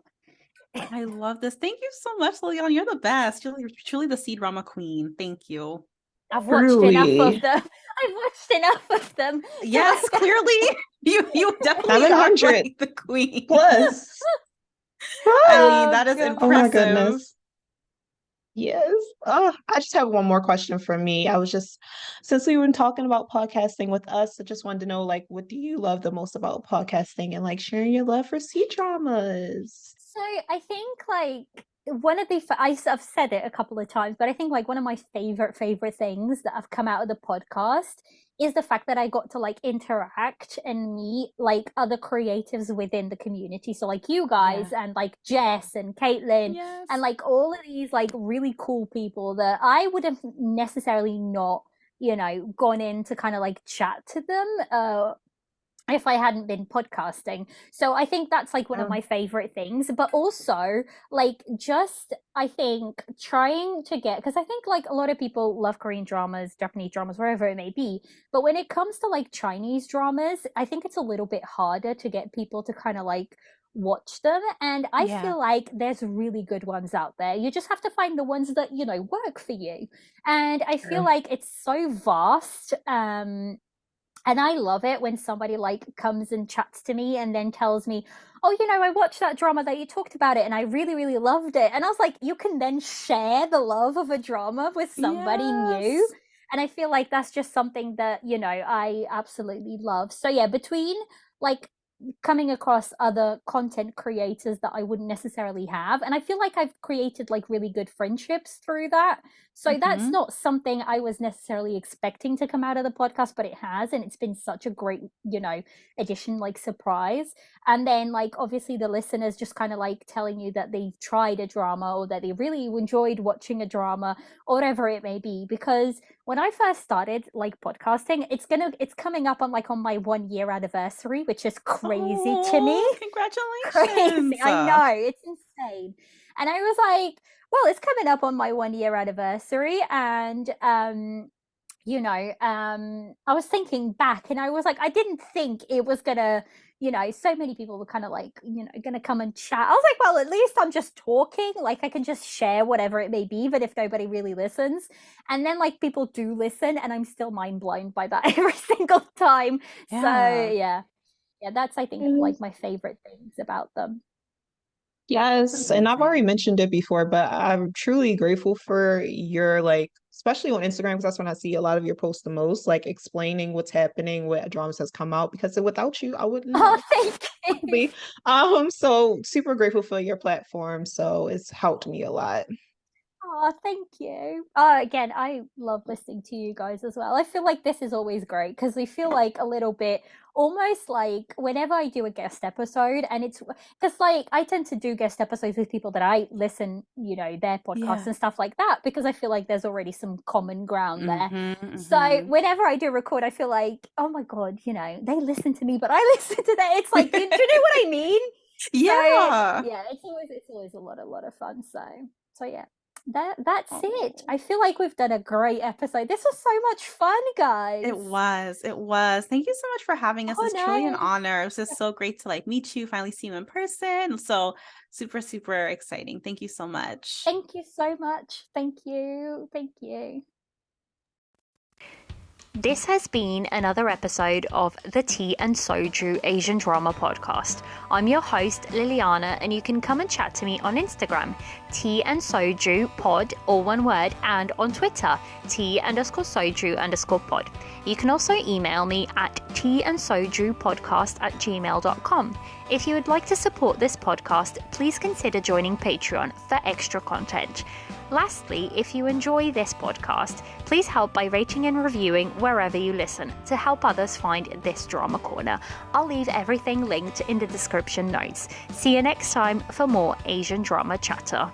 I love this. Thank you so much, Liliana. You're the best. You're truly the C-drama queen. Thank you. I've watched enough of them. I've watched enough of them. Yes, clearly. You definitely are like the queen. Plus. I mean, that is God. Oh my impressive. goodness. Yes. Oh, I just have one more question for me. Since we were talking about podcasting with us, I just wanted to know, like, what do you love the most about podcasting and like sharing your love for C-dramas? So I think like one of the I've said it a couple of times, but I think like one of my favorite things that have come out of the podcast is the fact that I got to like interact and meet like other creatives within the community. So like you guys and like Jess and Caitlin Yes. and like all of these like really cool people that I would have necessarily not, gone in to kind of like chat to them if I hadn't been podcasting. So I think that's like one of my favorite things, but also like just I think trying to get, because I think like a lot of people love Korean dramas, Japanese dramas, wherever it may be, but when it comes to like Chinese dramas, I think it's a little bit harder to get people to kind of like watch them, and I feel like there's really good ones out there. You just have to find the ones that work for you, and I feel like it's so vast. And I love it when somebody like comes and chats to me and then tells me, oh, I watched that drama that you talked about it and I really, really loved it. And I was like, you can then share the love of a drama with somebody new. And I feel like that's just something that, I absolutely love. So yeah, between like coming across other content creators that I wouldn't necessarily have, and I feel like I've created like really good friendships through that. So that's not something I was necessarily expecting to come out of the podcast, but it has, and it's been such a great addition, like surprise. And then like obviously the listeners just kind of like telling you that they've tried a drama or that they really enjoyed watching a drama or whatever it may be. Because when I first started like podcasting, it's coming up on my 1 year anniversary, which is crazy to me. Congratulations. Crazy. I know, it's insane. And I was like, well, it's coming up on my 1 year anniversary, and I was thinking back, and I was like, I didn't think it was gonna, so many people were kind of like, gonna come and chat. I was like, well, at least I'm just talking, like I can just share whatever it may be, even if nobody really listens. And then like people do listen, and I'm still mind blown by that every single time. So yeah, that's I think like my favorite things about them. Yes, and I've already mentioned it before, but I'm truly grateful for your like, especially on Instagram, because that's when I see a lot of your posts the most, like explaining what's happening, what dramas has come out, because without you, I wouldn't know. Oh, thank you. So super grateful for your platform. So it's helped me a lot. Oh, thank you. Again, I love listening to you guys as well. I feel like this is always great because we feel like a little bit almost like whenever I do a guest episode, and it's because like I tend to do guest episodes with people that I listen, their podcasts and stuff like that, because I feel like there's already some common ground there. So whenever I do record, I feel like, oh my God, they listen to me, but I listen to that. It's like, do you know what I mean? Yeah. So, yeah, it's always a lot of fun. So yeah. That's it. I feel like we've done a great episode. This was so much fun, guys. It was. Thank you so much for having us. It's truly an honor. It was just so great to like meet you, finally see you in person. So super, super exciting. Thank you so much. Thank you so much. Thank you. This has been another episode of the Tea and Soju Asian Drama Podcast. I'm your host, Liliana, and you can come and chat to me on Instagram, Tea and Soju Pod, all one word, and on Twitter, tea_soju_pod. You can also email me at teandsojupodcast@gmail.com. If you would like to support this podcast, please consider joining Patreon for extra content. Lastly, if you enjoy this podcast, please help by rating and reviewing wherever you listen to help others find this drama corner. I'll leave everything linked in the description notes. See you next time for more Asian drama chatter.